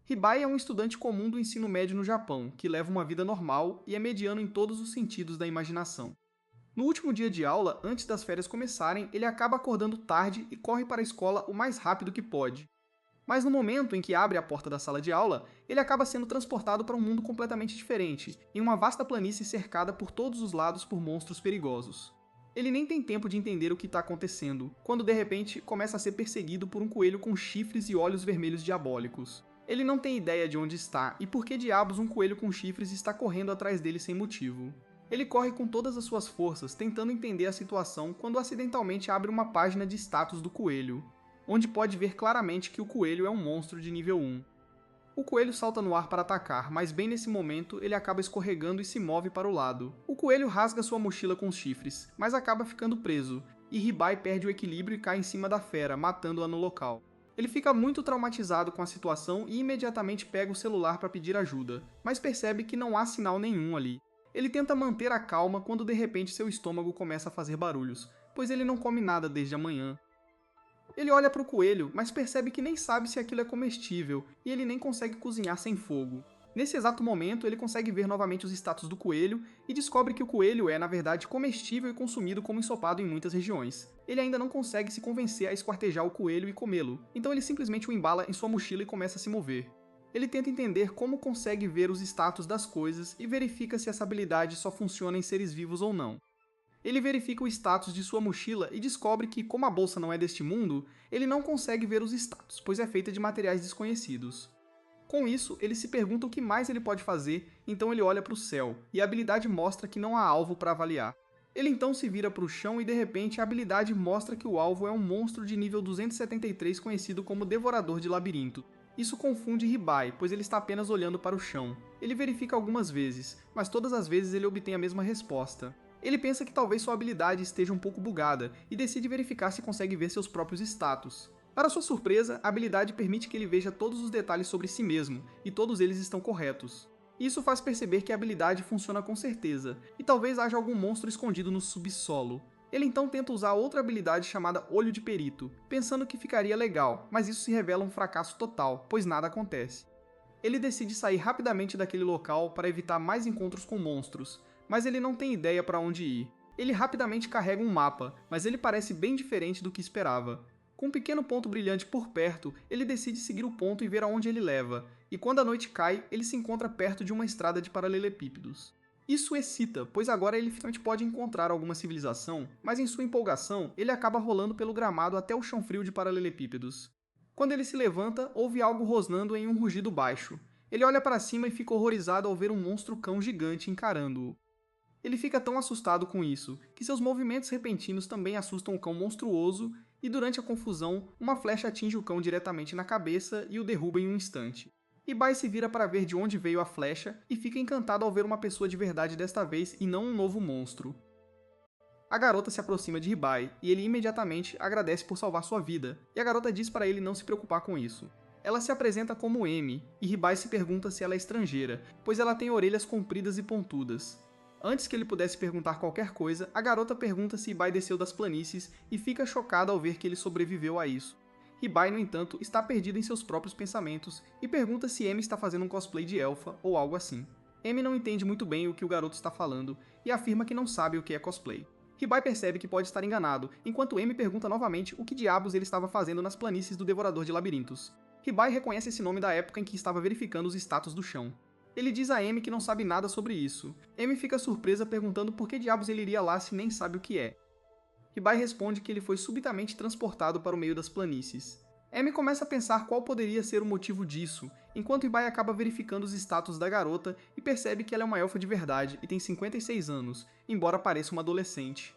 Hibai é um estudante comum do ensino médio no Japão, que leva uma vida normal e é mediano em todos os sentidos da imaginação. No último dia de aula, antes das férias começarem, ele acaba acordando tarde e corre para a escola o mais rápido que pode. Mas no momento em que abre a porta da sala de aula, ele acaba sendo transportado para um mundo completamente diferente, em uma vasta planície cercada por todos os lados por monstros perigosos. Ele nem tem tempo de entender o que está acontecendo, quando de repente começa a ser perseguido por um coelho com chifres e olhos vermelhos diabólicos. Ele não tem ideia de onde está e por que diabos um coelho com chifres está correndo atrás dele sem motivo. Ele corre com todas as suas forças, tentando entender a situação quando acidentalmente abre uma página de status do coelho, onde pode ver claramente que o coelho é um monstro de nível 1. O coelho salta no ar para atacar, mas bem nesse momento ele acaba escorregando e se move para o lado. O coelho rasga sua mochila com os chifres, mas acaba ficando preso, e Hibai perde o equilíbrio e cai em cima da fera, matando-a no local. Ele fica muito traumatizado com a situação e imediatamente pega o celular para pedir ajuda, mas percebe que não há sinal nenhum ali. Ele tenta manter a calma quando de repente seu estômago começa a fazer barulhos, pois ele não come nada desde a manhã. Ele olha para o coelho, mas percebe que nem sabe se aquilo é comestível, e ele nem consegue cozinhar sem fogo. Nesse exato momento, ele consegue ver novamente os status do coelho e descobre que o coelho é, na verdade, comestível e consumido como ensopado em muitas regiões. Ele ainda não consegue se convencer a esquartejar o coelho e comê-lo, então ele simplesmente o embala em sua mochila e começa a se mover. Ele tenta entender como consegue ver os status das coisas e verifica se essa habilidade só funciona em seres vivos ou não. Ele verifica o status de sua mochila e descobre que, como a bolsa não é deste mundo, ele não consegue ver os status, pois é feita de materiais desconhecidos. Com isso, ele se pergunta o que mais ele pode fazer, então ele olha para o céu, e a habilidade mostra que não há alvo para avaliar. Ele então se vira para o chão e de repente a habilidade mostra que o alvo é um monstro de nível 273 conhecido como Devorador de Labirinto. Isso confunde Hibai, pois ele está apenas olhando para o chão. Ele verifica algumas vezes, mas todas as vezes ele obtém a mesma resposta. Ele pensa que talvez sua habilidade esteja um pouco bugada e decide verificar se consegue ver seus próprios status. Para sua surpresa, a habilidade permite que ele veja todos os detalhes sobre si mesmo, e todos eles estão corretos. Isso faz perceber que a habilidade funciona com certeza, e talvez haja algum monstro escondido no subsolo. Ele então tenta usar outra habilidade chamada Olho de Perito, pensando que ficaria legal, mas isso se revela um fracasso total, pois nada acontece. Ele decide sair rapidamente daquele local para evitar mais encontros com monstros, mas ele não tem ideia para onde ir. Ele rapidamente carrega um mapa, mas ele parece bem diferente do que esperava. Com um pequeno ponto brilhante por perto, ele decide seguir o ponto e ver aonde ele leva, e quando a noite cai, ele se encontra perto de uma estrada de paralelepípedos. Isso excita, pois agora ele finalmente pode encontrar alguma civilização, mas em sua empolgação, ele acaba rolando pelo gramado até o chão frio de paralelepípedos. Quando ele se levanta, ouve algo rosnando em um rugido baixo. Ele olha para cima e fica horrorizado ao ver um monstro-cão gigante encarando-o. Ele fica tão assustado com isso, que seus movimentos repentinos também assustam o cão monstruoso, e durante a confusão, uma flecha atinge o cão diretamente na cabeça e o derruba em um instante. Hibai se vira para ver de onde veio a flecha e fica encantado ao ver uma pessoa de verdade desta vez e não um novo monstro. A garota se aproxima de Hibai e ele imediatamente agradece por salvar sua vida, e a garota diz para ele não se preocupar com isso. Ela se apresenta como Emi, e Hibai se pergunta se ela é estrangeira, pois ela tem orelhas compridas e pontudas. Antes que ele pudesse perguntar qualquer coisa, a garota pergunta se Hibai desceu das planícies e fica chocada ao ver que ele sobreviveu a isso. Hibai, no entanto, está perdido em seus próprios pensamentos e pergunta se Emi está fazendo um cosplay de elfa ou algo assim. Emi não entende muito bem o que o garoto está falando e afirma que não sabe o que é cosplay. Hibai percebe que pode estar enganado, enquanto Emi pergunta novamente o que diabos ele estava fazendo nas planícies do Devorador de Labirintos. Hibai reconhece esse nome da época em que estava verificando os status do chão. Ele diz a Emi que não sabe nada sobre isso. Emi fica surpresa perguntando por que diabos ele iria lá se nem sabe o que é. Hibai responde que ele foi subitamente transportado para o meio das planícies. Emi começa a pensar qual poderia ser o motivo disso, enquanto Hibai acaba verificando os status da garota e percebe que ela é uma elfa de verdade e tem 56 anos, embora pareça uma adolescente.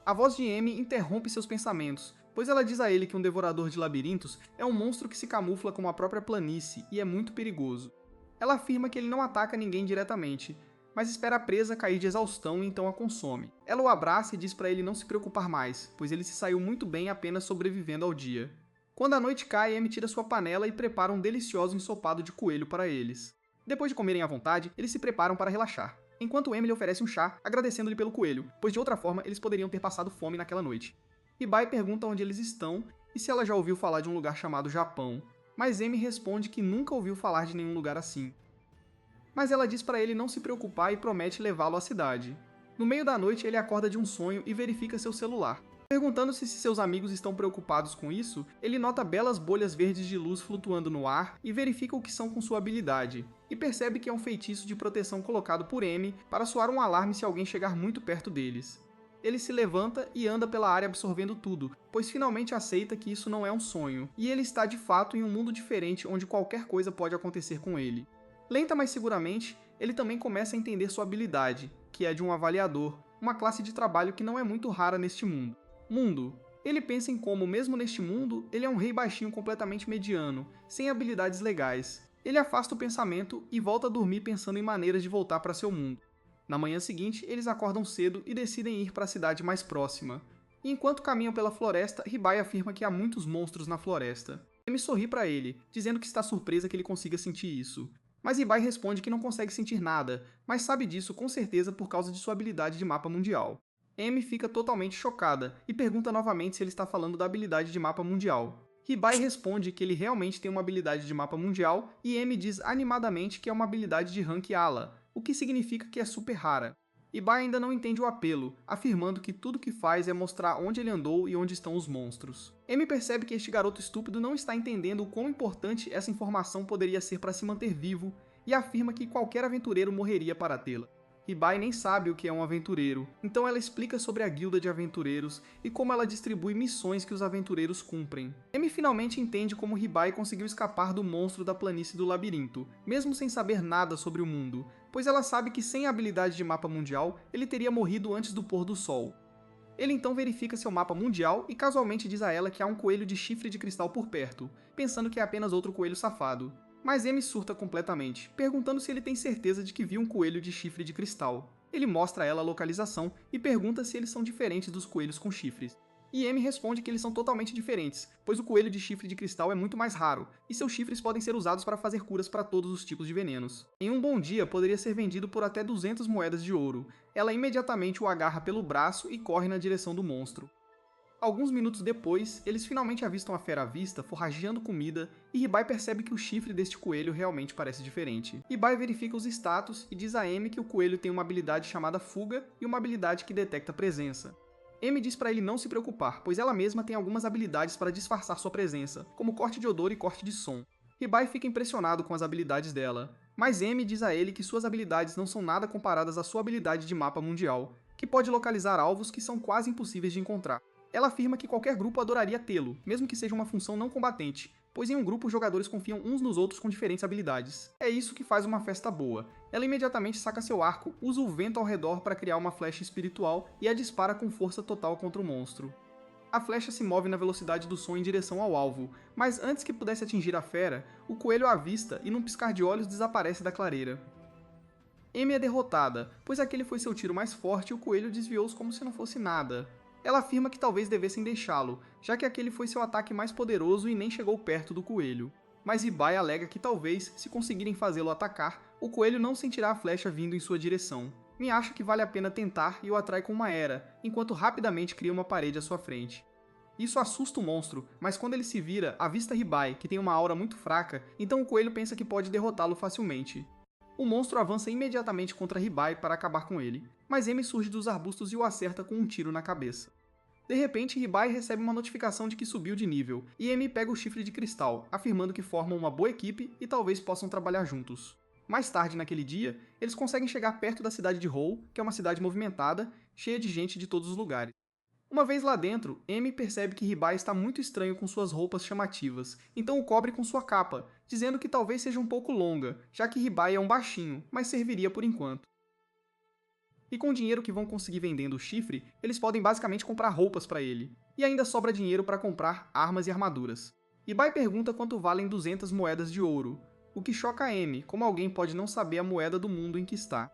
A voz de Emi interrompe seus pensamentos, pois ela diz a ele que um devorador de labirintos é um monstro que se camufla como a própria planície e é muito perigoso. Ela afirma que ele não ataca ninguém diretamente, mas espera a presa cair de exaustão e então a consome. Ela o abraça e diz para ele não se preocupar mais, pois ele se saiu muito bem apenas sobrevivendo ao dia. Quando a noite cai, Emi tira sua panela e prepara um delicioso ensopado de coelho para eles. Depois de comerem à vontade, eles se preparam para relaxar, enquanto Emi lhe oferece um chá, agradecendo-lhe pelo coelho, pois de outra forma eles poderiam ter passado fome naquela noite. Hibai pergunta onde eles estão e se ela já ouviu falar de um lugar chamado Japão. mas Amy responde que nunca ouviu falar de nenhum lugar assim. Mas ela diz para ele não se preocupar e promete levá-lo à cidade. No meio da noite, ele acorda de um sonho e verifica seu celular. Perguntando-se se seus amigos estão preocupados com isso, ele nota belas bolhas verdes de luz flutuando no ar e verifica o que são com sua habilidade, e percebe que é um feitiço de proteção colocado por Amy para soar um alarme se alguém chegar muito perto deles. Ele se levanta e anda pela área absorvendo tudo, pois finalmente aceita que isso não é um sonho, e ele está de fato em um mundo diferente onde qualquer coisa pode acontecer com ele. Lenta, mas seguramente, ele também começa a entender sua habilidade, que é de um avaliador, uma classe de trabalho que não é muito rara neste mundo. Ele pensa em como, mesmo neste mundo, ele é um rei baixinho completamente mediano, sem habilidades legais. Ele afasta o pensamento e volta a dormir pensando em maneiras de voltar para seu mundo. Na manhã seguinte, eles acordam cedo e decidem ir para a cidade mais próxima. E enquanto caminham pela floresta, Ribai afirma que há muitos monstros na floresta. Amy sorri para ele, dizendo que está surpresa que ele consiga sentir isso. Mas Ribai responde que não consegue sentir nada, mas sabe disso com certeza por causa de sua habilidade de mapa mundial. Amy fica totalmente chocada e pergunta novamente se ele está falando da habilidade de mapa mundial. Ribai responde que ele realmente tem uma habilidade de mapa mundial e Amy diz animadamente que é uma habilidade de rank Ala, o que significa que é super rara. Ribai ainda não entende o apelo, afirmando que tudo que faz é mostrar onde ele andou e onde estão os monstros. Amy percebe que este garoto estúpido não está entendendo o quão importante essa informação poderia ser para se manter vivo e afirma que qualquer aventureiro morreria para tê-la. Ribai nem sabe o que é um aventureiro, então ela explica sobre a guilda de aventureiros e como ela distribui missões que os aventureiros cumprem. Amy finalmente entende como Ribai conseguiu escapar do monstro da planície do labirinto, mesmo sem saber nada sobre o mundo, pois ela sabe que sem a habilidade de mapa mundial, ele teria morrido antes do pôr do sol. Ele então verifica seu mapa mundial e casualmente diz a ela que há um coelho de chifre de cristal por perto, pensando que é apenas outro coelho safado. Mas Amy surta completamente, perguntando se ele tem certeza de que viu um coelho de chifre de cristal. Ele mostra a ela a localização e pergunta se eles são diferentes dos coelhos com chifres. E Amy responde que eles são totalmente diferentes, pois o coelho de chifre de cristal é muito mais raro, e seus chifres podem ser usados para fazer curas para todos os tipos de venenos. Em um bom dia, poderia ser vendido por até 200 moedas de ouro. Ela imediatamente o agarra pelo braço e corre na direção do monstro. Alguns minutos depois, eles finalmente avistam a fera à vista, forrageando comida, e Ribai percebe que o chifre deste coelho realmente parece diferente. Ribai verifica os status e diz a Amy que o coelho tem uma habilidade chamada Fuga e uma habilidade que detecta presença. Amy diz para ele não se preocupar, pois ela mesma tem algumas habilidades para disfarçar sua presença, como corte de odor e corte de som. Ribai fica impressionado com as habilidades dela, mas Amy diz a ele que suas habilidades não são nada comparadas à sua habilidade de mapa mundial, que pode localizar alvos que são quase impossíveis de encontrar. Ela afirma que qualquer grupo adoraria tê-lo, mesmo que seja uma função não combatente, pois em um grupo os jogadores confiam uns nos outros com diferentes habilidades. É isso que faz uma festa boa. Ela imediatamente saca seu arco, usa o vento ao redor para criar uma flecha espiritual e a dispara com força total contra o monstro. A flecha se move na velocidade do som em direção ao alvo, mas antes que pudesse atingir a fera, o coelho a avista e num piscar de olhos desaparece da clareira. Amy é derrotada, pois aquele foi seu tiro mais forte e o coelho desviou-os como se não fosse nada. Ela afirma que talvez devessem deixá-lo, já que aquele foi seu ataque mais poderoso e nem chegou perto do coelho. Mas Ribai alega que talvez, se conseguirem fazê-lo atacar, o coelho não sentirá a flecha vindo em sua direção. Me acha que vale a pena tentar e o atrai com uma era, enquanto rapidamente cria uma parede à sua frente. Isso assusta o monstro, mas quando ele se vira, avista Ribai, que tem uma aura muito fraca, então o coelho pensa que pode derrotá-lo facilmente. O monstro avança imediatamente contra Ribai para acabar com ele, mas Amy surge dos arbustos e o acerta com um tiro na cabeça. De repente, Ribai recebe uma notificação de que subiu de nível, e Amy pega o chifre de cristal, afirmando que formam uma boa equipe e talvez possam trabalhar juntos. Mais tarde naquele dia, eles conseguem chegar perto da cidade de Holl, que é uma cidade movimentada, cheia de gente de todos os lugares. Uma vez lá dentro, Amy percebe que Ribai está muito estranho com suas roupas chamativas, então o cobre com sua capa, dizendo que talvez seja um pouco longa, já que Ribai é um baixinho, mas serviria por enquanto. E com o dinheiro que vão conseguir vendendo o chifre, eles podem basicamente comprar roupas para ele. E ainda sobra dinheiro para comprar armas e armaduras. Ribai pergunta quanto valem 200 moedas de ouro, o que choca a Amy, como alguém pode não saber a moeda do mundo em que está.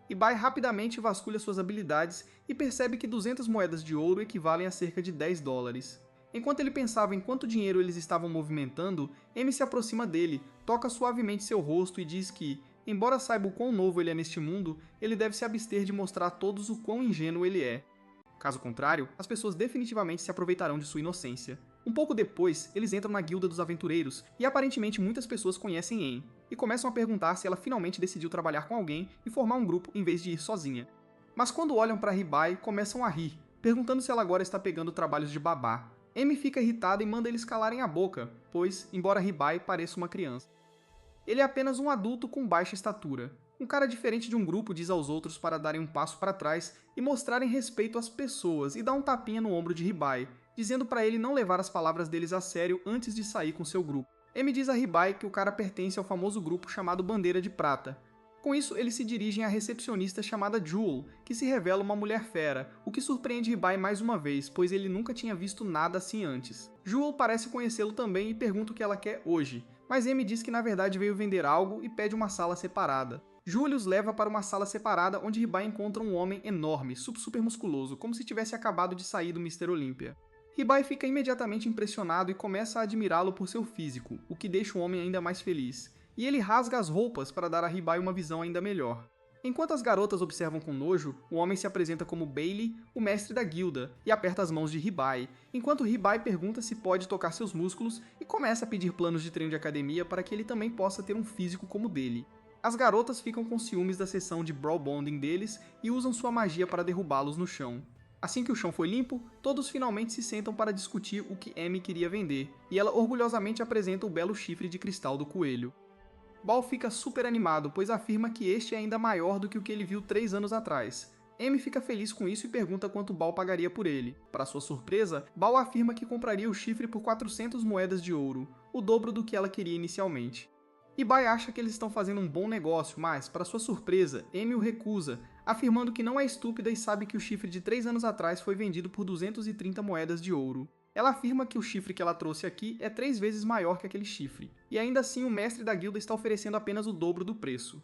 Ribai rapidamente vasculha suas habilidades e percebe que 200 moedas de ouro equivalem a cerca de 10 dólares. Enquanto ele pensava em quanto dinheiro eles estavam movimentando, Amy se aproxima dele, toca suavemente seu rosto e diz que, embora saiba o quão novo ele é neste mundo, ele deve se abster de mostrar a todos o quão ingênuo ele é. Caso contrário, as pessoas definitivamente se aproveitarão de sua inocência. Um pouco depois, eles entram na Guilda dos Aventureiros, e aparentemente muitas pessoas conhecem Anne, e começam a perguntar se ela finalmente decidiu trabalhar com alguém e formar um grupo em vez de ir sozinha. Mas quando olham para Ribai, começam a rir, perguntando se ela agora está pegando trabalhos de babá. Amy fica irritada e manda eles calarem a boca, pois, embora Ribai pareça uma criança, ele é apenas um adulto com baixa estatura. Um cara diferente de um grupo diz aos outros para darem um passo para trás e mostrarem respeito às pessoas e dá um tapinha no ombro de Ribai, dizendo para ele não levar as palavras deles a sério antes de sair com seu grupo. Amy diz a Ribai que o cara pertence ao famoso grupo chamado Bandeira de Prata. Com isso, eles se dirigem à recepcionista chamada Jewel, que se revela uma mulher fera, o que surpreende Ribai mais uma vez, pois ele nunca tinha visto nada assim antes. Jewel parece conhecê-lo também e pergunta o que ela quer hoje, mas Amy diz que na verdade veio vender algo e pede uma sala separada. Jewel os leva para uma sala separada onde Ribai encontra um homem enorme, super musculoso, como se tivesse acabado de sair do Mr. Olympia. Ribai fica imediatamente impressionado e começa a admirá-lo por seu físico, o que deixa o homem ainda mais feliz. E ele rasga as roupas para dar a Ribai uma visão ainda melhor. Enquanto as garotas observam com nojo, o homem se apresenta como Bailey, o mestre da guilda, e aperta as mãos de Ribai, enquanto Ribai pergunta se pode tocar seus músculos e começa a pedir planos de treino de academia para que ele também possa ter um físico como o dele. As garotas ficam com ciúmes da sessão de brawl bonding deles e usam sua magia para derrubá-los no chão. Assim que o chão foi limpo, todos finalmente se sentam para discutir o que Amy queria vender, e ela orgulhosamente apresenta o belo chifre de cristal do coelho. Ball fica super animado, pois afirma que este é ainda maior do que o que ele viu 3 anos atrás. Amy fica feliz com isso e pergunta quanto Ball pagaria por ele. Para sua surpresa, Ball afirma que compraria o chifre por 400 moedas de ouro, o dobro do que ela queria inicialmente. Ibai acha que eles estão fazendo um bom negócio, mas, para sua surpresa, Amy o recusa, afirmando que não é estúpida e sabe que o chifre de 3 anos atrás foi vendido por 230 moedas de ouro. Ela afirma que o chifre que ela trouxe aqui é 3 vezes maior que aquele chifre, e ainda assim o mestre da guilda está oferecendo apenas o dobro do preço.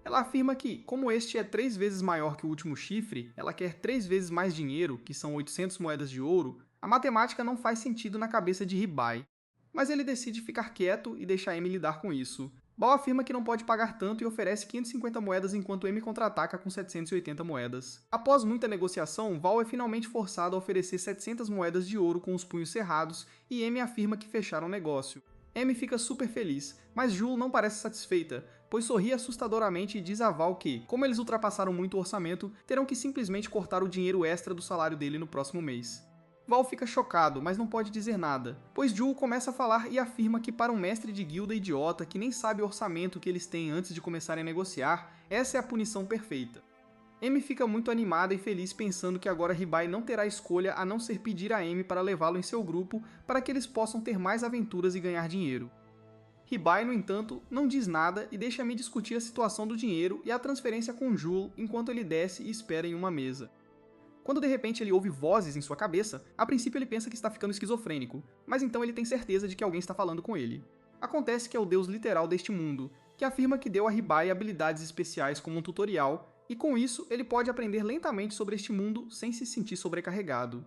Ela afirma que, como este é 3 vezes maior que o último chifre, ela quer 3 vezes mais dinheiro, que são 800 moedas de ouro, a matemática não faz sentido na cabeça de Ribai. Mas ele decide ficar quieto e deixar Amy lidar com isso. Ball afirma que não pode pagar tanto e oferece 550 moedas enquanto Amy contra-ataca com 780 moedas. Após muita negociação, Val é finalmente forçado a oferecer 700 moedas de ouro com os punhos cerrados e Amy afirma que fecharam o negócio. Amy fica super feliz, mas Jewel não parece satisfeita, pois sorri assustadoramente e diz a Val que, como eles ultrapassaram muito o orçamento, terão que simplesmente cortar o dinheiro extra do salário dele no próximo mês. Val fica chocado, mas não pode dizer nada, pois Jewel começa a falar e afirma que para um mestre de guilda idiota que nem sabe o orçamento que eles têm antes de começarem a negociar, essa é a punição perfeita. Amy fica muito animada e feliz pensando que agora Ribai não terá escolha a não ser pedir a Amy para levá-lo em seu grupo para que eles possam ter mais aventuras e ganhar dinheiro. Ribai, no entanto, não diz nada e deixa Amy discutir a situação do dinheiro e a transferência com Jewel enquanto ele desce e espera em uma mesa. Quando de repente ele ouve vozes em sua cabeça, a princípio ele pensa que está ficando esquizofrênico, mas então ele tem certeza de que alguém está falando com ele. Acontece que é o deus literal deste mundo, que afirma que deu a Ribai habilidades especiais como um tutorial, e com isso ele pode aprender lentamente sobre este mundo sem se sentir sobrecarregado.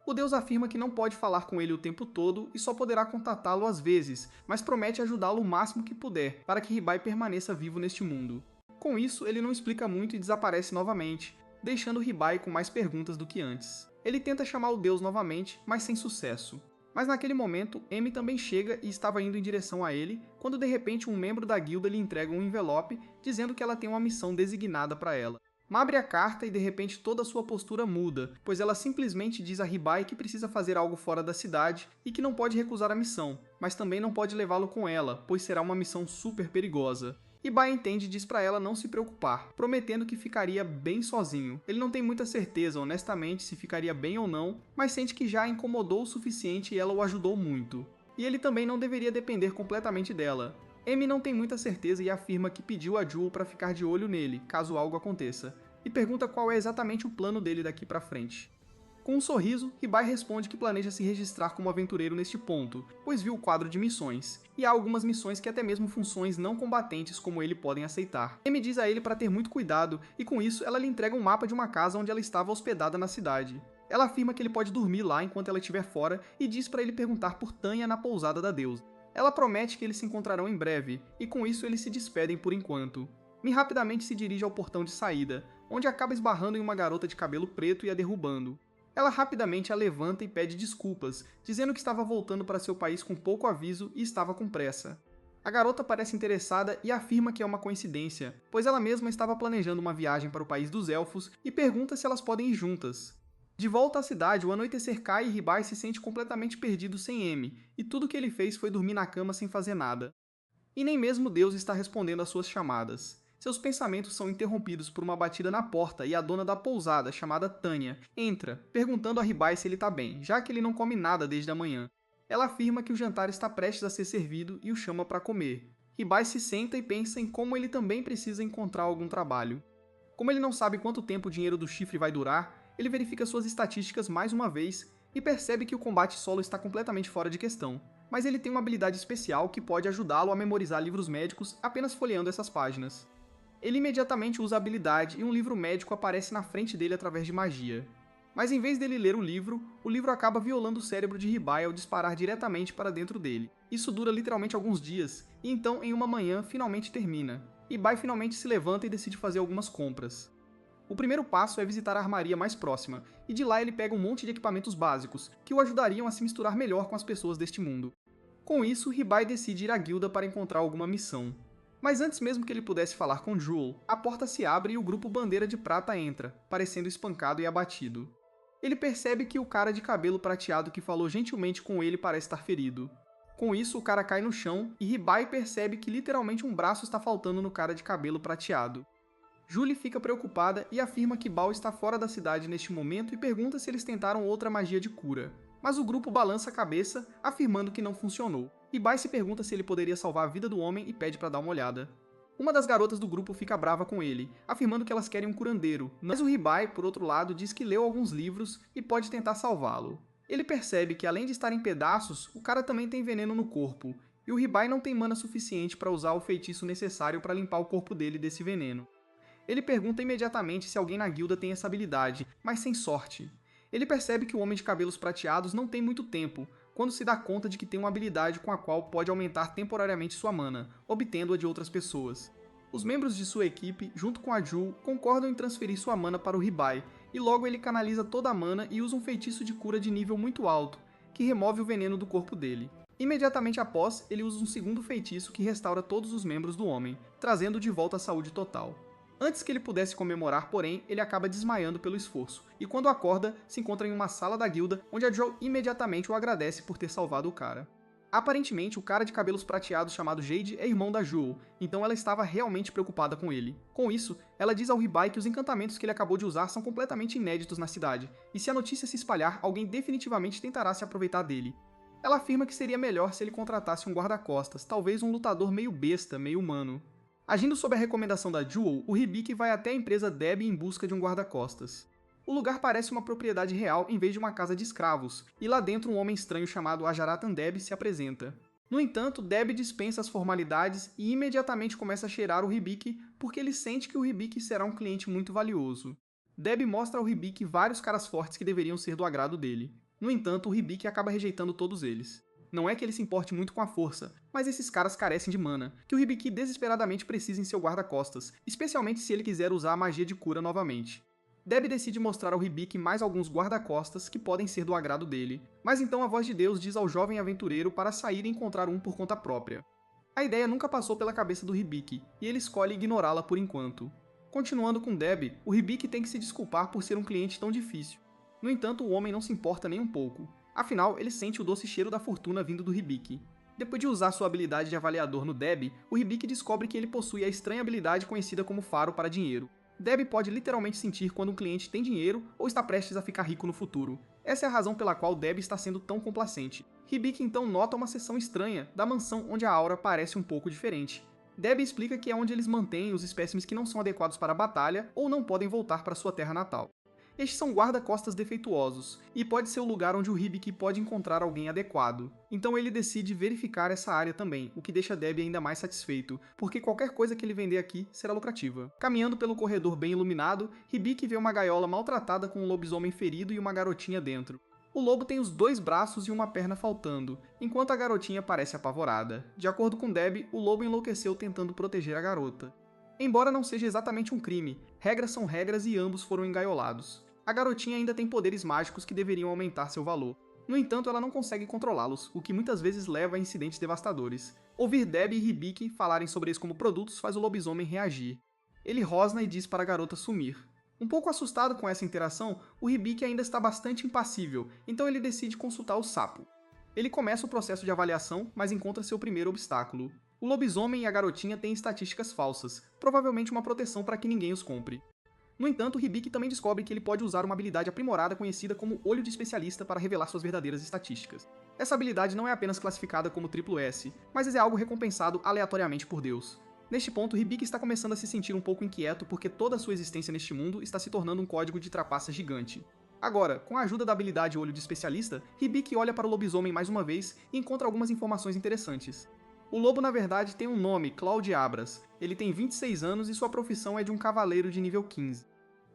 O deus afirma que não pode falar com ele o tempo todo e só poderá contatá-lo às vezes, mas promete ajudá-lo o máximo que puder, para que Ribai permaneça vivo neste mundo. Com isso, ele não explica muito e desaparece novamente, deixando Ribai com mais perguntas do que antes. Ele tenta chamar o deus novamente, mas sem sucesso. Mas naquele momento, Amy também chega e estava indo em direção a ele, quando de repente um membro da guilda lhe entrega um envelope dizendo que ela tem uma missão designada para ela. Ma abre a carta e de repente toda a sua postura muda, pois ela simplesmente diz a Ribai que precisa fazer algo fora da cidade e que não pode recusar a missão, mas também não pode levá-lo com ela, pois será uma missão super perigosa. Ibai entende e diz pra ela não se preocupar, prometendo que ficaria bem sozinho. Ele não tem muita certeza, honestamente, se ficaria bem ou não, mas sente que já a incomodou o suficiente e ela o ajudou muito. E ele também não deveria depender completamente dela. Amy não tem muita certeza e afirma que pediu a Jewel para ficar de olho nele, caso algo aconteça, e pergunta qual é exatamente o plano dele daqui pra frente. Com um sorriso, Ribai responde que planeja se registrar como aventureiro neste ponto, pois viu o quadro de missões, e há algumas missões que até mesmo funções não combatentes como ele podem aceitar. Amy diz a ele para ter muito cuidado, e com isso ela lhe entrega um mapa de uma casa onde ela estava hospedada na cidade. Ela afirma que ele pode dormir lá enquanto ela estiver fora e diz para ele perguntar por Tanya na pousada da deusa. Ela promete que eles se encontrarão em breve, e com isso eles se despedem por enquanto. Mi rapidamente se dirige ao portão de saída, onde acaba esbarrando em uma garota de cabelo preto e a derrubando. Ela rapidamente a levanta e pede desculpas, dizendo que estava voltando para seu país com pouco aviso e estava com pressa. A garota parece interessada e afirma que é uma coincidência, pois ela mesma estava planejando uma viagem para o país dos elfos e pergunta se elas podem ir juntas. De volta à cidade, o anoitecer cai e Ribai se sente completamente perdido sem Emi, e tudo que ele fez foi dormir na cama sem fazer nada. E nem mesmo Deus está respondendo às suas chamadas. Seus pensamentos são interrompidos por uma batida na porta e a dona da pousada, chamada Tânia, entra, perguntando a Ribai se ele está bem, já que ele não come nada desde a manhã. Ela afirma que o jantar está prestes a ser servido e o chama para comer. Ribai se senta e pensa em como ele também precisa encontrar algum trabalho. Como ele não sabe quanto tempo o dinheiro do chifre vai durar, ele verifica suas estatísticas mais uma vez e percebe que o combate solo está completamente fora de questão, mas ele tem uma habilidade especial que pode ajudá-lo a memorizar livros médicos apenas folheando essas páginas. Ele imediatamente usa a habilidade e um livro médico aparece na frente dele através de magia. Mas em vez dele ler o livro acaba violando o cérebro de Ribai ao disparar diretamente para dentro dele. Isso dura literalmente alguns dias, e então em uma manhã finalmente termina. Ribai finalmente se levanta e decide fazer algumas compras. O primeiro passo é visitar a armaria mais próxima, e de lá ele pega um monte de equipamentos básicos, que o ajudariam a se misturar melhor com as pessoas deste mundo. Com isso, Ribai decide ir à guilda para encontrar alguma missão. Mas antes mesmo que ele pudesse falar com Jewel, a porta se abre e o grupo Bandeira de Prata entra, parecendo espancado e abatido. Ele percebe que o cara de cabelo prateado que falou gentilmente com ele parece estar ferido. Com isso, o cara cai no chão e Ribai percebe que literalmente um braço está faltando no cara de cabelo prateado. Julie fica preocupada e afirma que Bal está fora da cidade neste momento e pergunta se eles tentaram outra magia de cura. Mas o grupo balança a cabeça, afirmando que não funcionou. Ribai se pergunta se ele poderia salvar a vida do homem e pede para dar uma olhada. Uma das garotas do grupo fica brava com ele, afirmando que elas querem um curandeiro, mas o Ribai, por outro lado, diz que leu alguns livros e pode tentar salvá-lo. Ele percebe que, além de estar em pedaços, o cara também tem veneno no corpo, e o Ribai não tem mana suficiente para usar o feitiço necessário para limpar o corpo dele desse veneno. Ele pergunta imediatamente se alguém na guilda tem essa habilidade, mas sem sorte. Ele percebe que o homem de cabelos prateados não tem muito tempo, quando se dá conta de que tem uma habilidade com a qual pode aumentar temporariamente sua mana, obtendo-a de outras pessoas. Os membros de sua equipe, junto com a Jewel, concordam em transferir sua mana para o Ribai, e logo ele canaliza toda a mana e usa um feitiço de cura de nível muito alto, que remove o veneno do corpo dele. Imediatamente após, ele usa um segundo feitiço que restaura todos os membros do homem, trazendo de volta a saúde total. Antes que ele pudesse comemorar, porém, ele acaba desmaiando pelo esforço, e quando acorda, se encontra em uma sala da guilda, onde a Joe imediatamente o agradece por ter salvado o cara. Aparentemente, o cara de cabelos prateados chamado Jade é irmão da Jewel, então ela estava realmente preocupada com ele. Com isso, ela diz ao Ribai que os encantamentos que ele acabou de usar são completamente inéditos na cidade, e se a notícia se espalhar, alguém definitivamente tentará se aproveitar dele. Ela afirma que seria melhor se ele contratasse um guarda-costas, talvez um lutador meio besta, meio humano. Agindo sob a recomendação da Jewel, o Hibiki vai até a empresa Debbie em busca de um guarda-costas. O lugar parece uma propriedade real em vez de uma casa de escravos, e lá dentro um homem estranho chamado Ajaratan Debbie se apresenta. No entanto, Debbie dispensa as formalidades e imediatamente começa a cheirar o Hibiki porque ele sente que o Hibiki será um cliente muito valioso. Debbie mostra ao Hibiki vários caras fortes que deveriam ser do agrado dele. No entanto, o Hibiki acaba rejeitando todos eles. Não é que ele se importe muito com a força, mas esses caras carecem de mana, que o Hibiki desesperadamente precisa em seu guarda-costas, especialmente se ele quiser usar a magia de cura novamente. Debbie decide mostrar ao Hibiki mais alguns guarda-costas que podem ser do agrado dele, mas então a voz de Deus diz ao jovem aventureiro para sair e encontrar um por conta própria. A ideia nunca passou pela cabeça do Hibiki, e ele escolhe ignorá-la por enquanto. Continuando com Debbie, o Hibiki tem que se desculpar por ser um cliente tão difícil. No entanto, o homem não se importa nem um pouco. Afinal, ele sente o doce cheiro da fortuna vindo do Hibiki. Depois de usar sua habilidade de avaliador no Debbie, o Hibiki descobre que ele possui a estranha habilidade conhecida como faro para dinheiro. Debbie pode literalmente sentir quando um cliente tem dinheiro ou está prestes a ficar rico no futuro. Essa é a razão pela qual Debbie está sendo tão complacente. Hibiki então nota uma seção estranha da mansão onde a aura parece um pouco diferente. Debbie explica que é onde eles mantêm os espécimes que não são adequados para a batalha ou não podem voltar para sua terra natal. Estes são guarda-costas defeituosos, e pode ser o lugar onde o Hibiki pode encontrar alguém adequado. Então ele decide verificar essa área também, o que deixa Debbie ainda mais satisfeito, porque qualquer coisa que ele vender aqui será lucrativa. Caminhando pelo corredor bem iluminado, Hibiki vê uma gaiola maltratada com um lobisomem ferido e uma garotinha dentro. O lobo tem os 2 braços e uma perna faltando, enquanto a garotinha parece apavorada. De acordo com Debbie, o lobo enlouqueceu tentando proteger a garota. Embora não seja exatamente um crime, regras são regras e ambos foram engaiolados. A garotinha ainda tem poderes mágicos que deveriam aumentar seu valor. No entanto, ela não consegue controlá-los, o que muitas vezes leva a incidentes devastadores. Ouvir Debbie e Hibiki falarem sobre eles como produtos faz o lobisomem reagir. Ele rosna e diz para a garota sumir. Um pouco assustado com essa interação, o Hibiki ainda está bastante impassível, então ele decide consultar o sapo. Ele começa o processo de avaliação, mas encontra seu primeiro obstáculo. O lobisomem e a garotinha têm estatísticas falsas, provavelmente uma proteção para que ninguém os compre. No entanto, Hibiki também descobre que ele pode usar uma habilidade aprimorada conhecida como Olho de Especialista para revelar suas verdadeiras estatísticas. Essa habilidade não é apenas classificada como S, mas é algo recompensado aleatoriamente por Deus. Neste ponto, Hibiki está começando a se sentir um pouco inquieto porque toda a sua existência neste mundo está se tornando um código de trapaça gigante. Agora, com a ajuda da habilidade Olho de Especialista, Hibiki olha para o lobisomem mais uma vez e encontra algumas informações interessantes. O lobo, na verdade, tem um nome, Claude Abras. Ele tem 26 anos e sua profissão é de um cavaleiro de nível 15.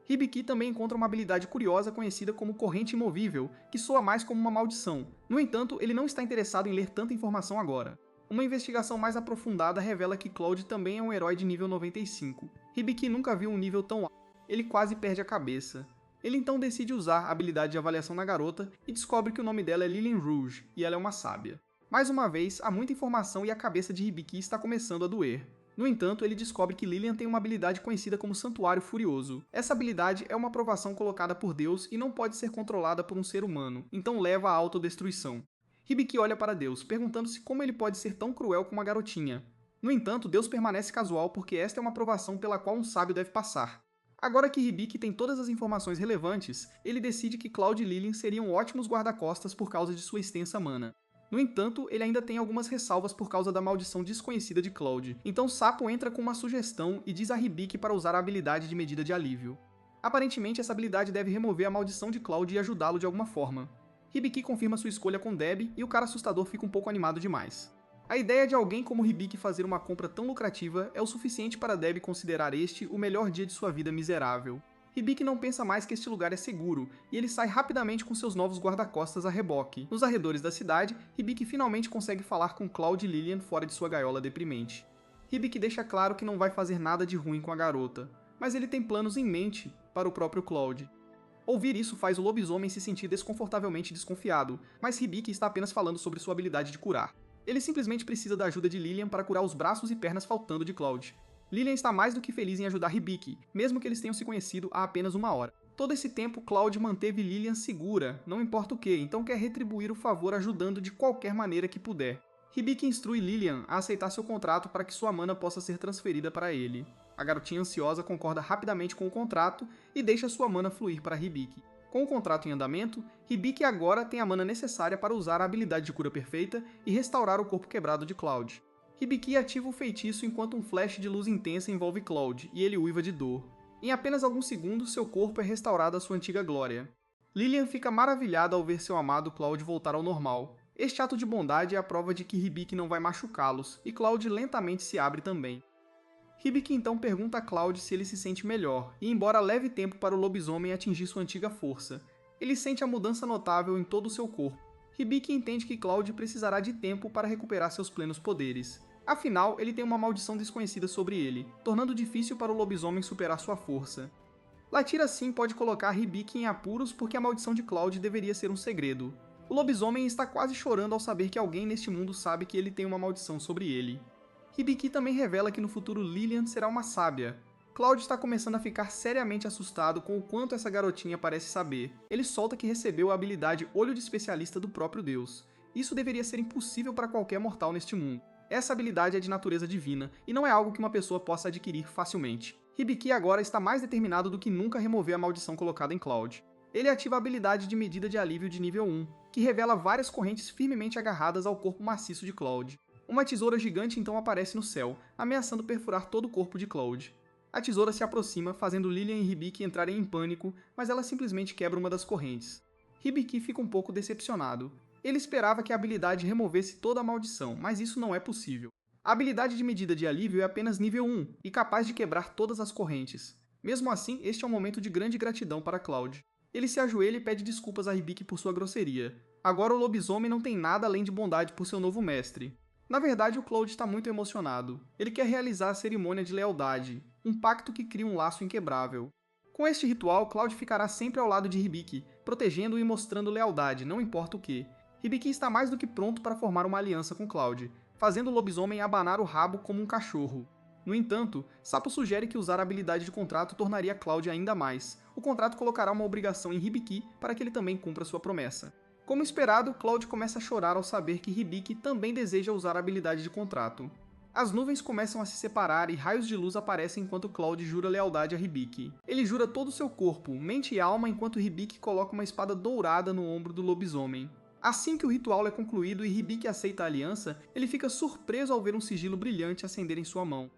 Hibiki também encontra uma habilidade curiosa conhecida como Corrente Imovível, que soa mais como uma maldição. No entanto, ele não está interessado em ler tanta informação agora. Uma investigação mais aprofundada revela que Claude também é um herói de nível 95. Hibiki nunca viu um nível tão alto. Ele quase perde a cabeça. Ele então decide usar a habilidade de avaliação na garota e descobre que o nome dela é Lillian Rouge, e ela é uma sábia. Mais uma vez, há muita informação e a cabeça de Hibiki está começando a doer. No entanto, ele descobre que Lillian tem uma habilidade conhecida como Santuário Furioso. Essa habilidade é uma aprovação colocada por Deus e não pode ser controlada por um ser humano, então leva à autodestruição. Hibiki olha para Deus, perguntando-se como ele pode ser tão cruel com uma garotinha. No entanto, Deus permanece casual porque esta é uma aprovação pela qual um sábio deve passar. Agora que Hibiki tem todas as informações relevantes, ele decide que Claude e Lillian seriam ótimos guarda-costas por causa de sua extensa mana. No entanto, ele ainda tem algumas ressalvas por causa da maldição desconhecida de Claude, então Sapo entra com uma sugestão e diz a Hibiki para usar a habilidade de medida de alívio. Aparentemente, essa habilidade deve remover a maldição de Claude e ajudá-lo de alguma forma. Hibiki confirma sua escolha com Debbie e o cara assustador fica um pouco animado demais. A ideia de alguém como Hibiki fazer uma compra tão lucrativa é o suficiente para Debbie considerar este o melhor dia de sua vida miserável. Hibiki não pensa mais que este lugar é seguro, e ele sai rapidamente com seus novos guarda-costas a reboque. Nos arredores da cidade, Hibiki finalmente consegue falar com Claude e Lillian fora de sua gaiola deprimente. Hibiki deixa claro que não vai fazer nada de ruim com a garota, mas ele tem planos em mente para o próprio Claude. Ouvir isso faz o lobisomem se sentir desconfortavelmente desconfiado, mas Hibiki está apenas falando sobre sua habilidade de curar. Ele simplesmente precisa da ajuda de Lillian para curar os braços e pernas faltando de Claude. Lillian está mais do que feliz em ajudar Hibiki, mesmo que eles tenham se conhecido há apenas uma hora. Todo esse tempo, Claude manteve Lillian segura, não importa o que, então quer retribuir o favor ajudando de qualquer maneira que puder. Hibiki instrui Lillian a aceitar seu contrato para que sua mana possa ser transferida para ele. A garotinha ansiosa concorda rapidamente com o contrato e deixa sua mana fluir para Hibiki. Com o contrato em andamento, Hibiki agora tem a mana necessária para usar a habilidade de cura perfeita e restaurar o corpo quebrado de Claude. Hibiki ativa o feitiço enquanto um flash de luz intensa envolve Claude, e ele uiva de dor. Em apenas alguns segundos, seu corpo é restaurado à sua antiga glória. Lillian fica maravilhada ao ver seu amado Claude voltar ao normal. Este ato de bondade é a prova de que Hibiki não vai machucá-los, e Claude lentamente se abre também. Hibiki então pergunta a Claude se ele se sente melhor, e embora leve tempo para o lobisomem atingir sua antiga força, ele sente a mudança notável em todo o seu corpo. Hibiki entende que Claude precisará de tempo para recuperar seus plenos poderes. Afinal, ele tem uma maldição desconhecida sobre ele, tornando difícil para o lobisomem superar sua força. Latira sim pode colocar Hibiki em apuros porque a maldição de Claude deveria ser um segredo. O lobisomem está quase chorando ao saber que alguém neste mundo sabe que ele tem uma maldição sobre ele. Hibiki também revela que no futuro Lillian será uma sábia. Claude está começando a ficar seriamente assustado com o quanto essa garotinha parece saber. Ele solta que recebeu a habilidade Olho de Especialista do próprio Deus. Isso deveria ser impossível para qualquer mortal neste mundo. Essa habilidade é de natureza divina, e não é algo que uma pessoa possa adquirir facilmente. Hibiki agora está mais determinado do que nunca a remover a maldição colocada em Claude. Ele ativa a habilidade de medida de alívio de nível 1, que revela várias correntes firmemente agarradas ao corpo maciço de Claude. Uma tesoura gigante então aparece no céu, ameaçando perfurar todo o corpo de Claude. A tesoura se aproxima, fazendo Lillian e Hibiki entrarem em pânico, mas ela simplesmente quebra uma das correntes. Hibiki fica um pouco decepcionado. Ele esperava que a habilidade removesse toda a maldição, mas isso não é possível. A habilidade de medida de alívio é apenas nível 1 e capaz de quebrar todas as correntes. Mesmo assim, este é um momento de grande gratidão para Claude. Ele se ajoelha e pede desculpas a Hibiki por sua grosseria. Agora o lobisomem não tem nada além de bondade por seu novo mestre. Na verdade, o Claude está muito emocionado. Ele quer realizar a cerimônia de lealdade, um pacto que cria um laço inquebrável. Com este ritual, Cloud ficará sempre ao lado de Hibiki, protegendo-o e mostrando lealdade, não importa o que. Hibiki está mais do que pronto para formar uma aliança com Cloud, fazendo o lobisomem abanar o rabo como um cachorro. No entanto, Sapo sugere que usar a habilidade de contrato tornaria Cloud ainda mais. O contrato colocará uma obrigação em Hibiki para que ele também cumpra sua promessa. Como esperado, Cloud começa a chorar ao saber que Hibiki também deseja usar a habilidade de contrato. As nuvens começam a se separar e raios de luz aparecem enquanto Cloud jura lealdade a Hibiki. Ele jura todo o seu corpo, mente e alma, enquanto Hibiki coloca uma espada dourada no ombro do lobisomem. Assim que o ritual é concluído e Hibiki aceita a aliança, ele fica surpreso ao ver um sigilo brilhante acender em sua mão.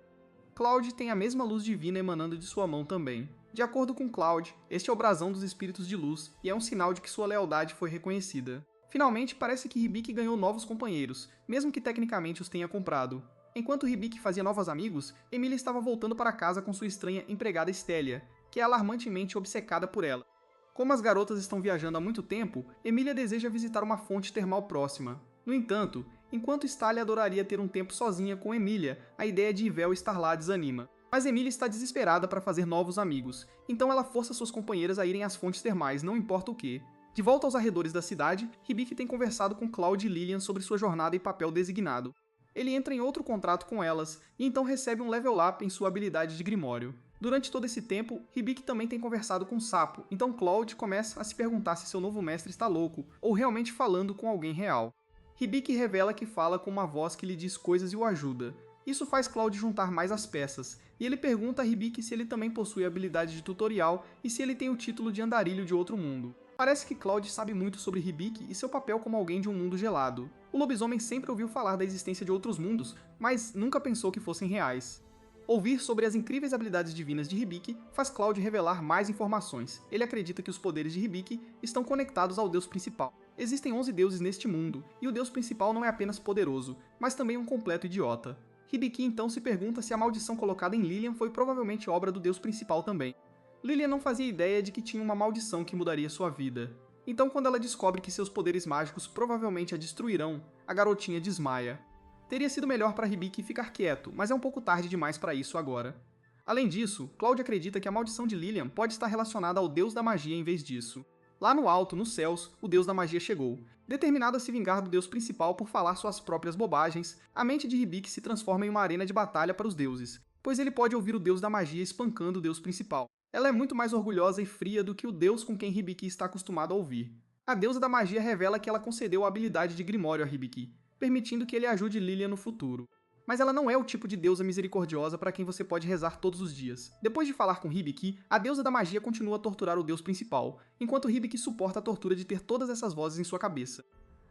Cloud tem a mesma luz divina emanando de sua mão também. De acordo com Cloud, este é o brasão dos espíritos de luz e é um sinal de que sua lealdade foi reconhecida. Finalmente, parece que Hibiki ganhou novos companheiros, mesmo que tecnicamente os tenha comprado. Enquanto Hibiki fazia novos amigos, Emilia estava voltando para casa com sua estranha empregada Stélia, que é alarmantemente obcecada por ela. Como as garotas estão viajando há muito tempo, Emilia deseja visitar uma fonte termal próxima. No entanto, enquanto Stallia adoraria ter um tempo sozinha com Emilia, a ideia de Yvel estar lá desanima. Mas Emilia está desesperada para fazer novos amigos, então ela força suas companheiras a irem às fontes termais, não importa o que. De volta aos arredores da cidade, Hibiki tem conversado com Cloud e Lilian sobre sua jornada e papel designado. Ele entra em outro contrato com elas, e então recebe um level up em sua habilidade de Grimório. Durante todo esse tempo, Hibiki também tem conversado com Sapo, então Cloud começa a se perguntar se seu novo mestre está louco, ou realmente falando com alguém real. Hibiki revela que fala com uma voz que lhe diz coisas e o ajuda. Isso faz Cloud juntar mais as peças, e ele pergunta a Hibiki se ele também possui a habilidade de tutorial e se ele tem o título de andarilho de outro mundo. Parece que Cloud sabe muito sobre Hibiki e seu papel como alguém de um mundo gelado. O lobisomem sempre ouviu falar da existência de outros mundos, mas nunca pensou que fossem reais. Ouvir sobre as incríveis habilidades divinas de Hibiki faz Cloud revelar mais informações. Ele acredita que os poderes de Hibiki estão conectados ao deus principal. Existem 11 deuses neste mundo, e o deus principal não é apenas poderoso, mas também um completo idiota. Hibiki então se pergunta se a maldição colocada em Lilian foi provavelmente obra do deus principal também. Lilian não fazia ideia de que tinha uma maldição que mudaria sua vida. Então, quando ela descobre que seus poderes mágicos provavelmente a destruirão, a garotinha desmaia. Teria sido melhor para Hibiki ficar quieto, mas é um pouco tarde demais para isso agora. Além disso, Cloud acredita que a maldição de Lilian pode estar relacionada ao deus da magia em vez disso. Lá no alto, nos céus, o deus da magia chegou. Determinado a se vingar do deus principal por falar suas próprias bobagens, a mente de Hibiki se transforma em uma arena de batalha para os deuses, pois ele pode ouvir o deus da magia espancando o deus principal. Ela é muito mais orgulhosa e fria do que o deus com quem Hibiki está acostumado a ouvir. A deusa da magia revela que ela concedeu a habilidade de Grimório a Hibiki, permitindo que ele ajude Lilian no futuro. Mas ela não é o tipo de deusa misericordiosa para quem você pode rezar todos os dias. Depois de falar com Hibiki, a deusa da magia continua a torturar o deus principal, enquanto Hibiki suporta a tortura de ter todas essas vozes em sua cabeça.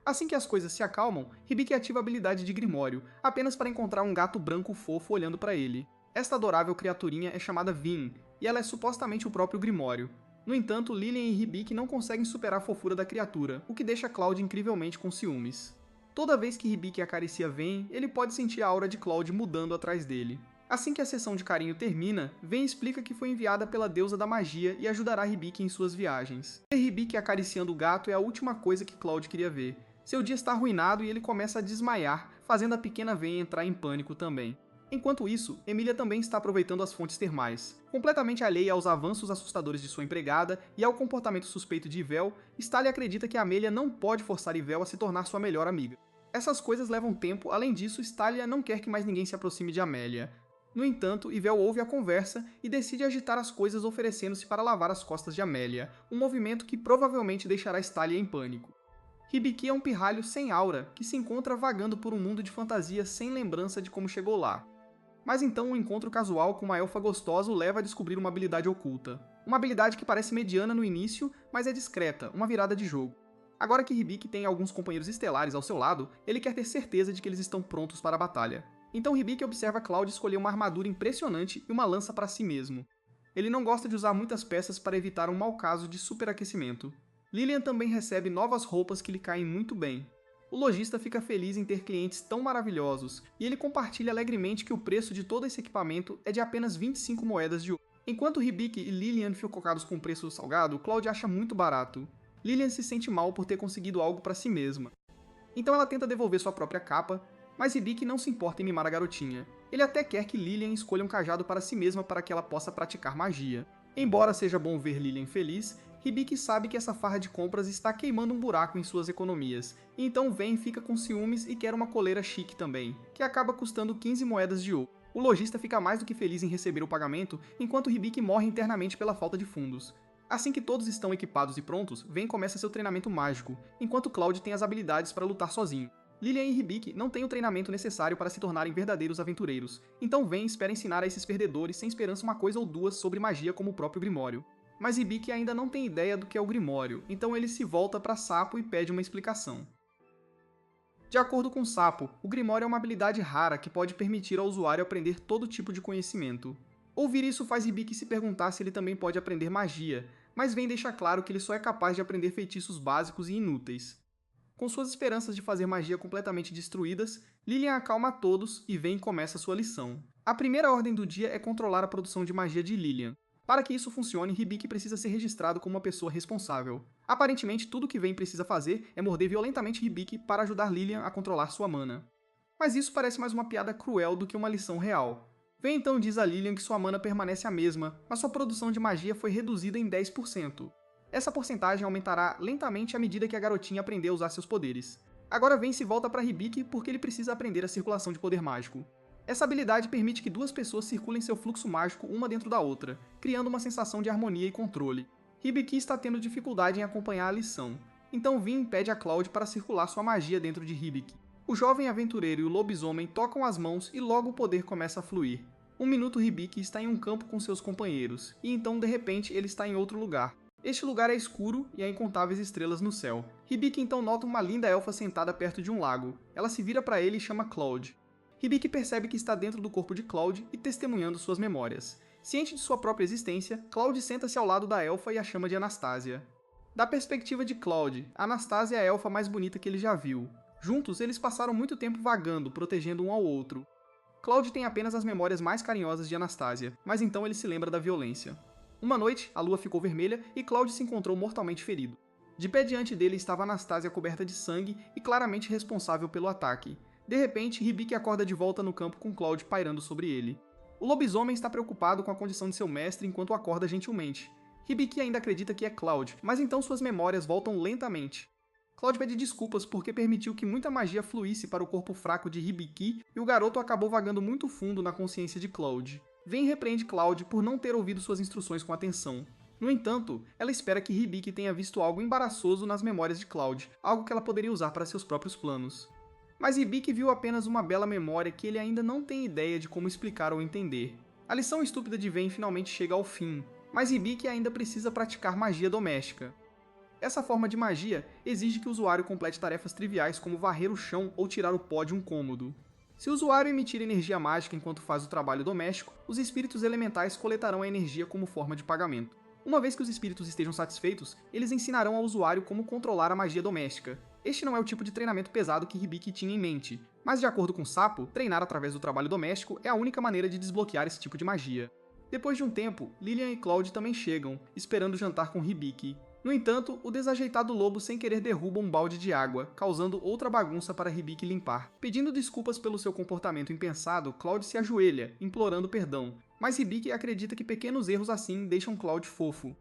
Assim que as coisas se acalmam, Hibiki ativa a habilidade de Grimório, apenas para encontrar um gato branco fofo olhando para ele. Esta adorável criaturinha é chamada Vin, e ela é supostamente o próprio Grimório. No entanto, Lilian e Hibiki não conseguem superar a fofura da criatura, o que deixa Cloud incrivelmente com ciúmes. Toda vez que Hibiki acaricia Ven, ele pode sentir a aura de Cloud mudando atrás dele. Assim que a sessão de carinho termina, Ven explica que foi enviada pela deusa da magia e ajudará Hibiki em suas viagens. Ver Hibiki acariciando o gato é a última coisa que Cloud queria ver. Seu dia está arruinado e ele começa a desmaiar, fazendo a pequena Ven entrar em pânico também. Enquanto isso, Emilia também está aproveitando as fontes termais. Completamente alheia aos avanços assustadores de sua empregada e ao comportamento suspeito de Yvel, Stallia acredita que Amelia não pode forçar Yvel a se tornar sua melhor amiga. Essas coisas levam tempo, além disso, Stallia não quer que mais ninguém se aproxime de Amelia. No entanto, Yvel ouve a conversa e decide agitar as coisas oferecendo-se para lavar as costas de Amelia, um movimento que provavelmente deixará Stallia em pânico. Hibiki é um pirralho sem aura, que se encontra vagando por um mundo de fantasia sem lembrança de como chegou lá. Mas então um encontro casual com uma elfa gostosa o leva a descobrir uma habilidade oculta. Uma habilidade que parece mediana no início, mas é discreta, uma virada de jogo. Agora que Hibiki tem alguns companheiros estelares ao seu lado, ele quer ter certeza de que eles estão prontos para a batalha. Então Hibiki observa Cloud escolher uma armadura impressionante e uma lança para si mesmo. Ele não gosta de usar muitas peças para evitar um mau caso de superaquecimento. Lilian também recebe novas roupas que lhe caem muito bem. O lojista fica feliz em ter clientes tão maravilhosos, e ele compartilha alegremente que o preço de todo esse equipamento é de apenas 25 moedas de ouro. Enquanto Hibiki e Lilian ficam cocados com preço salgado, Cloud acha muito barato. Lilian se sente mal por ter conseguido algo para si mesma. Então ela tenta devolver sua própria capa, mas Hibiki não se importa em mimar a garotinha. Ele até quer que Lilian escolha um cajado para si mesma para que ela possa praticar magia. Embora seja bom ver Lilian feliz, Hibiki sabe que essa farra de compras está queimando um buraco em suas economias, e então Ven fica com ciúmes e quer uma coleira chique também, que acaba custando 15 moedas de ouro. O lojista fica mais do que feliz em receber o pagamento, enquanto Hibiki morre internamente pela falta de fundos. Assim que todos estão equipados e prontos, Ven começa seu treinamento mágico, enquanto Cloud tem as habilidades para lutar sozinho. Lilian e Hibiki não têm o treinamento necessário para se tornarem verdadeiros aventureiros, então Ven espera ensinar a esses perdedores sem esperança uma coisa ou duas sobre magia como o próprio Grimório. Mas Hibiki ainda não tem ideia do que é o Grimório, então ele se volta para Sapo e pede uma explicação. De acordo com Sapo, o Grimório é uma habilidade rara que pode permitir ao usuário aprender todo tipo de conhecimento. Ouvir isso faz Hibiki se perguntar se ele também pode aprender magia, mas Ven deixa claro que ele só é capaz de aprender feitiços básicos e inúteis. Com suas esperanças de fazer magia completamente destruídas, Lilian acalma a todos e Ven começa sua lição. A primeira ordem do dia é controlar a produção de magia de Lilian. Para que isso funcione, Hibiki precisa ser registrado como uma pessoa responsável. Aparentemente, tudo que Ven precisa fazer é morder violentamente Hibiki para ajudar Lilian a controlar sua mana. Mas isso parece mais uma piada cruel do que uma lição real. Ven então diz a Lilian que sua mana permanece a mesma, mas sua produção de magia foi reduzida em 10%. Essa porcentagem aumentará lentamente à medida que a garotinha aprender a usar seus poderes. Agora Ven se volta para Hibiki porque ele precisa aprender a circulação de poder mágico. Essa habilidade permite que duas pessoas circulem seu fluxo mágico uma dentro da outra, criando uma sensação de harmonia e controle. Hibiki está tendo dificuldade em acompanhar a lição, então Ven pede a Cloud para circular sua magia dentro de Hibiki. O jovem aventureiro e o lobisomem tocam as mãos e logo o poder começa a fluir. Um minuto Hibiki está em um campo com seus companheiros, e então de repente ele está em outro lugar. Este lugar é escuro e há incontáveis estrelas no céu. Hibiki então nota uma linda elfa sentada perto de um lago. Ela se vira para ele e chama Cloud. Hibiki percebe que está dentro do corpo de Cloud e testemunhando suas memórias. Ciente de sua própria existência, Cloud senta-se ao lado da elfa e a chama de Anastasia. Da perspectiva de Cloud, Anastasia é a elfa mais bonita que ele já viu. Juntos, eles passaram muito tempo vagando, protegendo um ao outro. Cloud tem apenas as memórias mais carinhosas de Anastasia, mas então ele se lembra da violência. Uma noite, a lua ficou vermelha e Cloud se encontrou mortalmente ferido. De pé diante dele estava Anastasia coberta de sangue e claramente responsável pelo ataque. De repente, Hibiki acorda de volta no campo com Cloud pairando sobre ele. O lobisomem está preocupado com a condição de seu mestre enquanto acorda gentilmente. Hibiki ainda acredita que é Cloud, mas então suas memórias voltam lentamente. Cloud pede desculpas porque permitiu que muita magia fluísse para o corpo fraco de Hibiki e o garoto acabou vagando muito fundo na consciência de Cloud. Ven repreende Cloud por não ter ouvido suas instruções com atenção. No entanto, ela espera que Hibiki tenha visto algo embaraçoso nas memórias de Cloud, algo que ela poderia usar para seus próprios planos. Mas Hibiki viu apenas uma bela memória que ele ainda não tem ideia de como explicar ou entender. A lição estúpida de Ven finalmente chega ao fim, mas Hibiki ainda precisa praticar magia doméstica. Essa forma de magia exige que o usuário complete tarefas triviais como varrer o chão ou tirar o pó de um cômodo. Se o usuário emitir energia mágica enquanto faz o trabalho doméstico, os espíritos elementais coletarão a energia como forma de pagamento. Uma vez que os espíritos estejam satisfeitos, eles ensinarão ao usuário como controlar a magia doméstica. Este não é o tipo de treinamento pesado que Hibiki tinha em mente, mas de acordo com Sapo, treinar através do trabalho doméstico é a única maneira de desbloquear esse tipo de magia. Depois de um tempo, Lilian e Cloud também chegam, esperando jantar com Hibiki. No entanto, o desajeitado lobo sem querer derruba um balde de água, causando outra bagunça para Hibiki limpar. Pedindo desculpas pelo seu comportamento impensado, Cloud se ajoelha, implorando perdão, mas Hibiki acredita que pequenos erros assim deixam Cloud fofo.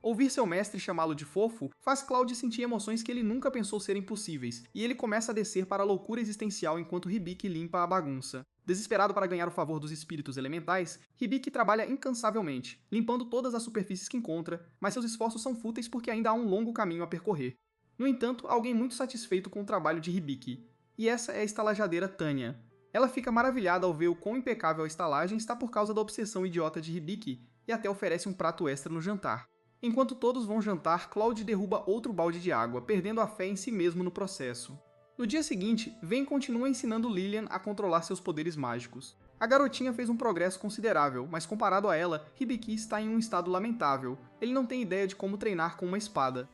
Ouvir seu mestre chamá-lo de fofo faz Cloud sentir emoções que ele nunca pensou serem possíveis, e ele começa a descer para a loucura existencial enquanto Hibiki limpa a bagunça. Desesperado para ganhar o favor dos espíritos elementais, Hibiki trabalha incansavelmente, limpando todas as superfícies que encontra, mas seus esforços são fúteis porque ainda há um longo caminho a percorrer. No entanto, há alguém muito satisfeito com o trabalho de Hibiki, e essa é a estalajadeira Tanya. Ela fica maravilhada ao ver o quão impecável a estalagem está por causa da obsessão idiota de Hibiki, e até oferece um prato extra no jantar. Enquanto todos vão jantar, Cloud derruba outro balde de água, perdendo a fé em si mesmo no processo. No dia seguinte, Ven continua ensinando Lilian a controlar seus poderes mágicos. A garotinha fez um progresso considerável, mas comparado a ela, Hibiki está em um estado lamentável. Ele não tem ideia de como treinar com uma espada.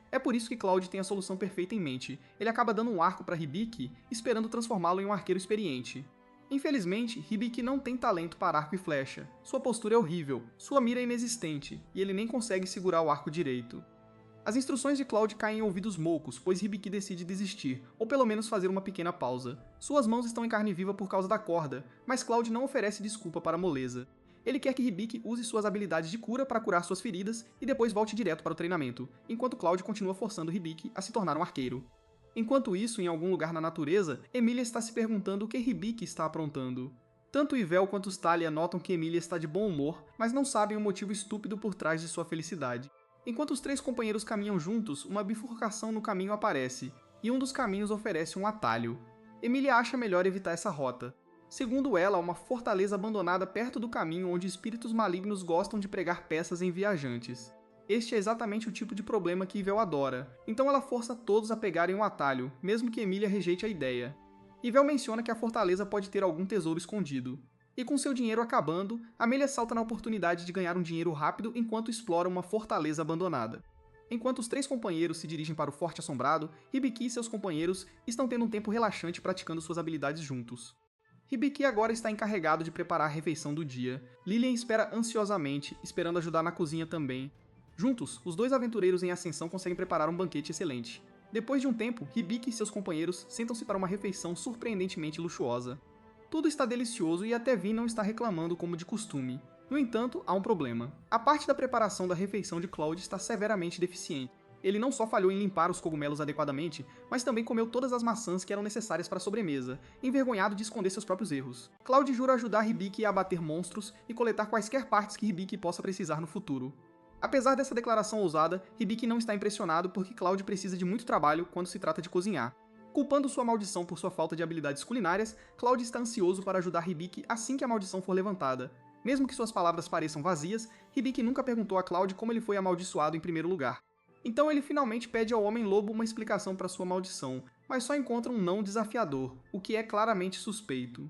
É por isso que Cloud tem a solução perfeita em mente. Ele acaba dando um arco para Hibiki, esperando transformá-lo em um arqueiro experiente. Infelizmente, Hibiki não tem talento para arco e flecha. Sua postura é horrível, sua mira é inexistente, e ele nem consegue segurar o arco direito. As instruções de Cloud caem em ouvidos moucos, pois Hibiki decide desistir, ou pelo menos fazer uma pequena pausa. Suas mãos estão em carne viva por causa da corda, mas Cloud não oferece desculpa para a moleza. Ele quer que Hibiki use suas habilidades de cura para curar suas feridas e depois volte direto para o treinamento, enquanto Cloud continua forçando Hibiki a se tornar um arqueiro. Enquanto isso, em algum lugar na natureza, Emilia está se perguntando o que Hibiki está aprontando. Tanto Yvel quanto Thalia notam que Emilia está de bom humor, mas não sabem o motivo estúpido por trás de sua felicidade. Enquanto os três companheiros caminham juntos, uma bifurcação no caminho aparece, e um dos caminhos oferece um atalho. Emilia acha melhor evitar essa rota. Segundo ela, há uma fortaleza abandonada perto do caminho onde espíritos malignos gostam de pregar peças em viajantes. Este é exatamente o tipo de problema que Yvel adora, então ela força todos a pegarem o atalho, mesmo que Emilia rejeite a ideia. Yvel menciona que a fortaleza pode ter algum tesouro escondido. E com seu dinheiro acabando, Amelia salta na oportunidade de ganhar um dinheiro rápido enquanto explora uma fortaleza abandonada. Enquanto os três companheiros se dirigem para o Forte Assombrado, Hibiki e seus companheiros estão tendo um tempo relaxante praticando suas habilidades juntos. Hibiki agora está encarregado de preparar a refeição do dia. Lilian espera ansiosamente, esperando ajudar na cozinha também. Juntos, os dois aventureiros em ascensão conseguem preparar um banquete excelente. Depois de um tempo, Hibiki e seus companheiros sentam-se para uma refeição surpreendentemente luxuosa. Tudo está delicioso e até Vin não está reclamando como de costume. No entanto, há um problema. A parte da preparação da refeição de Cloud está severamente deficiente. Ele não só falhou em limpar os cogumelos adequadamente, mas também comeu todas as maçãs que eram necessárias para a sobremesa, envergonhado de esconder seus próprios erros. Cloud jura ajudar Hibiki a abater monstros e coletar quaisquer partes que Hibiki possa precisar no futuro. Apesar dessa declaração ousada, Hibiki não está impressionado porque Cloud precisa de muito trabalho quando se trata de cozinhar. Culpando sua maldição por sua falta de habilidades culinárias, Cloud está ansioso para ajudar Hibiki assim que a maldição for levantada. Mesmo que suas palavras pareçam vazias, Hibiki nunca perguntou a Cloud como ele foi amaldiçoado em primeiro lugar. Então ele finalmente pede ao Homem-Lobo uma explicação para sua maldição, mas só encontra um não desafiador, o que é claramente suspeito.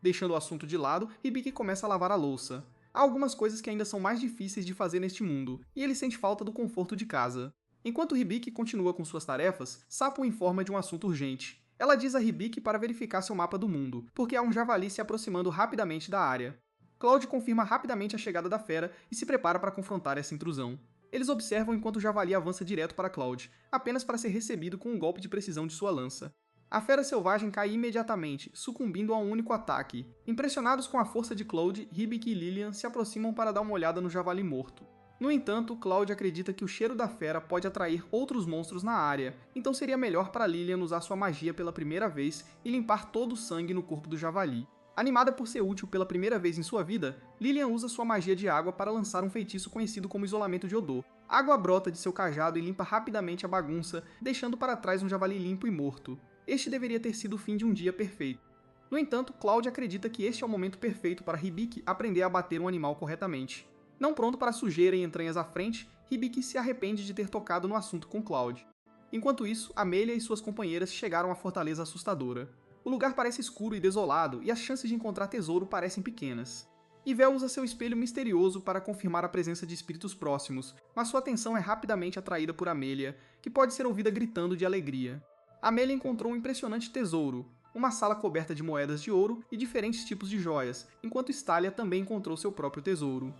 Deixando o assunto de lado, Hibiki começa a lavar a louça. Há algumas coisas que ainda são mais difíceis de fazer neste mundo, e ele sente falta do conforto de casa. Enquanto Hibiki continua com suas tarefas, Sapo informa de um assunto urgente. Ela diz a Hibiki para verificar seu mapa do mundo, porque há um javali se aproximando rapidamente da área. Cloud confirma rapidamente a chegada da fera e se prepara para confrontar essa intrusão. Eles observam enquanto o javali avança direto para Cloud, apenas para ser recebido com um golpe de precisão de sua lança. A fera selvagem cai imediatamente, sucumbindo a um único ataque. Impressionados com a força de Cloud, Hibiki e Lilian se aproximam para dar uma olhada no javali morto. No entanto, Cloud acredita que o cheiro da fera pode atrair outros monstros na área, então seria melhor para Lilian usar sua magia pela primeira vez e limpar todo o sangue no corpo do javali. Animada por ser útil pela primeira vez em sua vida, Lilian usa sua magia de água para lançar um feitiço conhecido como isolamento de odor. Água brota de seu cajado e limpa rapidamente a bagunça, deixando para trás um javali limpo e morto. Este deveria ter sido o fim de um dia perfeito. No entanto, Cloud acredita que este é o momento perfeito para Hibiki aprender a abater um animal corretamente. Não pronto para sujeira e entranhas à frente, Hibiki se arrepende de ter tocado no assunto com Cloud. Enquanto isso, Amelia e suas companheiras chegaram à fortaleza assustadora. O lugar parece escuro e desolado, e as chances de encontrar tesouro parecem pequenas. Yvel usa seu espelho misterioso para confirmar a presença de espíritos próximos, mas sua atenção é rapidamente atraída por Amelia, que pode ser ouvida gritando de alegria. Amelia encontrou um impressionante tesouro, uma sala coberta de moedas de ouro e diferentes tipos de joias, enquanto Thalia também encontrou seu próprio tesouro.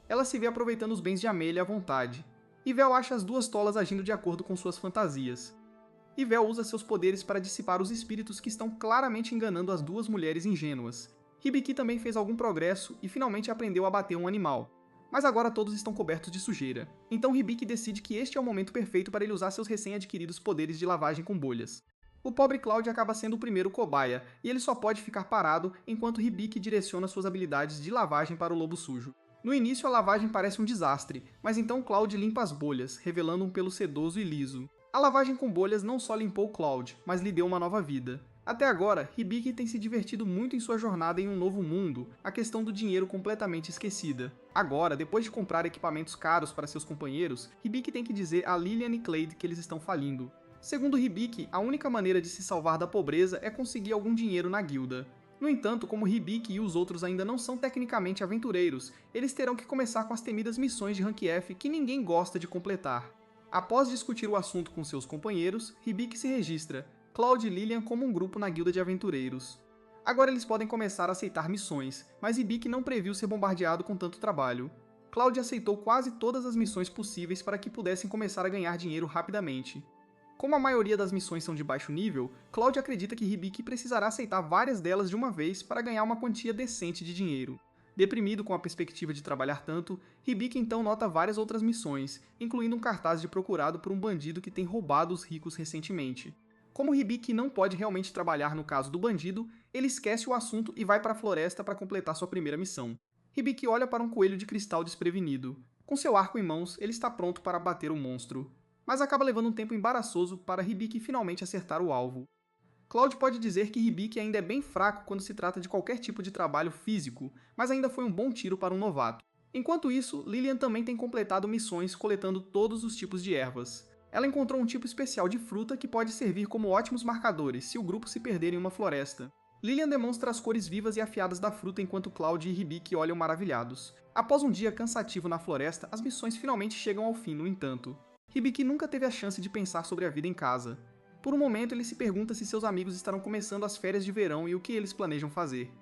Ela se vê aproveitando os bens de Amelia à vontade. Yvel acha as duas tolas agindo de acordo com suas fantasias. Yvel usa seus poderes para dissipar os espíritos que estão claramente enganando as duas mulheres ingênuas. Hibiki também fez algum progresso e finalmente aprendeu a bater um animal. Mas agora todos estão cobertos de sujeira. Então Hibiki decide que este é o momento perfeito para ele usar seus recém-adquiridos poderes de lavagem com bolhas. O pobre Cloud acaba sendo o primeiro cobaia, e ele só pode ficar parado enquanto Hibiki direciona suas habilidades de lavagem para o lobo sujo. No início a lavagem parece um desastre, mas então Cloud limpa as bolhas, revelando um pelo sedoso e liso. A lavagem com bolhas não só limpou Cloud, mas lhe deu uma nova vida. Até agora, Hibiki tem se divertido muito em sua jornada em um novo mundo, a questão do dinheiro completamente esquecida. Agora, depois de comprar equipamentos caros para seus companheiros, Hibiki tem que dizer a Lilian e Clade que eles estão falindo. Segundo Hibiki, a única maneira de se salvar da pobreza é conseguir algum dinheiro na guilda. No entanto, como Hibiki e os outros ainda não são tecnicamente aventureiros, eles terão que começar com as temidas missões de Rank F que ninguém gosta de completar. Após discutir o assunto com seus companheiros, Hibiki se registra, Cloud e Lilian como um grupo na guilda de aventureiros. Agora eles podem começar a aceitar missões, mas Hibiki não previu ser bombardeado com tanto trabalho. Cloud aceitou quase todas as missões possíveis para que pudessem começar a ganhar dinheiro rapidamente. Como a maioria das missões são de baixo nível, Cloud acredita que Hibiki precisará aceitar várias delas de uma vez para ganhar uma quantia decente de dinheiro. Deprimido com a perspectiva de trabalhar tanto, Hibiki então nota várias outras missões, incluindo um cartaz de procurado por um bandido que tem roubado os ricos recentemente. Como Hibiki não pode realmente trabalhar no caso do bandido, ele esquece o assunto e vai para a floresta para completar sua primeira missão. Hibiki olha para um coelho de cristal desprevenido. Com seu arco em mãos, ele está pronto para abater o monstro. Mas acaba levando um tempo embaraçoso para Hibiki finalmente acertar o alvo. Cloud pode dizer que Hibiki ainda é bem fraco quando se trata de qualquer tipo de trabalho físico, mas ainda foi um bom tiro para um novato. Enquanto isso, Lilian também tem completado missões coletando todos os tipos de ervas. Ela encontrou um tipo especial de fruta que pode servir como ótimos marcadores se o grupo se perder em uma floresta. Lilian demonstra as cores vivas e afiadas da fruta enquanto Cloud e Hibiki olham maravilhados. Após um dia cansativo na floresta, as missões finalmente chegam ao fim, no entanto. Hibiki nunca teve a chance de pensar sobre a vida em casa. Por um momento, ele se pergunta se seus amigos estarão começando as férias de verão e o que eles planejam fazer.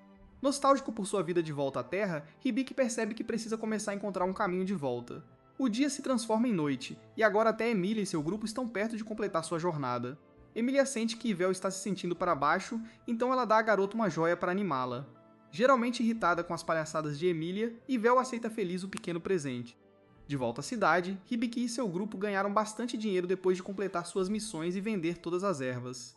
Nostálgico por sua vida de volta à Terra, Hibiki percebe que precisa começar a encontrar um caminho de volta. O dia se transforma em noite, e agora até Emilia e seu grupo estão perto de completar sua jornada. Emilia sente que Yvel está se sentindo para baixo, então ela dá à garota uma joia para animá-la. Geralmente irritada com as palhaçadas de Emilia, Yvel aceita feliz o pequeno presente. De volta à cidade, Hibiki e seu grupo ganharam bastante dinheiro depois de completar suas missões e vender todas as ervas.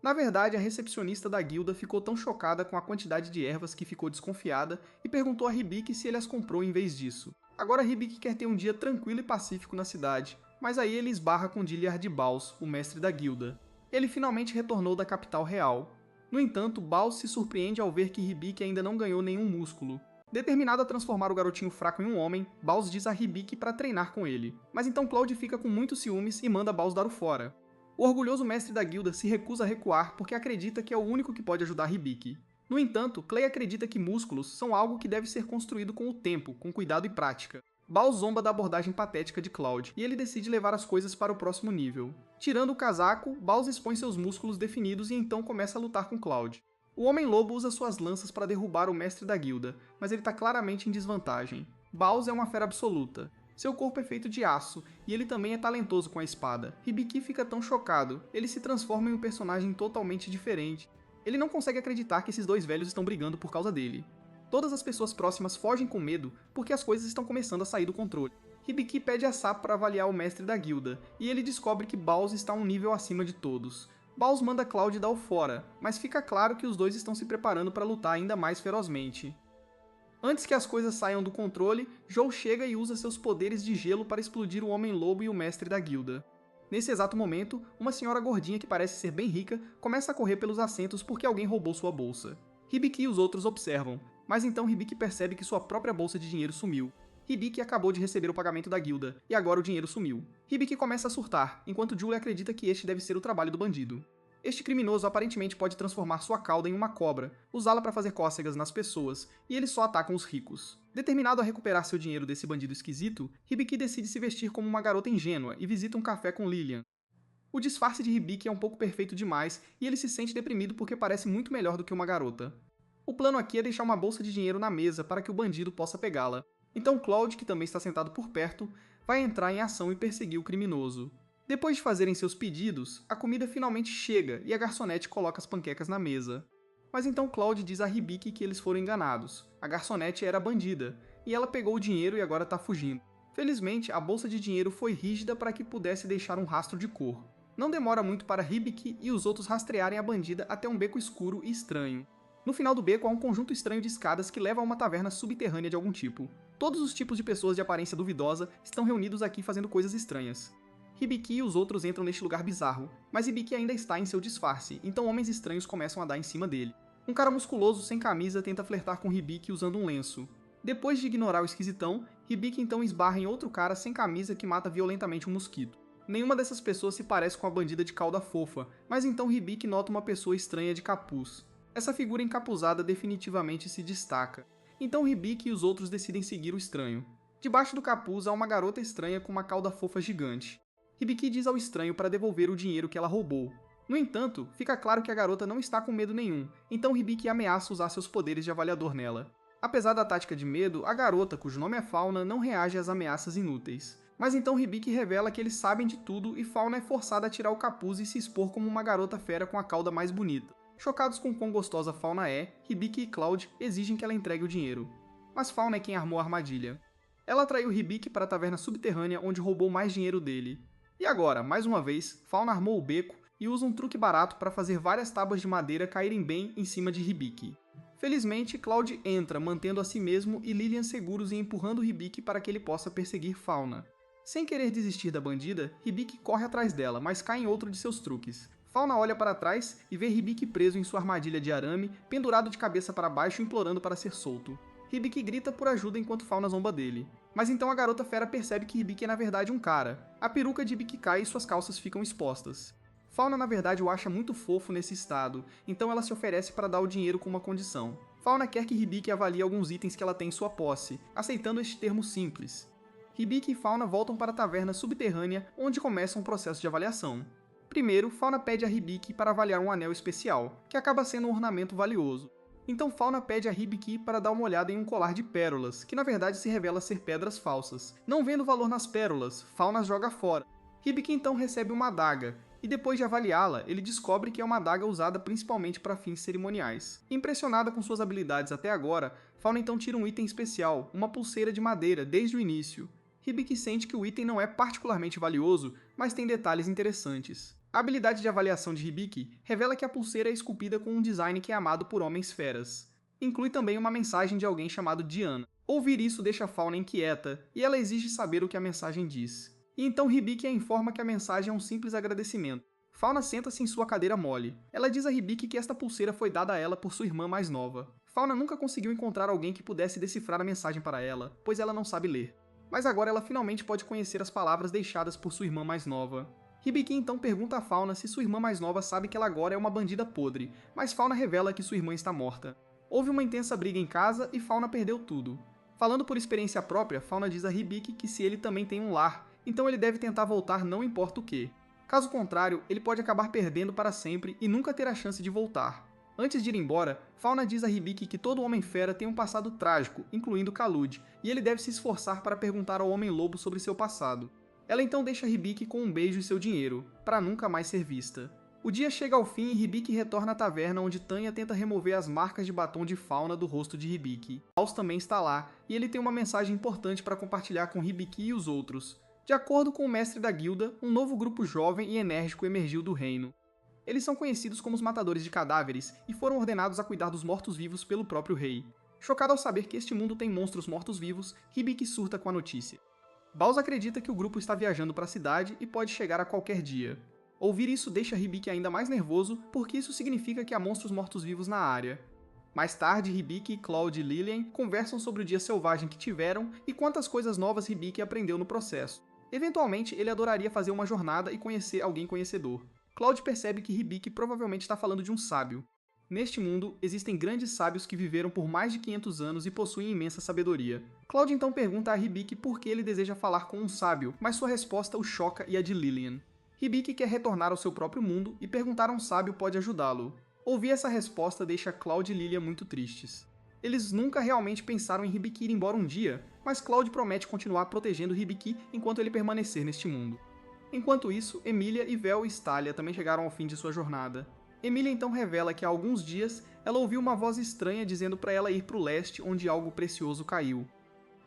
Na verdade, a recepcionista da guilda ficou tão chocada com a quantidade de ervas que ficou desconfiada e perguntou a Hibiki se ele as comprou em vez disso. Agora Hibiki quer ter um dia tranquilo e pacífico na cidade, mas aí ele esbarra com Dilliard de Baus, o mestre da guilda. Ele finalmente retornou da capital real. No entanto, Baus se surpreende ao ver que Hibiki ainda não ganhou nenhum músculo. Determinado a transformar o garotinho fraco em um homem, Baus diz a Hibiki para treinar com ele. Mas então Cloud fica com muitos ciúmes e manda Baus dar o fora. O orgulhoso mestre da guilda se recusa a recuar porque acredita que é o único que pode ajudar Hibiki. No entanto, Clay acredita que músculos são algo que deve ser construído com o tempo, com cuidado e prática. Baus zomba da abordagem patética de Cloud, e ele decide levar as coisas para o próximo nível. Tirando o casaco, Baus expõe seus músculos definidos e então começa a lutar com Cloud. O Homem-Lobo usa suas lanças para derrubar o mestre da guilda, mas ele está claramente em desvantagem. Baus é uma fera absoluta. Seu corpo é feito de aço, e ele também é talentoso com a espada. Hibiki fica tão chocado, ele se transforma em um personagem totalmente diferente. Ele não consegue acreditar que esses dois velhos estão brigando por causa dele. Todas as pessoas próximas fogem com medo, porque as coisas estão começando a sair do controle. Hibiki pede a Sapo para avaliar o mestre da guilda, e ele descobre que Baus está um nível acima de todos. Baus manda Cloud dar o fora, mas fica claro que os dois estão se preparando para lutar ainda mais ferozmente. Antes que as coisas saiam do controle, Joe chega e usa seus poderes de gelo para explodir o Homem-Lobo e o mestre da guilda. Nesse exato momento, uma senhora gordinha que parece ser bem rica começa a correr pelos assentos porque alguém roubou sua bolsa. Hibiki e os outros observam, mas então Hibiki percebe que sua própria bolsa de dinheiro sumiu. Hibiki acabou de receber o pagamento da guilda, e agora o dinheiro sumiu. Hibiki começa a surtar, enquanto Julie acredita que este deve ser o trabalho do bandido. Este criminoso aparentemente pode transformar sua cauda em uma cobra, usá-la para fazer cócegas nas pessoas, e eles só atacam os ricos. Determinado a recuperar seu dinheiro desse bandido esquisito, Hibiki decide se vestir como uma garota ingênua e visita um café com Lilian. O disfarce de Hibiki é um pouco perfeito demais, e ele se sente deprimido porque parece muito melhor do que uma garota. O plano aqui é deixar uma bolsa de dinheiro na mesa para que o bandido possa pegá-la. Então Cloud, que também está sentado por perto, vai entrar em ação e perseguir o criminoso. Depois de fazerem seus pedidos, a comida finalmente chega e a garçonete coloca as panquecas na mesa. Mas então Cloud diz a Hibiki que eles foram enganados. A garçonete era bandida, e ela pegou o dinheiro e agora está fugindo. Felizmente, a bolsa de dinheiro foi rígida para que pudesse deixar um rastro de cor. Não demora muito para Hibiki e os outros rastrearem a bandida até um beco escuro e estranho. No final do beco há um conjunto estranho de escadas que leva a uma taverna subterrânea de algum tipo. Todos os tipos de pessoas de aparência duvidosa estão reunidos aqui fazendo coisas estranhas. Hibiki e os outros entram neste lugar bizarro, mas Hibiki ainda está em seu disfarce, então homens estranhos começam a dar em cima dele. Um cara musculoso sem camisa tenta flertar com Hibiki usando um lenço. Depois de ignorar o esquisitão, Hibiki então esbarra em outro cara sem camisa que mata violentamente um mosquito. Nenhuma dessas pessoas se parece com a bandida de cauda fofa, mas então Hibiki nota uma pessoa estranha de capuz. Essa figura encapuzada definitivamente se destaca. Então Hibiki e os outros decidem seguir o estranho. Debaixo do capuz há uma garota estranha com uma cauda fofa gigante. Hibiki diz ao estranho para devolver o dinheiro que ela roubou. No entanto, fica claro que a garota não está com medo nenhum, então Hibiki ameaça usar seus poderes de avaliador nela. Apesar da tática de medo, a garota, cujo nome é Fauna, não reage às ameaças inúteis. Mas então Hibiki revela que eles sabem de tudo e Fauna é forçada a tirar o capuz e se expor como uma garota fera com a cauda mais bonita. Chocados com quão gostosa Fauna é, Hibiki e Cloud exigem que ela entregue o dinheiro. mas Fauna é quem armou a armadilha. Ela atraiu Hibiki para a taverna subterrânea onde roubou mais dinheiro dele. E agora, mais uma vez, Fauna armou o beco e usa um truque barato para fazer várias tábuas de madeira caírem bem em cima de Hibiki. Felizmente, Cloud entra, mantendo a si mesmo e Lilian seguros e empurrando Hibiki para que ele possa perseguir Fauna. Sem querer desistir da bandida, Hibiki corre atrás dela, mas cai em outro de seus truques. Fauna olha para trás e vê Hibiki preso em sua armadilha de arame, pendurado de cabeça para baixo implorando para ser solto. Hibiki grita por ajuda enquanto Fauna zomba dele. Mas então a garota fera percebe que Hibiki é na verdade um cara. A peruca de Hibiki cai e suas calças ficam expostas. Fauna na verdade o acha muito fofo nesse estado, então ela se oferece para dar o dinheiro com uma condição. Fauna quer que Hibiki avalie alguns itens que ela tem em sua posse, aceitando este termo simples. Hibiki e Fauna voltam para a taverna subterrânea, onde começa um processo de avaliação. Primeiro, Fauna pede a Hibiki para avaliar um anel especial, que acaba sendo um ornamento valioso. Então Fauna pede a Hibiki para dar uma olhada em um colar de pérolas, que na verdade se revela ser pedras falsas. Não vendo valor nas pérolas, Fauna as joga fora. Hibiki então recebe uma adaga, e depois de avaliá-la, ele descobre que é uma adaga usada principalmente para fins cerimoniais. Impressionada com suas habilidades até agora, Fauna então tira um item especial, uma pulseira de madeira, desde o início. Hibiki sente que o item não é particularmente valioso, mas tem detalhes interessantes. A habilidade de avaliação de Hibiki revela que a pulseira é esculpida com um design que é amado por homens feras. Inclui também uma mensagem de alguém chamado Diana. Ouvir isso deixa Fauna inquieta, e ela exige saber o que a mensagem diz. E então Hibiki a informa que a mensagem é um simples agradecimento. Fauna senta-se em sua cadeira mole. Ela diz a Hibiki que esta pulseira foi dada a ela por sua irmã mais nova. Fauna nunca conseguiu encontrar alguém que pudesse decifrar a mensagem para ela, pois ela não sabe ler. Mas agora ela finalmente pode conhecer as palavras deixadas por sua irmã mais nova. Hibiki então pergunta a Fauna se sua irmã mais nova sabe que ela agora é uma bandida podre, mas Fauna revela que sua irmã está morta. Houve uma intensa briga em casa e Fauna perdeu tudo. Falando por experiência própria, Fauna diz a Hibiki que se ele também tem um lar, então ele deve tentar voltar não importa o que. Caso contrário, ele pode acabar perdendo para sempre e nunca ter a chance de voltar. Antes de ir embora, Fauna diz a Hibiki que todo Homem-Fera tem um passado trágico, incluindo Kalud, e ele deve se esforçar para perguntar ao Homem-Lobo sobre seu passado. Ela então deixa Hibiki com um beijo e seu dinheiro, para nunca mais ser vista. O dia chega ao fim e Hibiki retorna à taverna onde Tanya tenta remover as marcas de batom de Fauna do rosto de Hibiki. Klaus também está lá, e ele tem uma mensagem importante para compartilhar com Hibiki e os outros. De acordo com o mestre da guilda, um novo grupo jovem e enérgico emergiu do reino. Eles são conhecidos como os Matadores de Cadáveres e foram ordenados a cuidar dos mortos-vivos pelo próprio rei. Chocado ao saber que este mundo tem monstros mortos-vivos, Hibiki surta com a notícia. Baus acredita que o grupo está viajando para a cidade e pode chegar a qualquer dia. Ouvir isso deixa Hibiki ainda mais nervoso, porque isso significa que há monstros mortos-vivos na área. Mais tarde, Hibiki, Cloud e Lilian conversam sobre o dia selvagem que tiveram e quantas coisas novas Hibiki aprendeu no processo. Eventualmente, ele adoraria fazer uma jornada e conhecer alguém conhecedor. Cloud percebe que Hibiki provavelmente está falando de um sábio. Neste mundo, existem grandes sábios que viveram por mais de 500 anos e possuem imensa sabedoria. Cloud então pergunta a Hibiki por que ele deseja falar com um sábio, mas sua resposta o choca e a de Lilian. Hibiki quer retornar ao seu próprio mundo e perguntar a um sábio pode ajudá-lo. Ouvir essa resposta deixa Cloud e Lilian muito tristes. Eles nunca realmente pensaram em Hibiki ir embora um dia, mas Cloud promete continuar protegendo Hibiki enquanto ele permanecer neste mundo. Enquanto isso, Emilia, Vel e Stalia também chegaram ao fim de sua jornada. Emilia então revela que há alguns dias ela ouviu uma voz estranha dizendo para ela ir para o leste onde algo precioso caiu.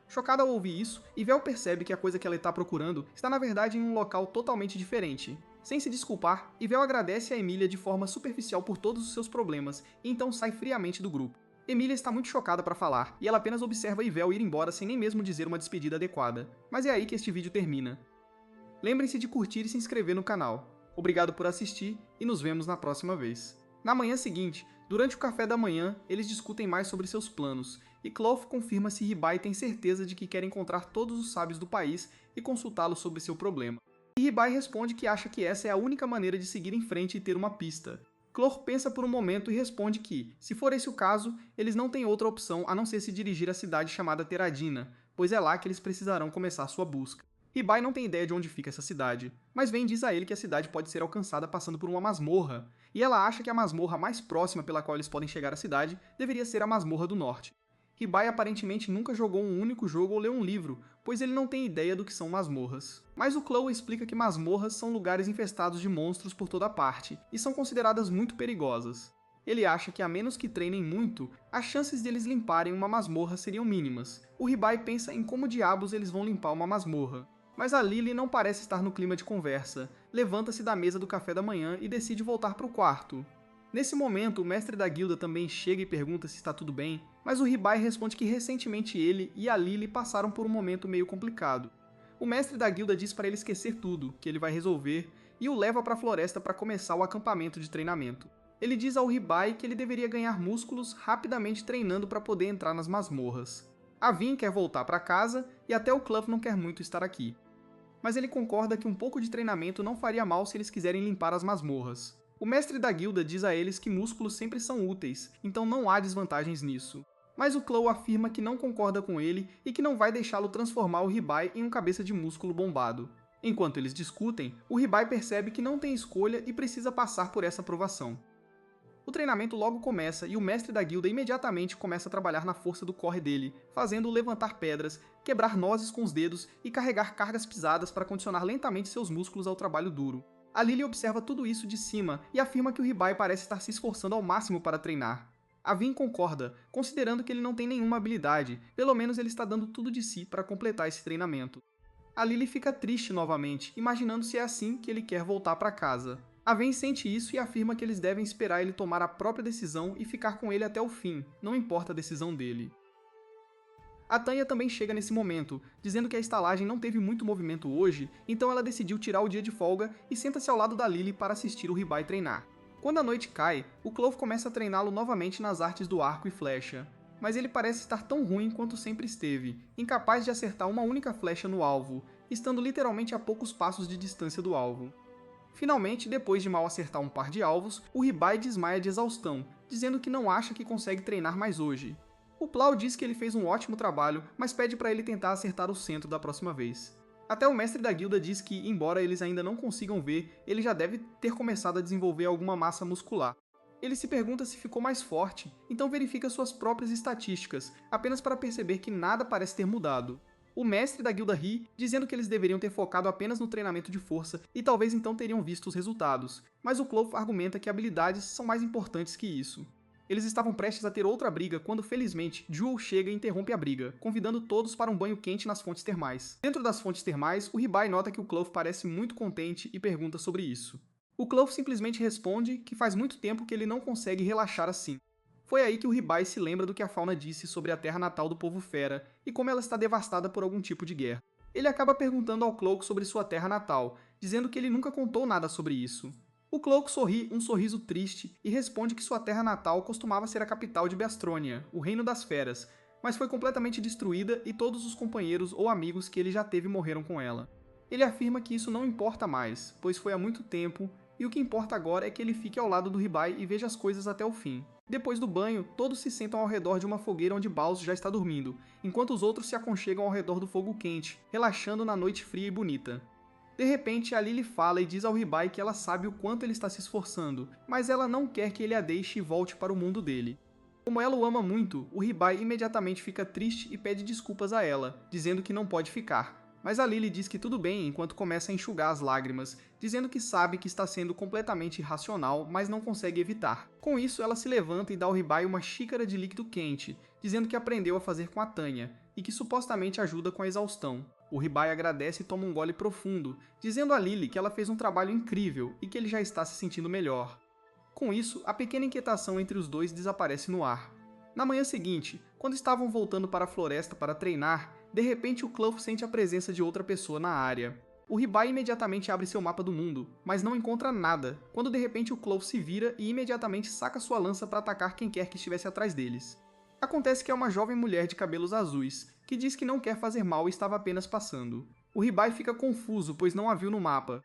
Chocada ao ouvir isso, Vel percebe que a coisa que ela está procurando está na verdade em um local totalmente diferente. Sem se desculpar, Vel agradece a Emilia de forma superficial por todos os seus problemas e então sai friamente do grupo. Emilia está muito chocada para falar, e ela apenas observa Vel ir embora sem nem mesmo dizer uma despedida adequada. Mas é aí que este vídeo termina. Lembrem-se de curtir e se inscrever no canal. Obrigado por assistir e nos vemos na próxima vez. Na manhã seguinte, durante o café da manhã, eles discutem mais sobre seus planos, e Cloth confirma se Ribai tem certeza de que quer encontrar todos os sábios do país e consultá-los sobre seu problema. E Ribai responde que acha que essa é a única maneira de seguir em frente e ter uma pista. Cloth pensa por um momento e responde que, se for esse o caso, eles não têm outra opção a não ser se dirigir à cidade chamada Teradina, pois é lá que eles precisarão começar sua busca. Ribai não tem ideia de onde fica essa cidade, mas Ven diz a ele que a cidade pode ser alcançada passando por uma masmorra, e ela acha que a masmorra mais próxima pela qual eles podem chegar à cidade deveria ser a Masmorra do Norte. Ribai aparentemente nunca jogou um único jogo ou leu um livro, pois ele não tem ideia do que são masmorras. Mas o Chloe explica que masmorras são lugares infestados de monstros por toda parte, e são consideradas muito perigosas. Ele acha que a menos que treinem muito, as chances de eles limparem uma masmorra seriam mínimas. O Ribai pensa em como diabos eles vão limpar uma masmorra. Mas a Lily não parece estar no clima de conversa, levanta-se da mesa do café da manhã e decide voltar para o quarto. Nesse momento, o mestre da guilda também chega e pergunta se está tudo bem, mas o Ribai responde que recentemente ele e a Lily passaram por um momento meio complicado. O mestre da guilda diz para ele esquecer tudo, que ele vai resolver, e o leva para a floresta para começar o acampamento de treinamento. Ele diz ao Ribai que ele deveria ganhar músculos rapidamente treinando para poder entrar nas masmorras. A Vin quer voltar para casa e até o Cluff não quer muito estar aqui. Mas ele concorda que um pouco de treinamento não faria mal se eles quiserem limpar as masmorras. O mestre da guilda diz a eles que músculos sempre são úteis, então não há desvantagens nisso. Mas o Chloe afirma que não concorda com ele e que não vai deixá-lo transformar o Ribai em um cabeça de músculo bombado. Enquanto eles discutem, o Ribai percebe que não tem escolha e precisa passar por essa provação. O treinamento logo começa e o mestre da guilda imediatamente começa a trabalhar na força do corre dele, fazendo-o levantar pedras, quebrar nozes com os dedos e carregar cargas pesadas para condicionar lentamente seus músculos ao trabalho duro. A Lily observa tudo isso de cima e afirma que o Ribai parece estar se esforçando ao máximo para treinar. A Vin concorda, considerando que ele não tem nenhuma habilidade, pelo menos ele está dando tudo de si para completar esse treinamento. A Lily fica triste novamente, imaginando se é assim que ele quer voltar para casa. A Vin sente isso e afirma que eles devem esperar ele tomar a própria decisão e ficar com ele até o fim, não importa a decisão dele. A Tanya também chega nesse momento, dizendo que a estalagem não teve muito movimento hoje, então ela decidiu tirar o dia de folga e senta-se ao lado da Lily para assistir o Ribai treinar. Quando a noite cai, o Clove começa a treiná-lo novamente nas artes do arco e flecha, mas ele parece estar tão ruim quanto sempre esteve, incapaz de acertar uma única flecha no alvo, estando literalmente a poucos passos de distância do alvo. Finalmente, depois de mal acertar um par de alvos, o Ribai desmaia de exaustão, dizendo que não acha que consegue treinar mais hoje. O Plau diz que ele fez um ótimo trabalho, mas pede para ele tentar acertar o centro da próxima vez. Até o mestre da guilda diz que, embora eles ainda não consigam ver, ele já deve ter começado a desenvolver alguma massa muscular. Ele se pergunta se ficou mais forte, então verifica suas próprias estatísticas, apenas para perceber que nada parece ter mudado. O mestre da guilda ri, dizendo que eles deveriam ter focado apenas no treinamento de força e talvez então teriam visto os resultados, mas o Clove argumenta que habilidades são mais importantes que isso. Eles estavam prestes a ter outra briga quando, felizmente, Jewel chega e interrompe a briga, convidando todos para um banho quente nas fontes termais. Dentro das fontes termais, o Ribai nota que o Clove parece muito contente e pergunta sobre isso. O Clove simplesmente responde que faz muito tempo que ele não consegue relaxar assim. Foi aí que o Ribai se lembra do que a Fauna disse sobre a terra natal do povo fera e como ela está devastada por algum tipo de guerra. Ele acaba perguntando ao Cloak sobre sua terra natal, dizendo que ele nunca contou nada sobre isso. O Cloak sorri um sorriso triste e responde que sua terra natal costumava ser a capital de Beastronia, o reino das feras, mas foi completamente destruída e todos os companheiros ou amigos que ele já teve morreram com ela. Ele afirma que isso não importa mais, pois foi há muito tempo, e o que importa agora é que ele fique ao lado do Ribai e veja as coisas até o fim. Depois do banho, todos se sentam ao redor de uma fogueira onde Baus já está dormindo, enquanto os outros se aconchegam ao redor do fogo quente, relaxando na noite fria e bonita. De repente, a Lily fala e diz ao Ribai que ela sabe o quanto ele está se esforçando, mas ela não quer que ele a deixe e volte para o mundo dele. Como ela o ama muito, o Ribai imediatamente fica triste e pede desculpas a ela, dizendo que não pode ficar. Mas a Lily diz que tudo bem enquanto começa a enxugar as lágrimas, dizendo que sabe que está sendo completamente irracional, mas não consegue evitar. Com isso, ela se levanta e dá ao Ribai uma xícara de líquido quente, dizendo que aprendeu a fazer com a Tanya, e que supostamente ajuda com a exaustão. O Ribai agradece e toma um gole profundo, dizendo a Lily que ela fez um trabalho incrível e que ele já está se sentindo melhor. Com isso, a pequena inquietação entre os dois desaparece no ar. Na manhã seguinte, quando estavam voltando para a floresta para treinar, de repente o Clove sente a presença de outra pessoa na área. O Ribai imediatamente abre seu mapa do mundo, mas não encontra nada, quando de repente o Clove se vira e imediatamente saca sua lança para atacar quem quer que estivesse atrás deles. Acontece que é uma jovem mulher de cabelos azuis, que diz que não quer fazer mal e estava apenas passando. O Ribai fica confuso, pois não a viu no mapa.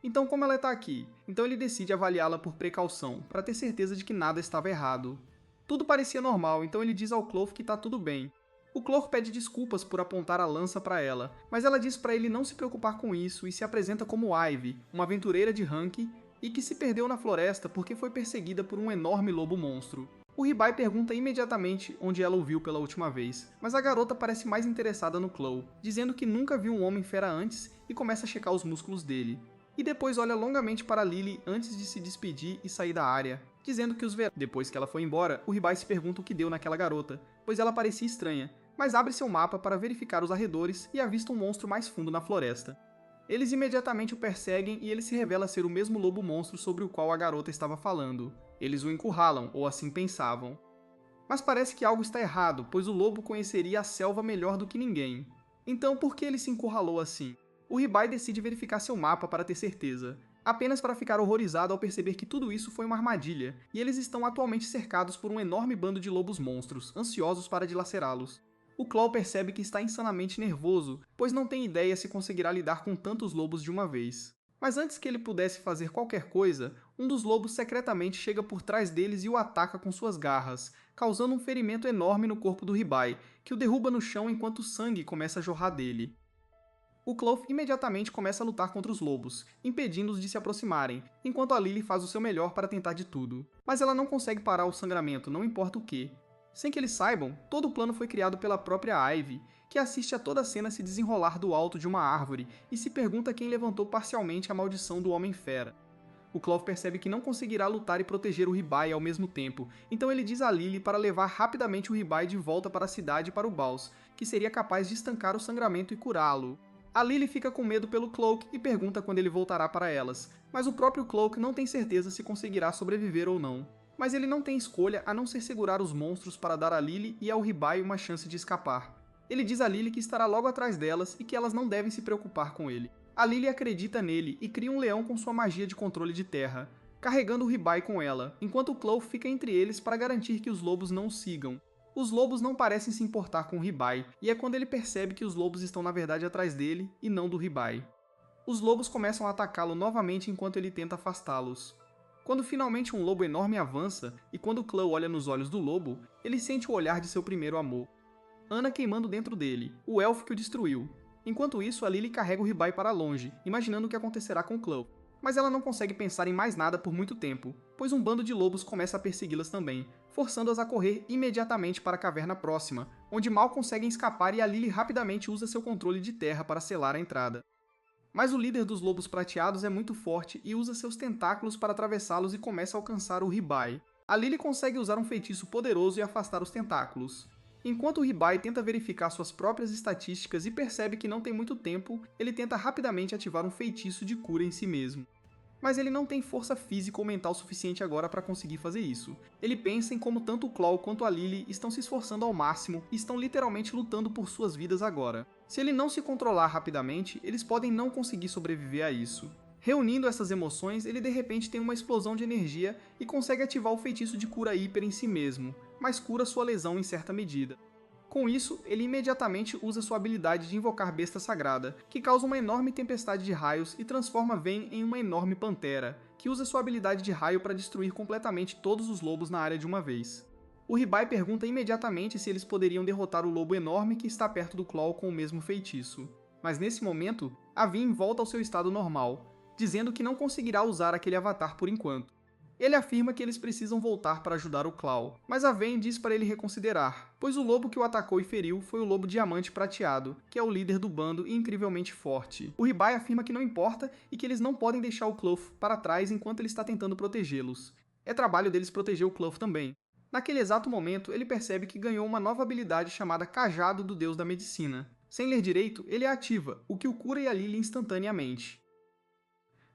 Então como ela está aqui? Então ele decide avaliá-la por precaução, para ter certeza de que nada estava errado. Tudo parecia normal, então ele diz ao Clove que está tudo bem. O Clove pede desculpas por apontar a lança para ela, mas ela diz para ele não se preocupar com isso e se apresenta como Ivy, uma aventureira de Hank, e que se perdeu na floresta porque foi perseguida por um enorme lobo monstro. O Ribai pergunta imediatamente onde ela o viu pela última vez, mas a garota parece mais interessada no Chloe, dizendo que nunca viu um homem fera antes e começa a checar os músculos dele. E depois olha longamente para Lily antes de se despedir e sair da área, dizendo que os verá. Depois que ela foi embora, o Ribai se pergunta o que deu naquela garota, pois ela parecia estranha, mas abre seu mapa para verificar os arredores e avista um monstro mais fundo na floresta. Eles imediatamente o perseguem e ele se revela ser o mesmo lobo monstro sobre o qual a garota estava falando. Eles o encurralam, ou assim pensavam. Mas parece que algo está errado, pois o lobo conheceria a selva melhor do que ninguém. Então por que ele se encurralou assim? O Ribai decide verificar seu mapa para ter certeza, apenas para ficar horrorizado ao perceber que tudo isso foi uma armadilha, e eles estão atualmente cercados por um enorme bando de lobos monstros, ansiosos para dilacerá-los. O Claw percebe que está insanamente nervoso, pois não tem ideia se conseguirá lidar com tantos lobos de uma vez. Mas antes que ele pudesse fazer qualquer coisa, um dos lobos secretamente chega por trás deles e o ataca com suas garras, causando um ferimento enorme no corpo do Ribai, que o derruba no chão enquanto o sangue começa a jorrar dele. O Cloth imediatamente começa a lutar contra os lobos, impedindo-os de se aproximarem, enquanto a Lily faz o seu melhor para tentar de tudo. Mas ela não consegue parar o sangramento, não importa o que. Sem que eles saibam, todo o plano foi criado pela própria Ivy, que assiste a toda a cena se desenrolar do alto de uma árvore e se pergunta quem levantou parcialmente a maldição do Homem-Fera. O Cloth percebe que não conseguirá lutar e proteger o Ribai ao mesmo tempo, então ele diz a Lily para levar rapidamente o Ribai de volta para a cidade e para o Baus, que seria capaz de estancar o sangramento e curá-lo. A Lily fica com medo pelo Cloak e pergunta quando ele voltará para elas, mas o próprio Cloak não tem certeza se conseguirá sobreviver ou não. Mas ele não tem escolha a não ser segurar os monstros para dar a Lily e ao Ribai uma chance de escapar. Ele diz a Lily que estará logo atrás delas e que elas não devem se preocupar com ele. A Lily acredita nele e cria um leão com sua magia de controle de terra, carregando o Ribai com ela, enquanto o Clow fica entre eles para garantir que os lobos não o sigam. Os lobos não parecem se importar com o Ribai, e é quando ele percebe que os lobos estão na verdade atrás dele e não do Ribai. Os lobos começam a atacá-lo novamente enquanto ele tenta afastá-los. Quando finalmente um lobo enorme avança, e quando Clow olha nos olhos do lobo, ele sente o olhar de seu primeiro amor. Ana queimando dentro dele, o elfo que o destruiu. Enquanto isso, a Lily carrega o Ribai para longe, imaginando o que acontecerá com Clow. Mas ela não consegue pensar em mais nada por muito tempo, pois um bando de lobos começa a persegui-las também, forçando-as a correr imediatamente para a caverna próxima, onde mal conseguem escapar e a Lily rapidamente usa seu controle de terra para selar a entrada. Mas o líder dos lobos prateados é muito forte e usa seus tentáculos para atravessá-los e começa a alcançar o Ribai. A Lily consegue usar um feitiço poderoso e afastar os tentáculos. Enquanto o Ribai tenta verificar suas próprias estatísticas e percebe que não tem muito tempo, ele tenta rapidamente ativar um feitiço de cura em si mesmo. Mas ele não tem força física ou mental suficiente agora para conseguir fazer isso. Ele pensa em como tanto o Claw quanto a Lily estão se esforçando ao máximo e estão literalmente lutando por suas vidas agora. Se ele não se controlar rapidamente, eles podem não conseguir sobreviver a isso. Reunindo essas emoções, ele de repente tem uma explosão de energia e consegue ativar o feitiço de cura hiper em si mesmo, mas cura sua lesão em certa medida. Com isso, ele imediatamente usa sua habilidade de invocar Besta Sagrada, que causa uma enorme tempestade de raios e transforma Ven em uma enorme pantera, que usa sua habilidade de raio para destruir completamente todos os lobos na área de uma vez. O Ribai pergunta imediatamente se eles poderiam derrotar o lobo enorme que está perto do Claw com o mesmo feitiço. Mas nesse momento, a Ven volta ao seu estado normal, dizendo que não conseguirá usar aquele avatar por enquanto. Ele afirma que eles precisam voltar para ajudar o Claw, mas a Ven diz para ele reconsiderar, pois o lobo que o atacou e feriu foi o lobo diamante prateado, que é o líder do bando e incrivelmente forte. O Ribai afirma que não importa e que eles não podem deixar o Cloth para trás enquanto ele está tentando protegê-los. É trabalho deles proteger o Cloth também. Naquele exato momento, ele percebe que ganhou uma nova habilidade chamada Cajado do Deus da Medicina. Sem ler direito, ele a ativa, o que o cura e a Lily instantaneamente.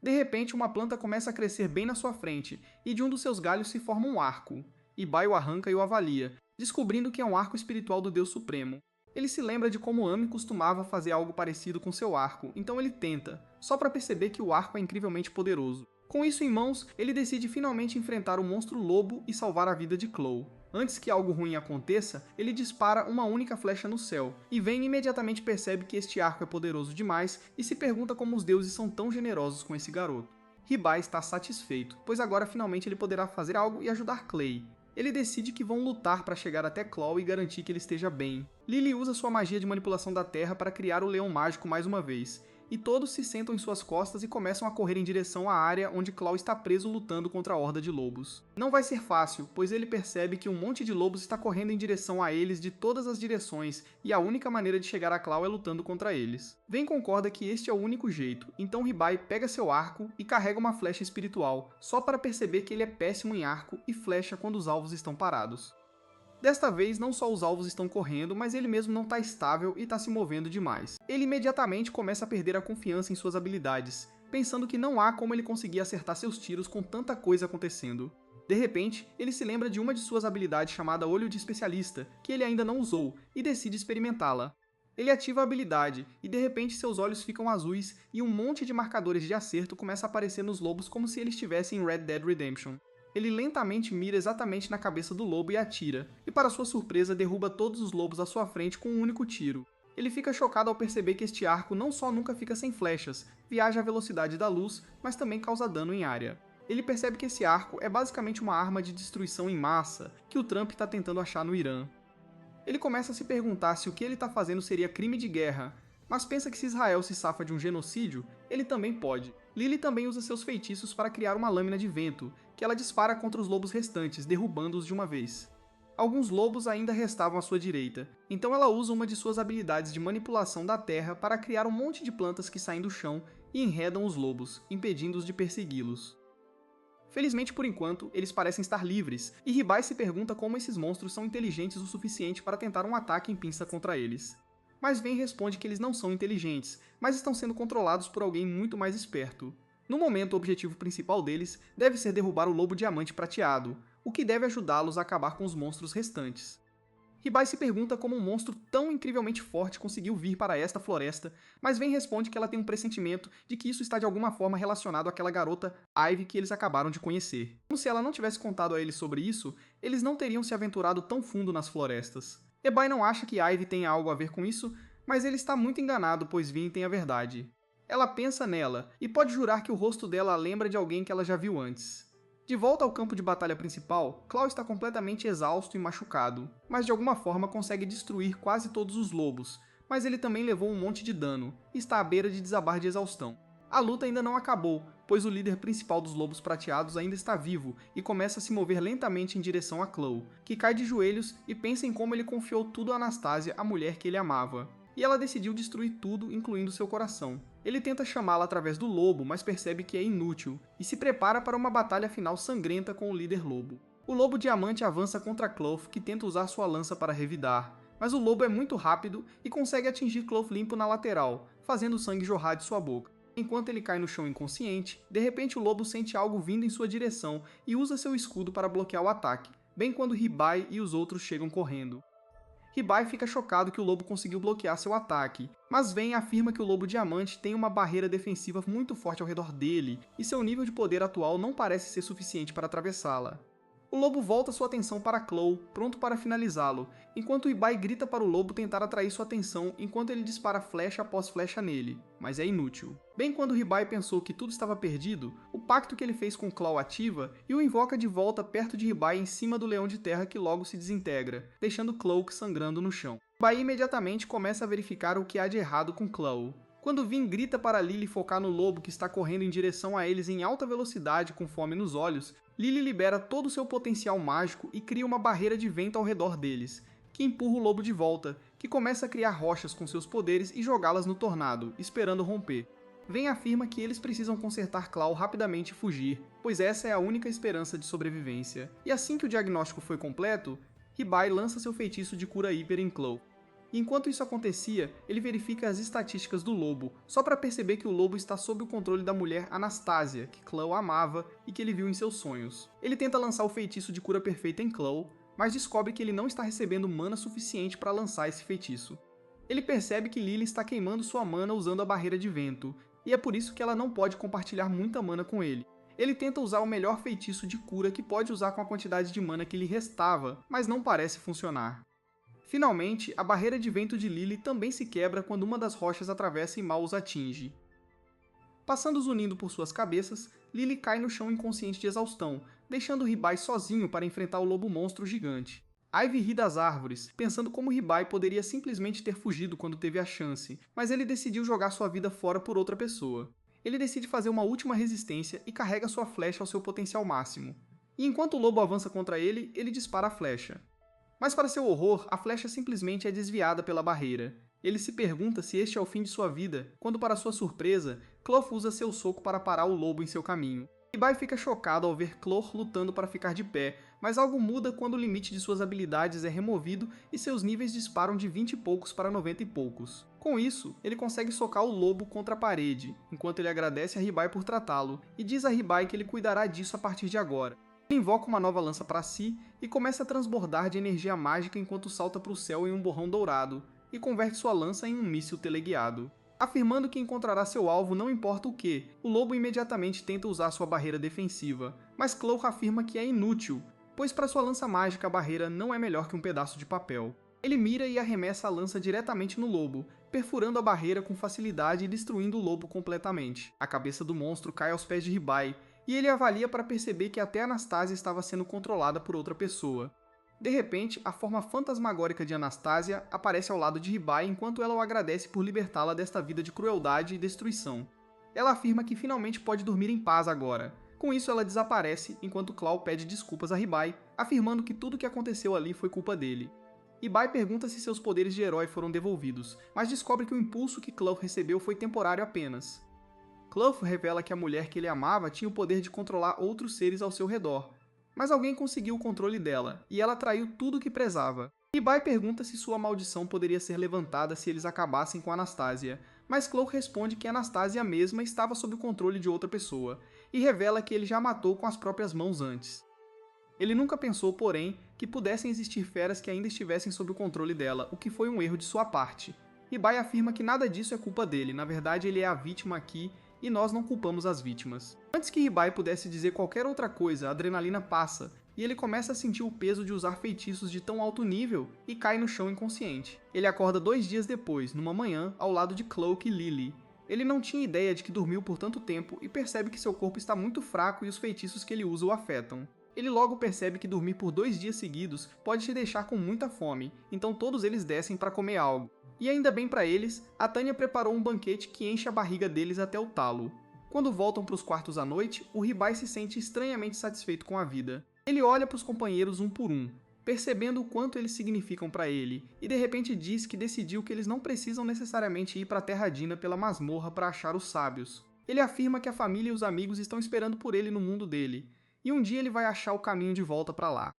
De repente, uma planta começa a crescer bem na sua frente, e de um dos seus galhos se forma um arco. Ibai o arranca e o avalia, descobrindo que é um arco espiritual do Deus Supremo. Ele se lembra de como Ami costumava fazer algo parecido com seu arco, então ele tenta, só para perceber que o arco é incrivelmente poderoso. Com isso em mãos, ele decide finalmente enfrentar o monstro lobo e salvar a vida de Claw. Antes que algo ruim aconteça, ele dispara uma única flecha no céu, e Ven imediatamente percebe que este arco é poderoso demais e se pergunta como os deuses são tão generosos com esse garoto. Ribai está satisfeito, pois agora finalmente ele poderá fazer algo e ajudar Clay. Ele decide que vão lutar para chegar até Claw e garantir que ele esteja bem. Lily usa sua magia de manipulação da terra para criar o leão mágico mais uma vez, e todos se sentam em suas costas e começam a correr em direção à área onde Claw está preso lutando contra a horda de lobos. Não vai ser fácil, pois ele percebe que um monte de lobos está correndo em direção a eles de todas as direções, e a única maneira de chegar a Claw é lutando contra eles. Vayne concorda que este é o único jeito, então Ribai pega seu arco e carrega uma flecha espiritual, só para perceber que ele é péssimo em arco e flecha quando os alvos estão parados. Desta vez, não só os alvos estão correndo, mas ele mesmo não está estável e está se movendo demais. Ele imediatamente começa a perder a confiança em suas habilidades, pensando que não há como ele conseguir acertar seus tiros com tanta coisa acontecendo. De repente, ele se lembra de uma de suas habilidades chamada Olho de Especialista, que ele ainda não usou, e decide experimentá-la. Ele ativa a habilidade, e de repente seus olhos ficam azuis e um monte de marcadores de acerto começa a aparecer nos lobos como se eles estivessem em Red Dead Redemption. Ele lentamente mira exatamente na cabeça do lobo e atira, e para sua surpresa derruba todos os lobos à sua frente com um único tiro. Ele fica chocado ao perceber que este arco não só nunca fica sem flechas, viaja à velocidade da luz, mas também causa dano em área. Ele percebe que esse arco é basicamente uma arma de destruição em massa que o Trump está tentando achar no Irã. Ele começa a se perguntar se o que ele está fazendo seria crime de guerra, mas pensa que se Israel se safa de um genocídio, ele também pode. Lily também usa seus feitiços para criar uma lâmina de vento, que ela dispara contra os lobos restantes, derrubando-os de uma vez. Alguns lobos ainda restavam à sua direita, então ela usa uma de suas habilidades de manipulação da terra para criar um monte de plantas que saem do chão e enredam os lobos, impedindo-os de persegui-los. Felizmente por enquanto, eles parecem estar livres, e Ribai se pergunta como esses monstros são inteligentes o suficiente para tentar um ataque em pinça contra eles. Mas Vayne responde que eles não são inteligentes, mas estão sendo controlados por alguém muito mais esperto. No momento, o objetivo principal deles deve ser derrubar o lobo diamante prateado, o que deve ajudá-los a acabar com os monstros restantes. Ribai se pergunta como um monstro tão incrivelmente forte conseguiu vir para esta floresta, mas Vayne responde que ela tem um pressentimento de que isso está de alguma forma relacionado àquela garota Ivy que eles acabaram de conhecer. Como se ela não tivesse contado a eles sobre isso, eles não teriam se aventurado tão fundo nas florestas. Ebai não acha que Ivy tenha algo a ver com isso, mas ele está muito enganado, pois Vayne tem a verdade. Ela pensa nela, e pode jurar que o rosto dela a lembra de alguém que ela já viu antes. De volta ao campo de batalha principal, Claw está completamente exausto e machucado, mas de alguma forma consegue destruir quase todos os lobos, mas ele também levou um monte de dano, e está à beira de desabar de exaustão. A luta ainda não acabou, pois o líder principal dos lobos prateados ainda está vivo e começa a se mover lentamente em direção a Claw, que cai de joelhos e pensa em como ele confiou tudo a Anastasia, a mulher que ele amava. E ela decidiu destruir tudo, incluindo seu coração. Ele tenta chamá-la através do lobo, mas percebe que é inútil, e se prepara para uma batalha final sangrenta com o líder lobo. O lobo diamante avança contra Claw, que tenta usar sua lança para revidar, mas o lobo é muito rápido e consegue atingir Claw limpo na lateral, fazendo o sangue jorrar de sua boca. Enquanto ele cai no chão inconsciente, de repente o lobo sente algo vindo em sua direção e usa seu escudo para bloquear o ataque, bem quando Ribai e os outros chegam correndo. Ribai fica chocado que o lobo conseguiu bloquear seu ataque, mas Vayne afirma que o lobo diamante tem uma barreira defensiva muito forte ao redor dele, e seu nível de poder atual não parece ser suficiente para atravessá-la. O lobo volta sua atenção para Claw, pronto para finalizá-lo, enquanto Ribai grita para o lobo tentar atrair sua atenção enquanto ele dispara flecha após flecha nele, mas é inútil. Bem quando Ribai pensou que tudo estava perdido, o pacto que ele fez com Claw ativa e o invoca de volta perto de Ribai em cima do leão de terra que logo se desintegra, deixando Claw sangrando no chão. Ribai imediatamente começa a verificar o que há de errado com Claw. Quando Vayne grita para Lily focar no lobo que está correndo em direção a eles em alta velocidade com fome nos olhos, Lily libera todo o seu potencial mágico e cria uma barreira de vento ao redor deles, que empurra o lobo de volta, que começa a criar rochas com seus poderes e jogá-las no tornado, esperando romper. Vayne afirma que eles precisam consertar Claw rapidamente e fugir, pois essa é a única esperança de sobrevivência. E assim que o diagnóstico foi completo, Ribai lança seu feitiço de cura hiper em Claw. E enquanto isso acontecia, ele verifica as estatísticas do lobo, só para perceber que o lobo está sob o controle da mulher Anastasia, que Claw amava e que ele viu em seus sonhos. Ele tenta lançar o feitiço de cura perfeita em Claw, mas descobre que ele não está recebendo mana suficiente para lançar esse feitiço. Ele percebe que Lily está queimando sua mana usando a barreira de vento, e é por isso que ela não pode compartilhar muita mana com ele. Ele tenta usar o melhor feitiço de cura que pode usar com a quantidade de mana que lhe restava, mas não parece funcionar. Finalmente, a barreira de vento de Lily também se quebra quando uma das rochas atravessa e mal os atinge. Passando zunindo por suas cabeças, Lily cai no chão inconsciente de exaustão, deixando Ribai sozinho para enfrentar o lobo monstro gigante. Ivy ri das árvores, pensando como Ribai poderia simplesmente ter fugido quando teve a chance, mas ele decidiu jogar sua vida fora por outra pessoa. Ele decide fazer uma última resistência e carrega sua flecha ao seu potencial máximo. E enquanto o lobo avança contra ele, ele dispara a flecha. Mas para seu horror, a flecha simplesmente é desviada pela barreira. Ele se pergunta se este é o fim de sua vida, quando para sua surpresa, Clough usa seu soco para parar o lobo em seu caminho. Ribai fica chocado ao ver Clough lutando para ficar de pé, mas algo muda quando o limite de suas habilidades é removido e seus níveis disparam de 20 e poucos para 90 e poucos. Com isso, ele consegue socar o lobo contra a parede, enquanto ele agradece a Ribai por tratá-lo, e diz a Ribai que ele cuidará disso a partir de agora. Ele invoca uma nova lança para si e começa a transbordar de energia mágica enquanto salta para o céu em um borrão dourado, e converte sua lança em um míssil teleguiado. Afirmando que encontrará seu alvo não importa o que, o lobo imediatamente tenta usar sua barreira defensiva, mas Clough afirma que é inútil, pois para sua lança mágica a barreira não é melhor que um pedaço de papel. Ele mira e arremessa a lança diretamente no lobo, perfurando a barreira com facilidade e destruindo o lobo completamente. A cabeça do monstro cai aos pés de Ribai, e ele avalia para perceber que até Anastasia estava sendo controlada por outra pessoa. De repente, a forma fantasmagórica de Anastasia aparece ao lado de Ribai enquanto ela o agradece por libertá-la desta vida de crueldade e destruição. Ela afirma que finalmente pode dormir em paz agora. Com isso, ela desaparece enquanto Clough pede desculpas a Ribai, afirmando que tudo o que aconteceu ali foi culpa dele. Ribai pergunta se seus poderes de herói foram devolvidos, mas descobre que o impulso que Clough recebeu foi temporário apenas. Clough revela que a mulher que ele amava tinha o poder de controlar outros seres ao seu redor, mas alguém conseguiu o controle dela, e ela traiu tudo o que prezava. Ribai pergunta se sua maldição poderia ser levantada se eles acabassem com Anastasia, mas Clough responde que Anastasia mesma estava sob o controle de outra pessoa, e revela que ele já a matou com as próprias mãos antes. Ele nunca pensou, porém, que pudessem existir feras que ainda estivessem sob o controle dela, o que foi um erro de sua parte. Ribai afirma que nada disso é culpa dele, na verdade ele é a vítima aqui, e nós não culpamos as vítimas. Antes que Ribai pudesse dizer qualquer outra coisa, a adrenalina passa, e ele começa a sentir o peso de usar feitiços de tão alto nível e cai no chão inconsciente. Ele acorda 2 dias depois, numa manhã, ao lado de Clough e Lily. Ele não tinha ideia de que dormiu por tanto tempo e percebe que seu corpo está muito fraco e os feitiços que ele usa o afetam. Ele logo percebe que dormir por 2 dias seguidos pode te deixar com muita fome, então todos eles descem para comer algo. E ainda bem para eles, a Tanya preparou um banquete que enche a barriga deles até o talo. Quando voltam para os quartos à noite, o Ribai se sente estranhamente satisfeito com a vida. Ele olha para os companheiros um por um, percebendo o quanto eles significam para ele, e de repente diz que decidiu que eles não precisam necessariamente ir para a Terra Dina pela masmorra para achar os sábios. Ele afirma que a família e os amigos estão esperando por ele no mundo dele, e um dia ele vai achar o caminho de volta para lá.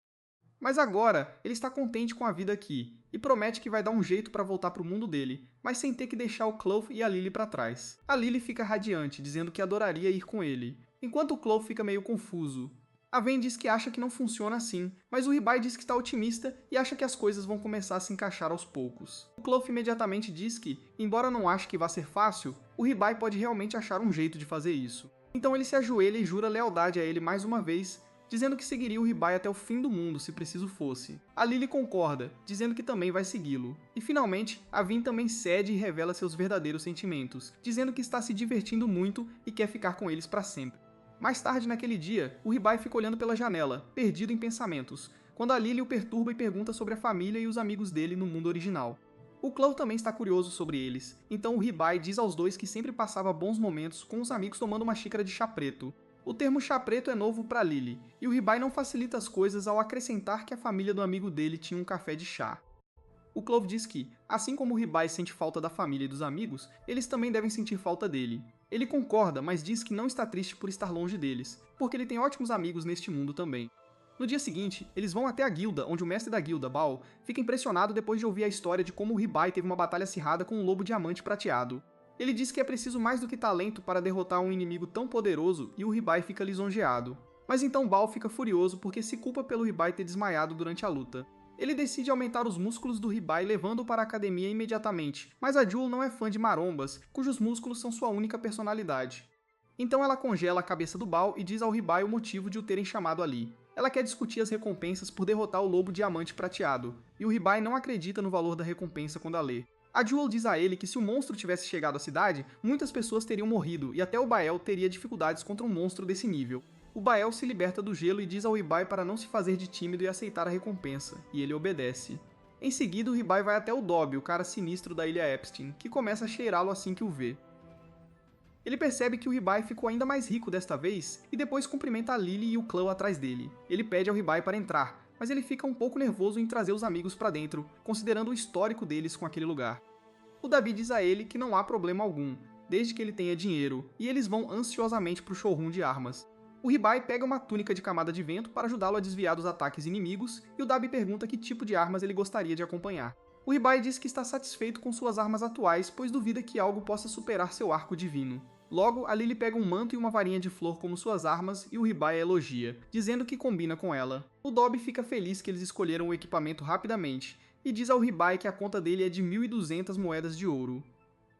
Mas agora, ele está contente com a vida aqui, e promete que vai dar um jeito para voltar para o mundo dele, mas sem ter que deixar o Clough e a Lily para trás. A Lily fica radiante, dizendo que adoraria ir com ele, enquanto o Clough fica meio confuso. A Ven diz que acha que não funciona assim, mas o Ribai diz que está otimista e acha que as coisas vão começar a se encaixar aos poucos. O Clough imediatamente diz que, embora não ache que vá ser fácil, o Ribai pode realmente achar um jeito de fazer isso. Então ele se ajoelha e jura lealdade a ele mais uma vez, dizendo que seguiria o Ribai até o fim do mundo, se preciso fosse. A Lily concorda, dizendo que também vai segui-lo. E finalmente, a Vin também cede e revela seus verdadeiros sentimentos, dizendo que está se divertindo muito e quer ficar com eles para sempre. Mais tarde naquele dia, o Ribai fica olhando pela janela, perdido em pensamentos, quando a Lily o perturba e pergunta sobre a família e os amigos dele no mundo original. O Clough também está curioso sobre eles, então o Ribai diz aos dois que sempre passava bons momentos com os amigos tomando uma xícara de chá preto. O termo chá preto é novo para Lily, e o Ribai não facilita as coisas ao acrescentar que a família do amigo dele tinha um café de chá. O Clough diz que, assim como o Ribai sente falta da família e dos amigos, eles também devem sentir falta dele. Ele concorda, mas diz que não está triste por estar longe deles, porque ele tem ótimos amigos neste mundo também. No dia seguinte, eles vão até a guilda, onde o mestre da guilda, Baal, fica impressionado depois de ouvir a história de como o Ribai teve uma batalha acirrada com um lobo diamante prateado. Ele diz que é preciso mais do que talento para derrotar um inimigo tão poderoso e o Ribai fica lisonjeado. Mas então Baal fica furioso porque se culpa pelo Ribai ter desmaiado durante a luta. Ele decide aumentar os músculos do Ribai levando-o para a academia imediatamente, mas a Jewel não é fã de marombas, cujos músculos são sua única personalidade. Então ela congela a cabeça do Baal e diz ao Ribai o motivo de o terem chamado ali. Ela quer discutir as recompensas por derrotar o lobo diamante prateado, e o Ribai não acredita no valor da recompensa quando a lê. A Jewel diz a ele que se o monstro tivesse chegado à cidade, muitas pessoas teriam morrido e até o Bael teria dificuldades contra um monstro desse nível. O Bael se liberta do gelo e diz ao Ribai para não se fazer de tímido e aceitar a recompensa, e ele obedece. Em seguida, o Ribai vai até o Dobby, o cara sinistro da Ilha Epstein, que começa a cheirá-lo assim que o vê. Ele percebe que o Ribai ficou ainda mais rico desta vez, e depois cumprimenta a Lily e o Clau atrás dele. Ele pede ao Ribai para entrar, mas ele fica um pouco nervoso em trazer os amigos para dentro, considerando o histórico deles com aquele lugar. O Dabi diz a ele que não há problema algum, desde que ele tenha dinheiro, e eles vão ansiosamente para o showroom de armas. O Ribai pega uma túnica de camada de vento para ajudá-lo a desviar dos ataques inimigos, e o Dabi pergunta que tipo de armas ele gostaria de acompanhar. O Ribai diz que está satisfeito com suas armas atuais, pois duvida que algo possa superar seu arco divino. Logo, a Lily pega um manto e uma varinha de flor como suas armas e o Ribai a elogia, dizendo que combina com ela. O Dobby fica feliz que eles escolheram o equipamento rapidamente, e diz ao Ribai que a conta dele é de 1.200 moedas de ouro.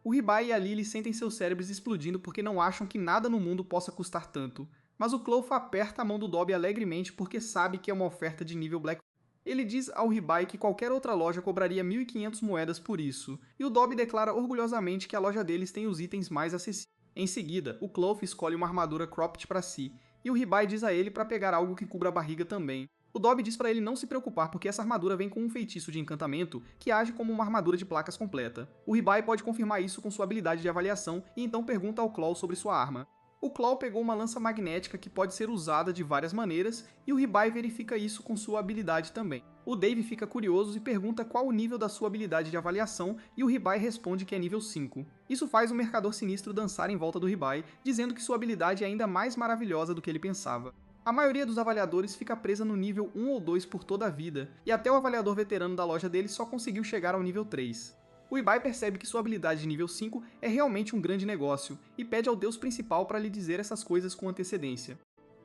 O Ribai e a Lily sentem seus cérebros explodindo porque não acham que nada no mundo possa custar tanto, mas o Clough aperta a mão do Dobby alegremente porque sabe que é uma oferta de nível Black. Ele diz ao Ribai que qualquer outra loja cobraria 1.500 moedas por isso, e o Dobby declara orgulhosamente que a loja deles tem os itens mais acessíveis. Em seguida, o Clough escolhe uma armadura cropped para si, e o Ribai diz a ele para pegar algo que cubra a barriga também. O Dobby diz para ele não se preocupar porque essa armadura vem com um feitiço de encantamento que age como uma armadura de placas completa. O Ribai pode confirmar isso com sua habilidade de avaliação e então pergunta ao Clough sobre sua arma. O Clough pegou uma lança magnética que pode ser usada de várias maneiras, e o Ribai verifica isso com sua habilidade também. O Dave fica curioso e pergunta qual o nível da sua habilidade de avaliação, e o Ribai responde que é nível 5. Isso faz o Mercador Sinistro dançar em volta do Ribai, dizendo que sua habilidade é ainda mais maravilhosa do que ele pensava. A maioria dos avaliadores fica presa no nível 1 ou 2 por toda a vida, e até o avaliador veterano da loja dele só conseguiu chegar ao nível 3. O Ribai percebe que sua habilidade de nível 5 é realmente um grande negócio, e pede ao deus principal para lhe dizer essas coisas com antecedência.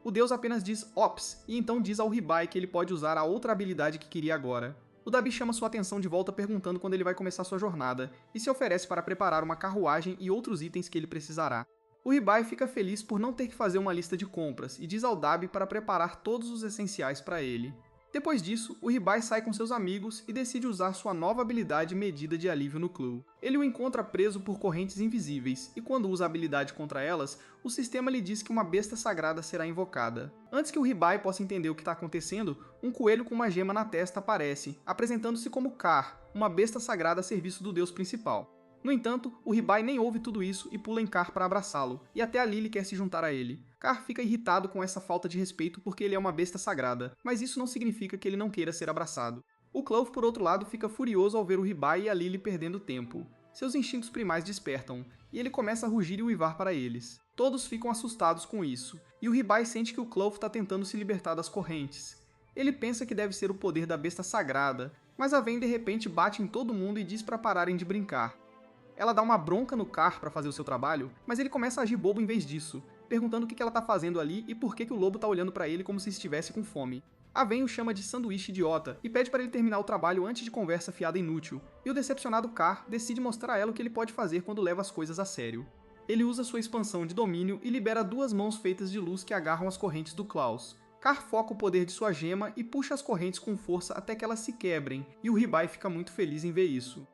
O deus apenas diz Ops, e então diz ao Ribai que ele pode usar a outra habilidade que queria agora. O Dabi chama sua atenção de volta perguntando quando ele vai começar sua jornada, e se oferece para preparar uma carruagem e outros itens que ele precisará. O Ribai fica feliz por não ter que fazer uma lista de compras, e diz ao Dabi para preparar todos os essenciais para ele. Depois disso, o Ribai sai com seus amigos e decide usar sua nova habilidade medida de alívio no Clough. Ele o encontra preso por correntes invisíveis, e quando usa a habilidade contra elas, o sistema lhe diz que uma besta sagrada será invocada. Antes que o Ribai possa entender o que está acontecendo, um coelho com uma gema na testa aparece, apresentando-se como Car, uma besta sagrada a serviço do deus principal. No entanto, o Ribai nem ouve tudo isso e pula em Car para abraçá-lo, e até a Lily quer se juntar a ele. Car fica irritado com essa falta de respeito porque ele é uma besta sagrada, mas isso não significa que ele não queira ser abraçado. O Clough, por outro lado, fica furioso ao ver o Ribai e a Lily perdendo tempo. Seus instintos primais despertam, e ele começa a rugir e uivar para eles. Todos ficam assustados com isso, e o Ribai sente que o Clough está tentando se libertar das correntes. Ele pensa que deve ser o poder da besta sagrada, mas a Ven de repente bate em todo mundo e diz para pararem de brincar. Ela dá uma bronca no Car para fazer o seu trabalho, mas ele começa a agir bobo em vez disso, perguntando o que ela tá fazendo ali e por que o lobo tá olhando para ele como se estivesse com fome. A Ven o chama de sanduíche idiota e pede para ele terminar o trabalho antes de conversa fiada inútil, e o decepcionado Car decide mostrar a ela o que ele pode fazer quando leva as coisas a sério. Ele usa sua expansão de domínio e libera 2 mãos feitas de luz que agarram as correntes do Klaus. Car foca o poder de sua gema e puxa as correntes com força até que elas se quebrem, e o Ribai fica muito feliz em ver isso.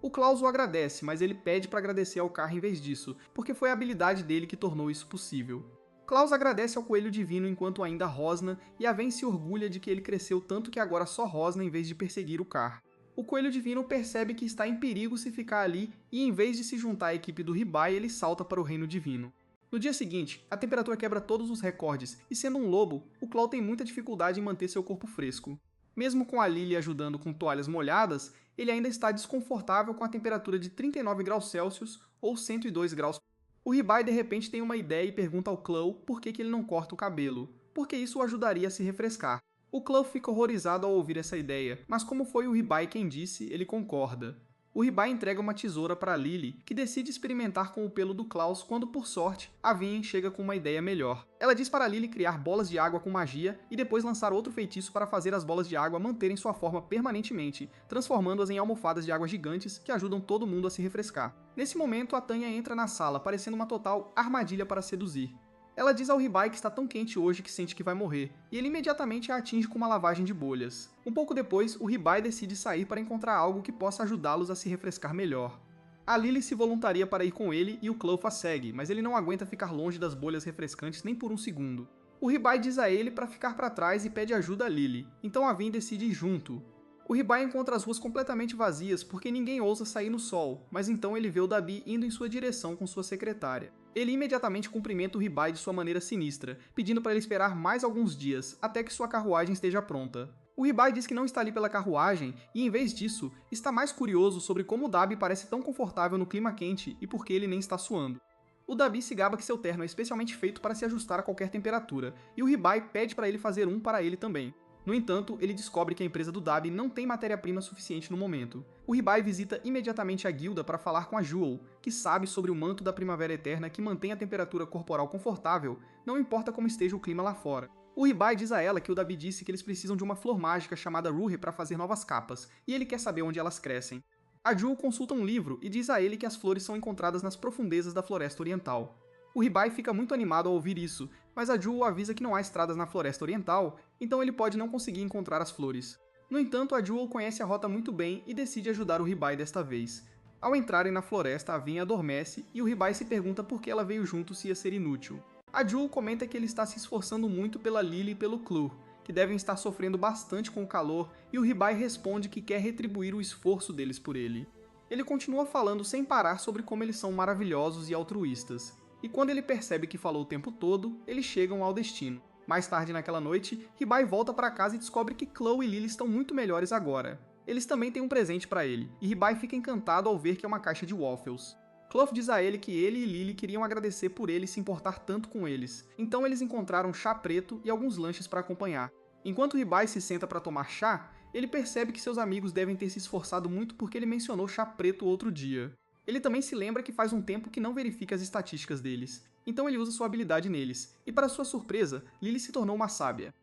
O Klaus o agradece, mas ele pede para agradecer ao Car em vez disso, porque foi a habilidade dele que tornou isso possível. Klaus agradece ao Coelho Divino enquanto ainda rosna, e a Ven se orgulha de que ele cresceu tanto que agora só rosna em vez de perseguir o Car. O Coelho Divino percebe que está em perigo se ficar ali, e em vez de se juntar à equipe do Ribai, ele salta para o Reino Divino. No dia seguinte, a temperatura quebra todos os recordes, e sendo um lobo, o Claw tem muita dificuldade em manter seu corpo fresco. Mesmo com a Lily ajudando com toalhas molhadas, ele ainda está desconfortável com a temperatura de 39 graus Celsius ou 102 graus. O Ribai de repente tem uma ideia e pergunta ao Claw por que ele não corta o cabelo, porque isso o ajudaria a se refrescar. O Claw fica horrorizado ao ouvir essa ideia, mas como foi o Ribai quem disse, ele concorda. O Ribai entrega uma tesoura para Lily, que decide experimentar com o pelo do Klaus quando, por sorte, a Vin chega com uma ideia melhor. Ela diz para Lily criar bolas de água com magia e depois lançar outro feitiço para fazer as bolas de água manterem sua forma permanentemente, transformando-as em almofadas de água gigantes que ajudam todo mundo a se refrescar. Nesse momento, a Tanya entra na sala, parecendo uma total armadilha para seduzir. Ela diz ao Ribai que está tão quente hoje que sente que vai morrer, e ele imediatamente a atinge com uma lavagem de bolhas. Um pouco depois, o Ribai decide sair para encontrar algo que possa ajudá-los a se refrescar melhor. A Lily se voluntaria para ir com ele e o Claw a segue, mas ele não aguenta ficar longe das bolhas refrescantes nem por um segundo. O Ribai diz a ele para ficar para trás e pede ajuda a Lily, então a Vin decide ir junto. O Ribai encontra as ruas completamente vazias porque ninguém ousa sair no sol, mas então ele vê o Dabi indo em sua direção com sua secretária. Ele imediatamente cumprimenta o Ribai de sua maneira sinistra, pedindo para ele esperar mais alguns dias, até que sua carruagem esteja pronta. O Ribai diz que não está ali pela carruagem e, em vez disso, está mais curioso sobre como o Dabi parece tão confortável no clima quente e por que ele nem está suando. O Dabi se gaba que seu terno é especialmente feito para se ajustar a qualquer temperatura, e o Ribai pede para ele fazer um para ele também. No entanto, ele descobre que a empresa do Dabi não tem matéria-prima suficiente no momento. O Ribai visita imediatamente a guilda para falar com a Jewel, que sabe sobre o manto da Primavera Eterna que mantém a temperatura corporal confortável, não importa como esteja o clima lá fora. O Ribai diz a ela que o Dabi disse que eles precisam de uma flor mágica chamada Ruhe para fazer novas capas, e ele quer saber onde elas crescem. A Jewel consulta um livro e diz a ele que as flores são encontradas nas profundezas da Floresta Oriental. O Ribai fica muito animado ao ouvir isso, mas a Jewel avisa que não há estradas na Floresta Oriental, então ele pode não conseguir encontrar as flores. No entanto, a Jewel conhece a rota muito bem e decide ajudar o Ribai desta vez. Ao entrarem na floresta, a Vin adormece e o Ribai se pergunta por que ela veio junto se ia ser inútil. A Jewel comenta que ele está se esforçando muito pela Lily e pelo Clue, que devem estar sofrendo bastante com o calor, e o Ribai responde que quer retribuir o esforço deles por ele. Ele continua falando sem parar sobre como eles são maravilhosos e altruístas. E quando ele percebe que falou o tempo todo, eles chegam ao destino. Mais tarde naquela noite, Ribai volta para casa e descobre que Chloe e Lily estão muito melhores agora. Eles também têm um presente para ele, e Ribai fica encantado ao ver que é uma caixa de waffles. Clough diz a ele que ele e Lily queriam agradecer por ele se importar tanto com eles, então eles encontraram chá preto e alguns lanches para acompanhar. Enquanto Ribai se senta para tomar chá, ele percebe que seus amigos devem ter se esforçado muito porque ele mencionou chá preto outro dia. Ele também se lembra que faz um tempo que não verifica as estatísticas deles, então ele usa sua habilidade neles, e para sua surpresa, Lily se tornou uma sábia.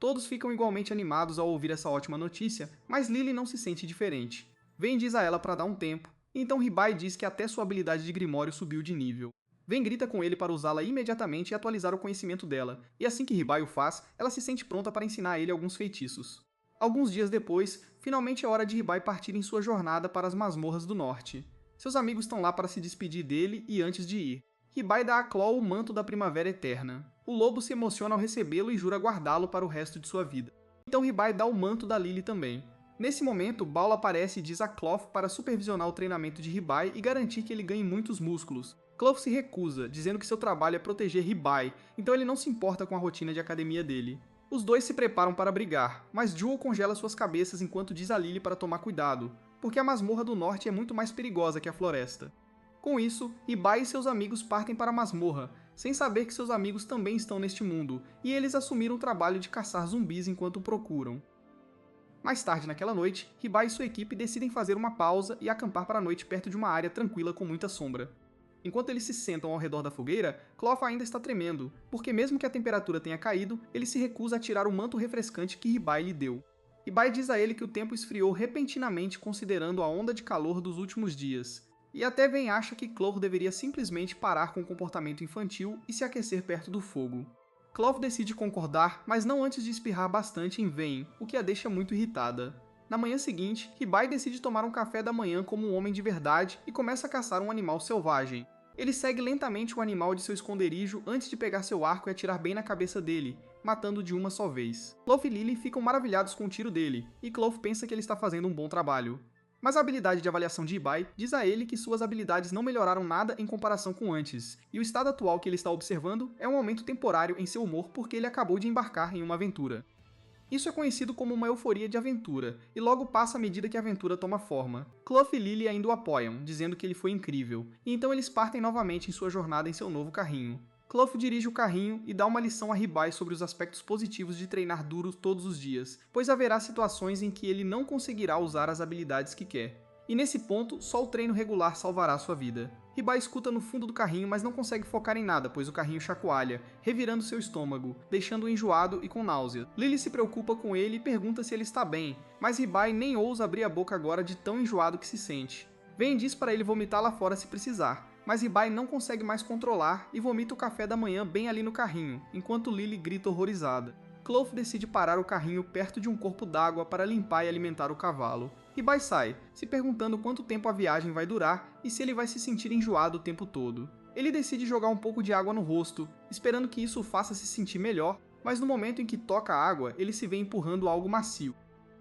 Todos ficam igualmente animados ao ouvir essa ótima notícia, mas Lily não se sente diferente. Vayne diz a ela para dar um tempo, e então Ribai diz que até sua habilidade de Grimório subiu de nível. Vayne grita com ele para usá-la imediatamente e atualizar o conhecimento dela, e assim que Ribai o faz, ela se sente pronta para ensinar a ele alguns feitiços. Alguns dias depois, finalmente é hora de Ribai partir em sua jornada para as masmorras do norte. Seus amigos estão lá para se despedir dele e antes de ir. Ribai dá a Claw o manto da Primavera Eterna. O lobo se emociona ao recebê-lo e jura guardá-lo para o resto de sua vida. Então Ribai dá o manto da Lily também. Nesse momento, Baul aparece e diz a Clough para supervisionar o treinamento de Ribai e garantir que ele ganhe muitos músculos. Clough se recusa, dizendo que seu trabalho é proteger Ribai, então ele não se importa com a rotina de academia dele. Os dois se preparam para brigar, mas Jewel congela suas cabeças enquanto diz a Lily para tomar cuidado, porque a masmorra do norte é muito mais perigosa que a floresta. Com isso, Ribai e seus amigos partem para a masmorra, sem saber que seus amigos também estão neste mundo, e eles assumiram o trabalho de caçar zumbis enquanto o procuram. Mais tarde naquela noite, Ribai e sua equipe decidem fazer uma pausa e acampar para a noite perto de uma área tranquila com muita sombra. Enquanto eles se sentam ao redor da fogueira, Clough ainda está tremendo, porque mesmo que a temperatura tenha caído, ele se recusa a tirar o manto refrescante que Ribai lhe deu. Ribai diz a ele que o tempo esfriou repentinamente considerando a onda de calor dos últimos dias, e até Vayne acha que Clough deveria simplesmente parar com o comportamento infantil e se aquecer perto do fogo. Clough decide concordar, mas não antes de espirrar bastante em Vayne, o que a deixa muito irritada. Na manhã seguinte, Ribai decide tomar um café da manhã como um homem de verdade e começa a caçar um animal selvagem. Ele segue lentamente o animal de seu esconderijo antes de pegar seu arco e atirar bem na cabeça dele, matando de uma só vez. Clough e Lily ficam maravilhados com o tiro dele, e Clough pensa que ele está fazendo um bom trabalho. Mas a habilidade de avaliação de Ribai diz a ele que suas habilidades não melhoraram nada em comparação com antes, e o estado atual que ele está observando é um aumento temporário em seu humor porque ele acabou de embarcar em uma aventura. Isso é conhecido como uma euforia de aventura, e logo passa à medida que a aventura toma forma. Clough e Lily ainda o apoiam, dizendo que ele foi incrível, e então eles partem novamente em sua jornada em seu novo carrinho. Clough dirige o carrinho e dá uma lição a Ribai sobre os aspectos positivos de treinar duro todos os dias, pois haverá situações em que ele não conseguirá usar as habilidades que quer. E nesse ponto, só o treino regular salvará sua vida. Ribai escuta no fundo do carrinho, mas não consegue focar em nada, pois o carrinho chacoalha, revirando seu estômago, deixando-o enjoado e com náusea. Lily se preocupa com ele e pergunta se ele está bem, mas Ribai nem ousa abrir a boca agora de tão enjoado que se sente. Vayne diz para ele vomitar lá fora se precisar, mas Ribai não consegue mais controlar e vomita o café da manhã bem ali no carrinho, enquanto Lily grita horrorizada. Clough decide parar o carrinho perto de um corpo d'água para limpar e alimentar o cavalo. Ribai sai, se perguntando quanto tempo a viagem vai durar e se ele vai se sentir enjoado o tempo todo. Ele decide jogar um pouco de água no rosto, esperando que isso o faça se sentir melhor, mas no momento em que toca a água, ele se vê empurrando algo macio.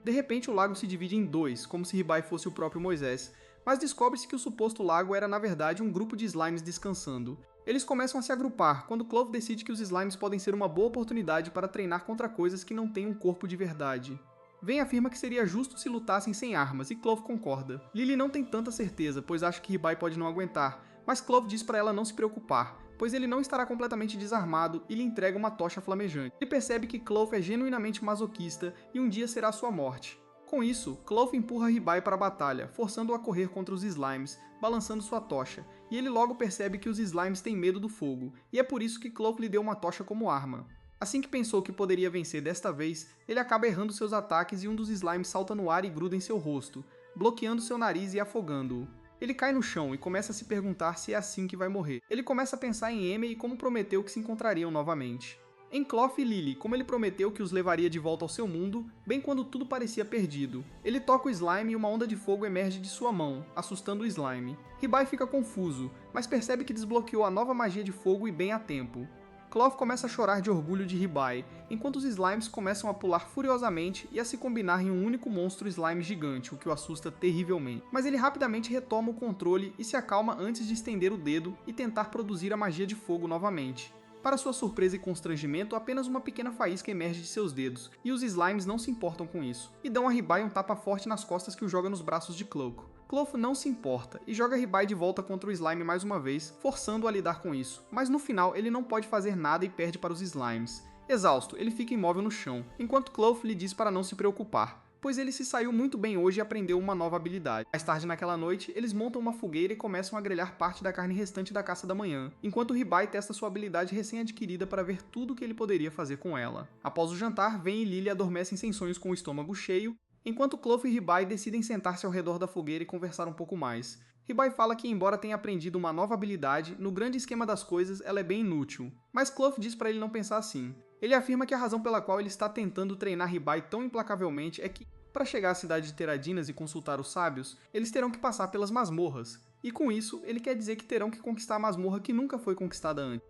De repente o lago se divide em dois, como se Ribai fosse o próprio Moisés, mas descobre-se que o suposto lago era na verdade um grupo de slimes descansando. Eles começam a se agrupar, quando Clove decide que os slimes podem ser uma boa oportunidade para treinar contra coisas que não têm um corpo de verdade. Vayne afirma que seria justo se lutassem sem armas, e Clove concorda. Lily não tem tanta certeza, pois acha que Ribai pode não aguentar, mas Clove diz para ela não se preocupar, pois ele não estará completamente desarmado e lhe entrega uma tocha flamejante. Ele percebe que Clove é genuinamente masoquista e um dia será sua morte. Com isso, Clove empurra Ribai para a batalha, forçando-o a correr contra os slimes, balançando sua tocha, e ele logo percebe que os slimes têm medo do fogo, e é por isso que Clove lhe deu uma tocha como arma. Assim que pensou que poderia vencer desta vez, ele acaba errando seus ataques e um dos slimes salta no ar e gruda em seu rosto, bloqueando seu nariz e afogando-o. Ele cai no chão e começa a se perguntar se é assim que vai morrer. Ele começa a pensar em Amy e como prometeu que se encontrariam novamente. Em Clove e Lily, como ele prometeu que os levaria de volta ao seu mundo, bem quando tudo parecia perdido. Ele toca o slime e uma onda de fogo emerge de sua mão, assustando o slime. Ribai fica confuso, mas percebe que desbloqueou a nova magia de fogo e bem a tempo. Clove começa a chorar de orgulho de Ribai, enquanto os slimes começam a pular furiosamente e a se combinar em um único monstro slime gigante, o que o assusta terrivelmente. Mas ele rapidamente retoma o controle e se acalma antes de estender o dedo e tentar produzir a magia de fogo novamente. Para sua surpresa e constrangimento, apenas uma pequena faísca emerge de seus dedos, e os slimes não se importam com isso, e dão a Ribai um tapa forte nas costas que o joga nos braços de Cloco. Clove não se importa, e joga Ribai de volta contra o slime mais uma vez, forçando-o a lidar com isso, mas no final ele não pode fazer nada e perde para os slimes. Exausto, ele fica imóvel no chão, enquanto Clove lhe diz para não se preocupar, pois ele se saiu muito bem hoje e aprendeu uma nova habilidade. Mais tarde naquela noite, eles montam uma fogueira e começam a grelhar parte da carne restante da caça da manhã, enquanto Ribai testa sua habilidade recém-adquirida para ver tudo o que ele poderia fazer com ela. Após o jantar, Vayne e Lily adormecem sem sonhos com o estômago cheio, enquanto Clove e Ribai decidem sentar-se ao redor da fogueira e conversar um pouco mais. Ribai fala que, embora tenha aprendido uma nova habilidade, no grande esquema das coisas ela é bem inútil, mas Clove diz para ele não pensar assim. Ele afirma que a razão pela qual ele está tentando treinar Ribai tão implacavelmente é que, para chegar à cidade de Teradinas e consultar os sábios, eles terão que passar pelas masmorras, e com isso, ele quer dizer que terão que conquistar a masmorra que nunca foi conquistada antes.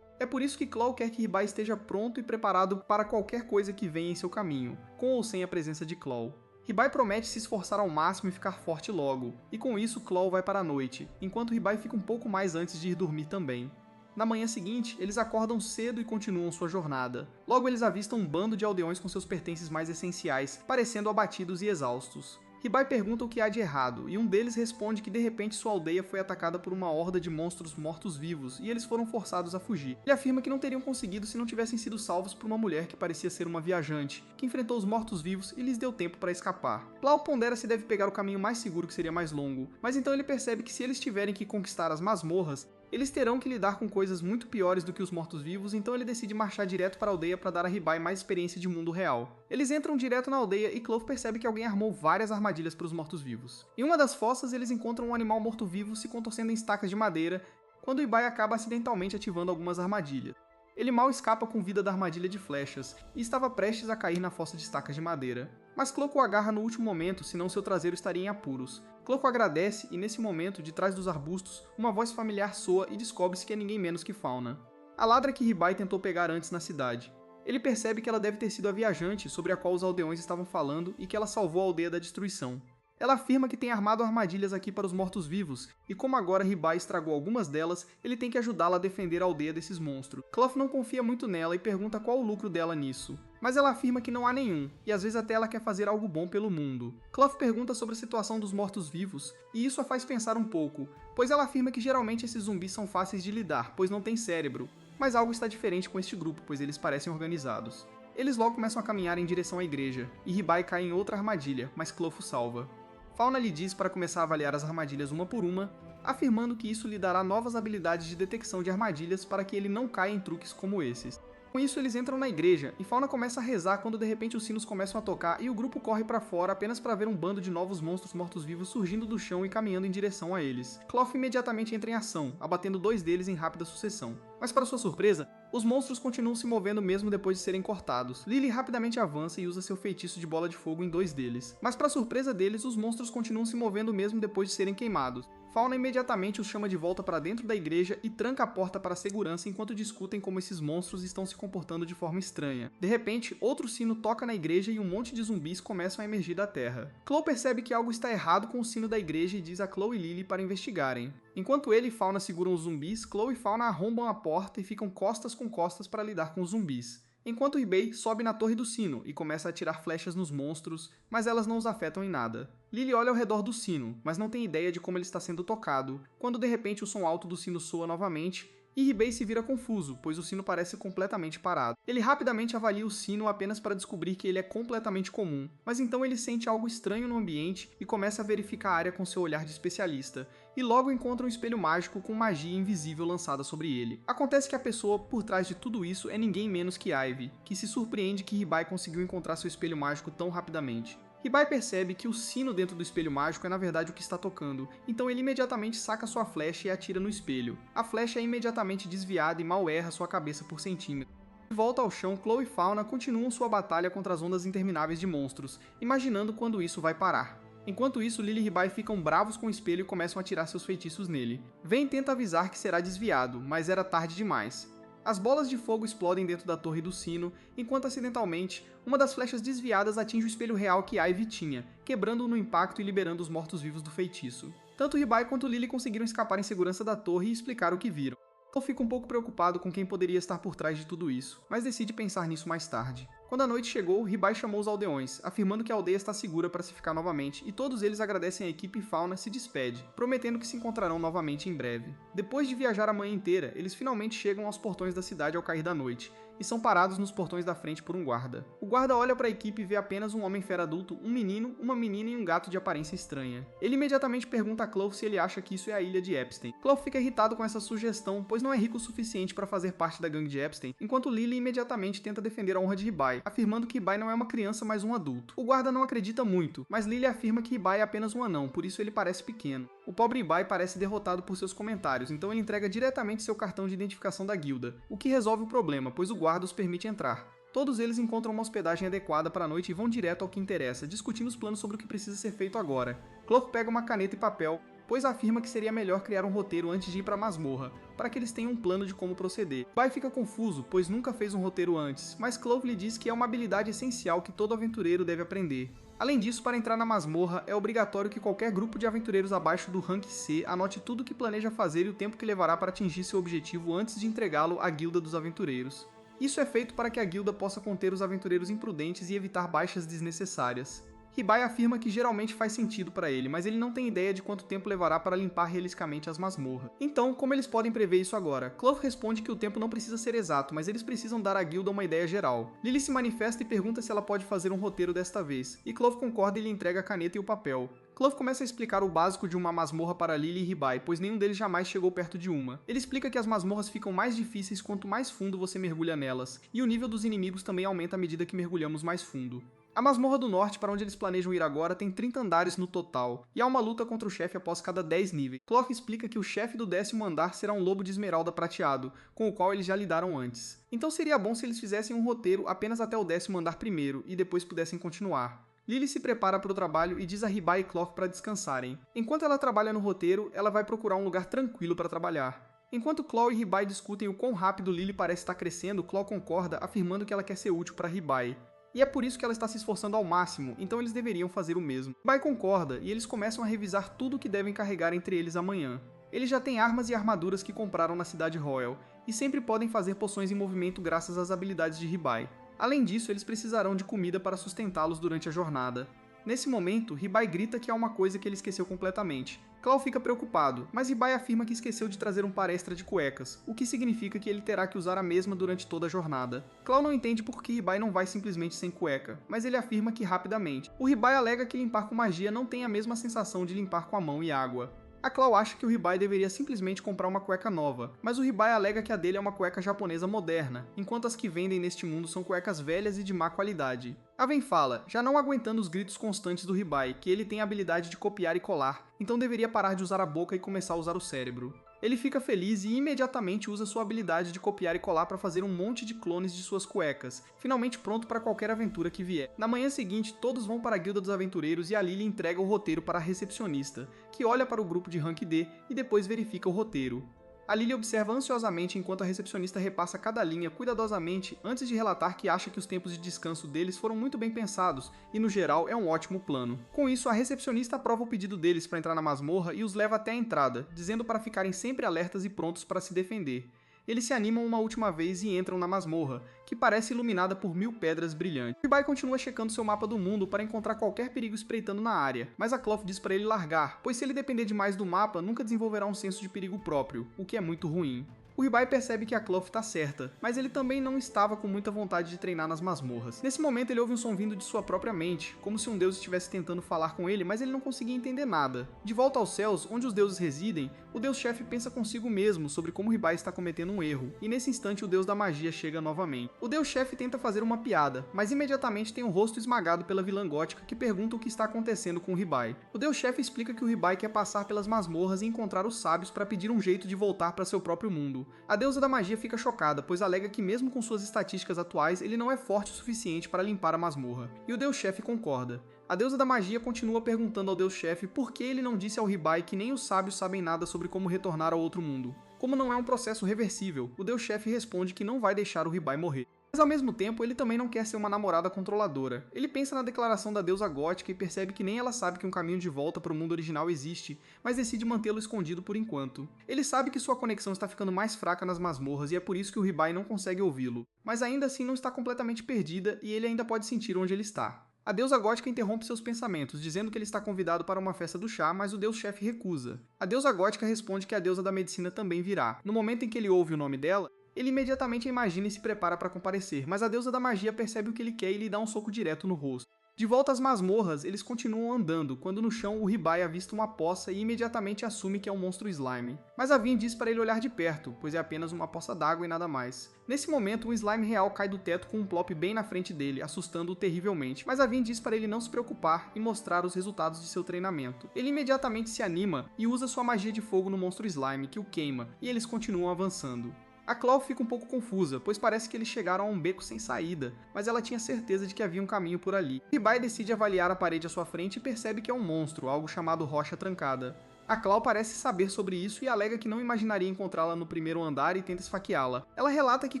É por isso que Claw quer que Ribai esteja pronto e preparado para qualquer coisa que venha em seu caminho, com ou sem a presença de Claw. Ribai promete se esforçar ao máximo e ficar forte logo, e com isso Claw vai para a noite, enquanto Ribai fica um pouco mais antes de ir dormir também. Na manhã seguinte, eles acordam cedo e continuam sua jornada. Logo eles avistam um bando de aldeões com seus pertences mais essenciais, parecendo abatidos e exaustos. Ribai pergunta o que há de errado, e um deles responde que de repente sua aldeia foi atacada por uma horda de monstros mortos-vivos, e eles foram forçados a fugir. Ele afirma que não teriam conseguido se não tivessem sido salvos por uma mulher que parecia ser uma viajante, que enfrentou os mortos-vivos e lhes deu tempo para escapar. Plau pondera se deve pegar o caminho mais seguro que seria mais longo, mas então ele percebe que se eles tiverem que conquistar as masmorras, eles terão que lidar com coisas muito piores do que os mortos-vivos, então ele decide marchar direto para a aldeia para dar a Ribai mais experiência de mundo real. Eles entram direto na aldeia e Clove percebe que alguém armou várias armadilhas para os mortos-vivos. Em uma das fossas, eles encontram um animal morto-vivo se contorcendo em estacas de madeira, quando Ribai acaba acidentalmente ativando algumas armadilhas. Ele mal escapa com vida da armadilha de flechas, e estava prestes a cair na fossa de estacas de madeira. Mas Cloco o agarra no último momento, senão seu traseiro estaria em apuros. Cloco agradece e nesse momento, de trás dos arbustos, uma voz familiar soa e descobre-se que é ninguém menos que Fauna. A ladra que Ribai tentou pegar antes na cidade. Ele percebe que ela deve ter sido a viajante sobre a qual os aldeões estavam falando e que ela salvou a aldeia da destruição. Ela afirma que tem armado armadilhas aqui para os mortos-vivos, e como agora Ribai estragou algumas delas, ele tem que ajudá-la a defender a aldeia desses monstros. Clough não confia muito nela e pergunta qual o lucro dela nisso. Mas ela afirma que não há nenhum, e às vezes até ela quer fazer algo bom pelo mundo. Clough pergunta sobre a situação dos mortos-vivos, e isso a faz pensar um pouco, pois ela afirma que geralmente esses zumbis são fáceis de lidar, pois não têm cérebro. Mas algo está diferente com este grupo, pois eles parecem organizados. Eles logo começam a caminhar em direção à igreja, e Ribai cai em outra armadilha, mas Clough o salva. Fauna lhe diz para começar a avaliar as armadilhas uma por uma, afirmando que isso lhe dará novas habilidades de detecção de armadilhas para que ele não caia em truques como esses. Com isso eles entram na igreja, e Fauna começa a rezar quando de repente os sinos começam a tocar e o grupo corre para fora apenas para ver um bando de novos monstros mortos-vivos surgindo do chão e caminhando em direção a eles. Clough imediatamente entra em ação, abatendo 2 deles em rápida sucessão. Mas para sua surpresa, os monstros continuam se movendo mesmo depois de serem cortados. Lily rapidamente avança e usa seu feitiço de bola de fogo em 2 deles. Mas para surpresa deles, os monstros continuam se movendo mesmo depois de serem queimados. Fauna imediatamente os chama de volta para dentro da igreja e tranca a porta para a segurança enquanto discutem como esses monstros estão se comportando de forma estranha. De repente, outro sino toca na igreja e um monte de zumbis começam a emergir da terra. Chloe percebe que algo está errado com o sino da igreja e diz a Chloe e Lily para investigarem. Enquanto ele e Fauna seguram os zumbis, Chloe e Fauna arrombam a porta e ficam costas com costas para lidar com os zumbis. Enquanto Hibei sobe na torre do sino e começa a atirar flechas nos monstros, mas elas não os afetam em nada. Lily olha ao redor do sino, mas não tem ideia de como ele está sendo tocado, quando de repente o som alto do sino soa novamente, e Hibei se vira confuso, pois o sino parece completamente parado. Ele rapidamente avalia o sino apenas para descobrir que ele é completamente comum, mas então ele sente algo estranho no ambiente e começa a verificar a área com seu olhar de especialista, e logo encontra um espelho mágico com magia invisível lançada sobre ele. Acontece que a pessoa por trás de tudo isso é ninguém menos que Ivy, que se surpreende que Hibei conseguiu encontrar seu espelho mágico tão rapidamente. Hibei percebe que o sino dentro do espelho mágico é na verdade o que está tocando, então ele imediatamente saca sua flecha e atira no espelho. A flecha é imediatamente desviada e mal erra sua cabeça por centímetros. De volta ao chão, Chloe e Fauna continuam sua batalha contra as ondas intermináveis de monstros, imaginando quando isso vai parar. Enquanto isso, Lily e Hibei ficam bravos com o espelho e começam a tirar seus feitiços nele. Vayne tenta avisar que será desviado, mas era tarde demais. As bolas de fogo explodem dentro da torre do sino, enquanto acidentalmente, uma das flechas desviadas atinge o espelho real que Ivy tinha, quebrando-o no impacto e liberando os mortos-vivos do feitiço. Tanto Hibei quanto Lily conseguiram escapar em segurança da torre e explicar o que viram. Eu fico um pouco preocupado com quem poderia estar por trás de tudo isso, mas decide pensar nisso mais tarde. Quando a noite chegou, Hibei chamou os aldeões, afirmando que a aldeia está segura para se ficar novamente, e todos eles agradecem a equipe e Fauna se despede, prometendo que se encontrarão novamente em breve. Depois de viajar a manhã inteira, eles finalmente chegam aos portões da cidade ao cair da noite, e são parados nos portões da frente por um guarda. O guarda olha para a equipe e vê apenas um homem-fera adulto, um menino, uma menina e um gato de aparência estranha. Ele imediatamente pergunta a Chloe se ele acha que isso é a ilha de Epstein. Chloe fica irritado com essa sugestão, pois não é rico o suficiente para fazer parte da gangue de Epstein, enquanto Lily imediatamente tenta defender a honra de Hibei, afirmando que Hibei não é uma criança, mas um adulto. O guarda não acredita muito, mas Lily afirma que Hibei é apenas um anão, por isso ele parece pequeno. O pobre Hibei parece derrotado por seus comentários, então ele entrega diretamente seu cartão de identificação da guilda, o que resolve o problema, pois o guarda os permite entrar. Todos eles encontram uma hospedagem adequada para a noite e vão direto ao que interessa, discutindo os planos sobre o que precisa ser feito agora. Chloe pega uma caneta e papel, pois afirma que seria melhor criar um roteiro antes de ir para a masmorra, para que eles tenham um plano de como proceder. Hibei fica confuso, pois nunca fez um roteiro antes, mas Chloe lhe diz que é uma habilidade essencial que todo aventureiro deve aprender. Além disso, para entrar na masmorra, é obrigatório que qualquer grupo de aventureiros abaixo do rank C anote tudo o que planeja fazer e o tempo que levará para atingir seu objetivo antes de entregá-lo à Guilda dos Aventureiros. Isso é feito para que a guilda possa conter os aventureiros imprudentes e evitar baixas desnecessárias. Hibei afirma que geralmente faz sentido para ele, mas ele não tem ideia de quanto tempo levará para limpar realisticamente as masmorras. Então, como eles podem prever isso agora? Chloe responde que o tempo não precisa ser exato, mas eles precisam dar à guilda uma ideia geral. Lily se manifesta e pergunta se ela pode fazer um roteiro desta vez, e Chloe concorda e lhe entrega a caneta e o papel. Chloe começa a explicar o básico de uma masmorra para Lily e Hibei, pois nenhum deles jamais chegou perto de uma. Ele explica que as masmorras ficam mais difíceis quanto mais fundo você mergulha nelas, e o nível dos inimigos também aumenta à medida que mergulhamos mais fundo. A masmorra do norte, para onde eles planejam ir agora, tem 30 andares no total, e há uma luta contra o chefe após cada 10 níveis. Chloe explica que o chefe do 10º andar será um lobo de esmeralda prateado, com o qual eles já lidaram antes. Então seria bom se eles fizessem um roteiro apenas até o 10º andar primeiro, e depois pudessem continuar. Lily se prepara para o trabalho e diz a Hibei e Chloe para descansarem. Enquanto ela trabalha no roteiro, ela vai procurar um lugar tranquilo para trabalhar. Enquanto Chloe e Hibei discutem o quão rápido Lily parece estar crescendo, Chloe concorda, afirmando que ela quer ser útil para Hibei. E é por isso que ela está se esforçando ao máximo, então eles deveriam fazer o mesmo. Hibei concorda, e eles começam a revisar tudo o que devem carregar entre eles amanhã. Eles já têm armas e armaduras que compraram na cidade Royal, e sempre podem fazer poções em movimento graças às habilidades de Hibei. Além disso, eles precisarão de comida para sustentá-los durante a jornada. Nesse momento, Hibei grita que há uma coisa que ele esqueceu completamente. Chloe fica preocupado, mas Hibei afirma que esqueceu de trazer um par extra de cuecas, o que significa que ele terá que usar a mesma durante toda a jornada. Chloe não entende por que Hibei não vai simplesmente sem cueca, mas ele afirma que rapidamente. O Hibei alega que limpar com magia não tem a mesma sensação de limpar com a mão e água. A Chloe acha que o Hibei deveria simplesmente comprar uma cueca nova, mas o Hibei alega que a dele é uma cueca japonesa moderna, enquanto as que vendem neste mundo são cuecas velhas e de má qualidade. A Vayne fala, já não aguentando os gritos constantes do Hibei, que ele tem a habilidade de copiar e colar, então deveria parar de usar a boca e começar a usar o cérebro. Ele fica feliz e imediatamente usa sua habilidade de copiar e colar para fazer um monte de clones de suas cuecas, finalmente pronto para qualquer aventura que vier. Na manhã seguinte, todos vão para a Guilda dos Aventureiros e a Lily entrega o roteiro para a recepcionista, que olha para o grupo de Rank D e depois verifica o roteiro. A Lily observa ansiosamente enquanto a recepcionista repassa cada linha cuidadosamente antes de relatar que acha que os tempos de descanso deles foram muito bem pensados e, no geral, é um ótimo plano. Com isso, a recepcionista aprova o pedido deles para entrar na masmorra e os leva até a entrada, dizendo para ficarem sempre alertas e prontos para se defender. Eles se animam uma última vez e entram na masmorra, que parece iluminada por 1000 pedras brilhantes. Ribai continua checando seu mapa do mundo para encontrar qualquer perigo espreitando na área, mas a Cloth diz para ele largar, pois se ele depender demais do mapa, nunca desenvolverá um senso de perigo próprio, o que é muito ruim. O Ribai percebe que a Cloth está certa, mas ele também não estava com muita vontade de treinar nas masmorras. Nesse momento ele ouve um som vindo de sua própria mente, como se um deus estivesse tentando falar com ele, mas ele não conseguia entender nada. De volta aos céus, onde os deuses residem, o deus-chefe pensa consigo mesmo sobre como o Ribai está cometendo um erro, e nesse instante o deus da magia chega novamente. O deus-chefe tenta fazer uma piada, mas imediatamente tem o rosto esmagado pela vilã gótica que pergunta o que está acontecendo com o Ribai. O deus-chefe explica que o Ribai quer passar pelas masmorras e encontrar os sábios para pedir um jeito de voltar para seu próprio mundo. A deusa da magia fica chocada, pois alega que mesmo com suas estatísticas atuais, ele não é forte o suficiente para limpar a masmorra. E o deus-chefe concorda. A deusa da magia continua perguntando ao deus-chefe por que ele não disse ao Ribai que nem os sábios sabem nada sobre como retornar ao outro mundo. Como não é um processo reversível, o deus-chefe responde que não vai deixar o Ribai morrer. Mas ao mesmo tempo, ele também não quer ser uma namorada controladora. Ele pensa na declaração da deusa gótica e percebe que nem ela sabe que um caminho de volta para o mundo original existe, mas decide mantê-lo escondido por enquanto. Ele sabe que sua conexão está ficando mais fraca nas masmorras e é por isso que o Ribai não consegue ouvi-lo. Mas ainda assim não está completamente perdida e ele ainda pode sentir onde ele está. A deusa gótica interrompe seus pensamentos, dizendo que ele está convidado para uma festa do chá, mas o deus-chefe recusa. A deusa gótica responde que a deusa da medicina também virá. No momento em que ele ouve o nome dela, ele imediatamente a imagina e se prepara para comparecer, mas a deusa da magia percebe o que ele quer e lhe dá um soco direto no rosto. De volta às masmorras, eles continuam andando, quando no chão o Ribai avista uma poça e imediatamente assume que é um monstro slime. Mas a Vin diz para ele olhar de perto, pois é apenas uma poça d'água e nada mais. Nesse momento, um slime real cai do teto com um plop bem na frente dele, assustando-o terrivelmente, mas a Vin diz para ele não se preocupar e mostrar os resultados de seu treinamento. Ele imediatamente se anima e usa sua magia de fogo no monstro slime, que o queima, e eles continuam avançando. A Cloth fica um pouco confusa, pois parece que eles chegaram a um beco sem saída, mas ela tinha certeza de que havia um caminho por ali. Ribai decide avaliar a parede à sua frente e percebe que é um monstro, algo chamado Rocha Trancada. A Clau parece saber sobre isso e alega que não imaginaria encontrá-la no primeiro andar e tenta esfaqueá-la. Ela relata que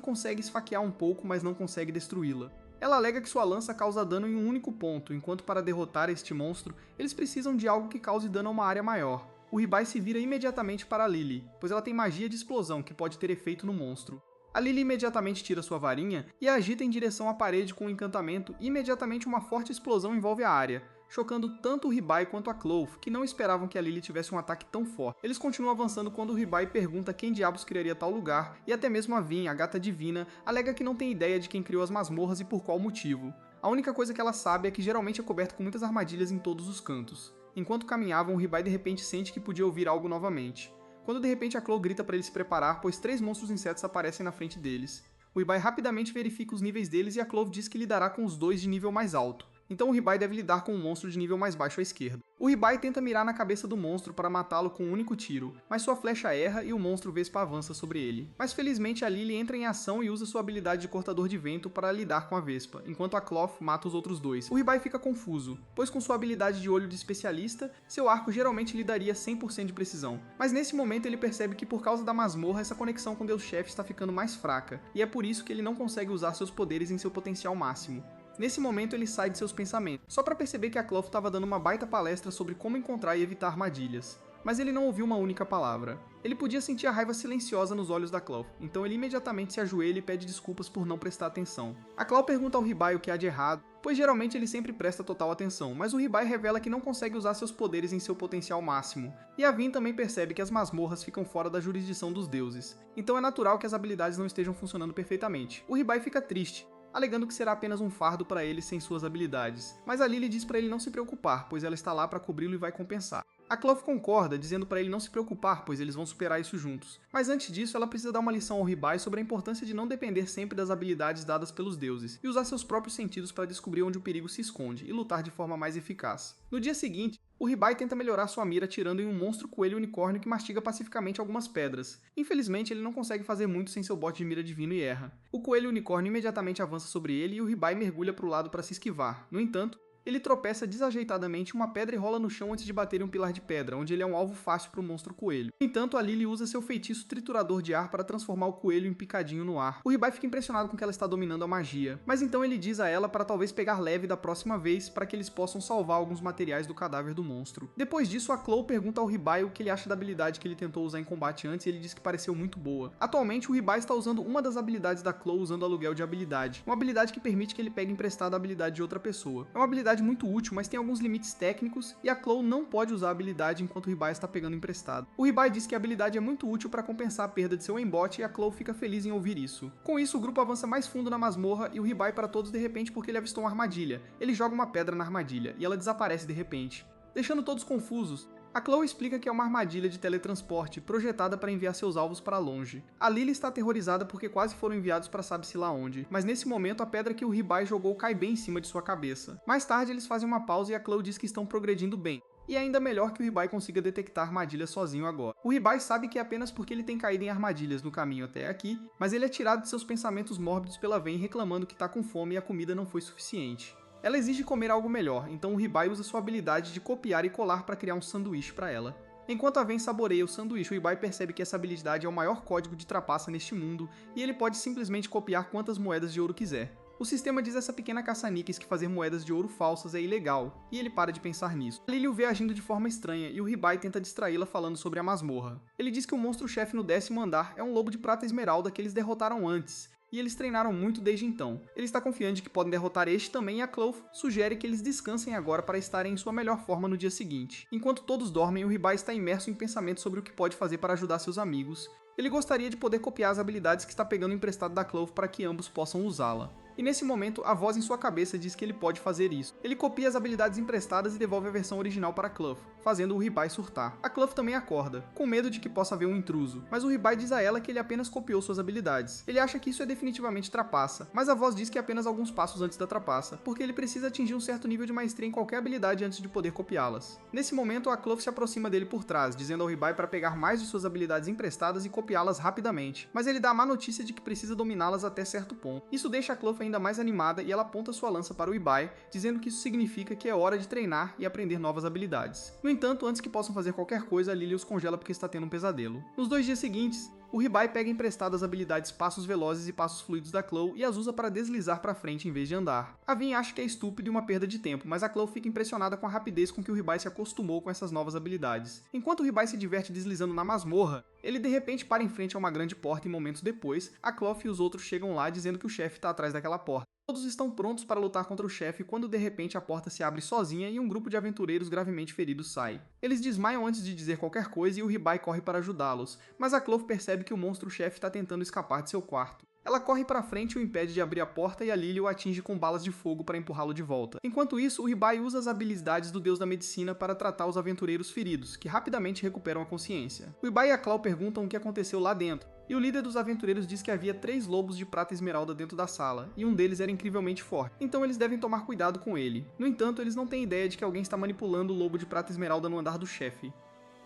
consegue esfaquear um pouco, mas não consegue destruí-la. Ela alega que sua lança causa dano em um único ponto, enquanto para derrotar este monstro, eles precisam de algo que cause dano a uma área maior. O Ribai se vira imediatamente para a Lily, pois ela tem magia de explosão que pode ter efeito no monstro. A Lily imediatamente tira sua varinha e a agita em direção à parede com um encantamento e imediatamente uma forte explosão envolve a área, chocando tanto o Ribai quanto a Cloth, que não esperavam que a Lily tivesse um ataque tão forte. Eles continuam avançando quando o Ribai pergunta quem diabos criaria tal lugar, e até mesmo a Vin, a gata divina, alega que não tem ideia de quem criou as masmorras e por qual motivo. A única coisa que ela sabe é que geralmente é coberto com muitas armadilhas em todos os cantos. Enquanto caminhavam, o Ribai de repente sente que podia ouvir algo novamente. Quando de repente a Cloth grita para ele se preparar, pois 3 monstros insetos aparecem na frente deles. O Ribai rapidamente verifica os níveis deles e a Cloth diz que lidará com os 2 de nível mais alto. Então o Ribai deve lidar com um monstro de nível mais baixo à esquerda. O Ribai tenta mirar na cabeça do monstro para matá-lo com um único tiro, mas sua flecha erra e o monstro Vespa avança sobre ele. Mas felizmente a Lily entra em ação e usa sua habilidade de cortador de vento para lidar com a Vespa, enquanto a Cloth mata os outros 2. O Ribai fica confuso, pois com sua habilidade de olho de especialista, seu arco geralmente lhe daria 100% de precisão. Mas nesse momento ele percebe que por causa da masmorra essa conexão com Deus-Chefe está ficando mais fraca, e é por isso que ele não consegue usar seus poderes em seu potencial máximo. Nesse momento ele sai de seus pensamentos, só para perceber que a Cloth estava dando uma baita palestra sobre como encontrar e evitar armadilhas. Mas ele não ouviu uma única palavra. Ele podia sentir a raiva silenciosa nos olhos da Cloth, então ele imediatamente se ajoelha e pede desculpas por não prestar atenção. A Cloth pergunta ao Ribai o que há de errado, pois geralmente ele sempre presta total atenção, mas o Ribai revela que não consegue usar seus poderes em seu potencial máximo. E a Vin também percebe que as masmorras ficam fora da jurisdição dos deuses, então é natural que as habilidades não estejam funcionando perfeitamente. O Ribai fica triste, alegando que será apenas um fardo para ele sem suas habilidades. Mas a Lily diz para ele não se preocupar, pois ela está lá para cobri-lo e vai compensar. A Cloth concorda, dizendo para ele não se preocupar, pois eles vão superar isso juntos. Mas antes disso, ela precisa dar uma lição ao Ribai sobre a importância de não depender sempre das habilidades dadas pelos deuses, e usar seus próprios sentidos para descobrir onde o perigo se esconde e lutar de forma mais eficaz. No dia seguinte, O Ribai tenta melhorar sua mira atirando em um monstro coelho unicórnio que mastiga pacificamente algumas pedras. Infelizmente, ele não consegue fazer muito sem seu bote de mira divino e erra. O coelho unicórnio imediatamente avança sobre ele e o Ribai mergulha para o lado para se esquivar. No entanto, ele tropeça desajeitadamente em uma pedra e rola no chão antes de bater em um pilar de pedra, onde ele é um alvo fácil para o monstro coelho. No entanto, a Lily usa seu feitiço triturador de ar para transformar o coelho em picadinho no ar. O Ribai fica impressionado com que ela está dominando a magia, mas então ele diz a ela para talvez pegar leve da próxima vez para que eles possam salvar alguns materiais do cadáver do monstro. Depois disso, a Chloe pergunta ao Ribai o que ele acha da habilidade que ele tentou usar em combate antes e ele diz que pareceu muito boa. Atualmente, o Ribai está usando uma das habilidades da Chloe usando aluguel de habilidade, uma habilidade que permite que ele pegue emprestada a habilidade de outra pessoa. É uma habilidade muito útil, mas tem alguns limites técnicos e a Chloe não pode usar a habilidade enquanto o Ribai está pegando emprestado. O Ribai diz que a habilidade é muito útil para compensar a perda de seu embote e a Chloe fica feliz em ouvir isso. Com isso, o grupo avança mais fundo na masmorra e o Ribai para todos de repente porque ele avistou uma armadilha. Ele joga uma pedra na armadilha e ela desaparece de repente, deixando todos confusos. A Chloe explica que é uma armadilha de teletransporte projetada para enviar seus alvos para longe. A Lily está aterrorizada porque quase foram enviados para sabe-se lá onde, mas nesse momento a pedra que o Ribai jogou cai bem em cima de sua cabeça. Mais tarde eles fazem uma pausa e a Chloe diz que estão progredindo bem. E é ainda melhor que o Ribai consiga detectar armadilhas sozinho agora. O Ribai sabe que é apenas porque ele tem caído em armadilhas no caminho até aqui, mas ele é tirado de seus pensamentos mórbidos pela Ven reclamando que está com fome e a comida não foi suficiente. Ela exige comer algo melhor, então o Ribai usa sua habilidade de copiar e colar para criar um sanduíche para ela. Enquanto a Ven saboreia o sanduíche, o Ribai percebe que essa habilidade é o maior código de trapaça neste mundo e ele pode simplesmente copiar quantas moedas de ouro quiser. O sistema diz a essa pequena caça-níqueis que fazer moedas de ouro falsas é ilegal, e ele para de pensar nisso. A Lily o vê agindo de forma estranha e o Ribai tenta distraí-la falando sobre a masmorra. Ele diz que o monstro-chefe no 10º andar é um lobo de prata esmeralda que eles derrotaram antes, e eles treinaram muito desde então. Ele está confiante de que podem derrotar este também e a Chloe sugere que eles descansem agora para estarem em sua melhor forma no dia seguinte. Enquanto todos dormem, o Ribai está imerso em pensamentos sobre o que pode fazer para ajudar seus amigos. Ele gostaria de poder copiar as habilidades que está pegando emprestado da Chloe para que ambos possam usá-la. E nesse momento, a voz em sua cabeça diz que ele pode fazer isso. Ele copia as habilidades emprestadas e devolve a versão original para Chloe, fazendo o Ribai surtar. A Chloe também acorda, com medo de que possa haver um intruso, mas o Ribai diz a ela que ele apenas copiou suas habilidades. Ele acha que isso é definitivamente trapaça, mas a voz diz que é apenas alguns passos antes da trapaça, porque ele precisa atingir um certo nível de maestria em qualquer habilidade antes de poder copiá-las. Nesse momento, a Chloe se aproxima dele por trás, dizendo ao Ribai para pegar mais de suas habilidades emprestadas e copiá-las rapidamente, mas ele dá a má notícia de que precisa dominá-las até certo ponto. Isso deixa a Chloe ainda mais animada e ela aponta sua lança para o Ribai, dizendo que isso significa que é hora de treinar e aprender novas habilidades. No entanto, antes que possam fazer qualquer coisa, a Lily os congela porque está tendo um pesadelo. Nos 2 dias seguintes, o Ribai pega emprestadas as habilidades passos velozes e passos fluidos da Chloe e as usa para deslizar para frente em vez de andar. A Ven acha que é estúpido e uma perda de tempo, mas a Chloe fica impressionada com a rapidez com que o Ribai se acostumou com essas novas habilidades. Enquanto o Ribai se diverte deslizando na masmorra, ele de repente para em frente a uma grande porta e momentos depois, a Chloe e os outros chegam lá dizendo que o chefe está atrás daquela porta. Todos estão prontos para lutar contra o chefe quando de repente a porta se abre sozinha e um grupo de aventureiros gravemente feridos sai. Eles desmaiam antes de dizer qualquer coisa e o Ribai corre para ajudá-los, mas a Chloe percebe que o monstro-chefe está tentando escapar de seu quarto. Ela corre para frente e o impede de abrir a porta e a Lily o atinge com balas de fogo para empurrá-lo de volta. Enquanto isso, o Ribai usa as habilidades do deus da medicina para tratar os aventureiros feridos, que rapidamente recuperam a consciência. O Ribai e a Chloe perguntam o que aconteceu lá dentro, e o líder dos aventureiros diz que havia 3 lobos de prata esmeralda dentro da sala, e um deles era incrivelmente forte, então eles devem tomar cuidado com ele. No entanto, eles não têm ideia de que alguém está manipulando o lobo de prata esmeralda no andar do chefe.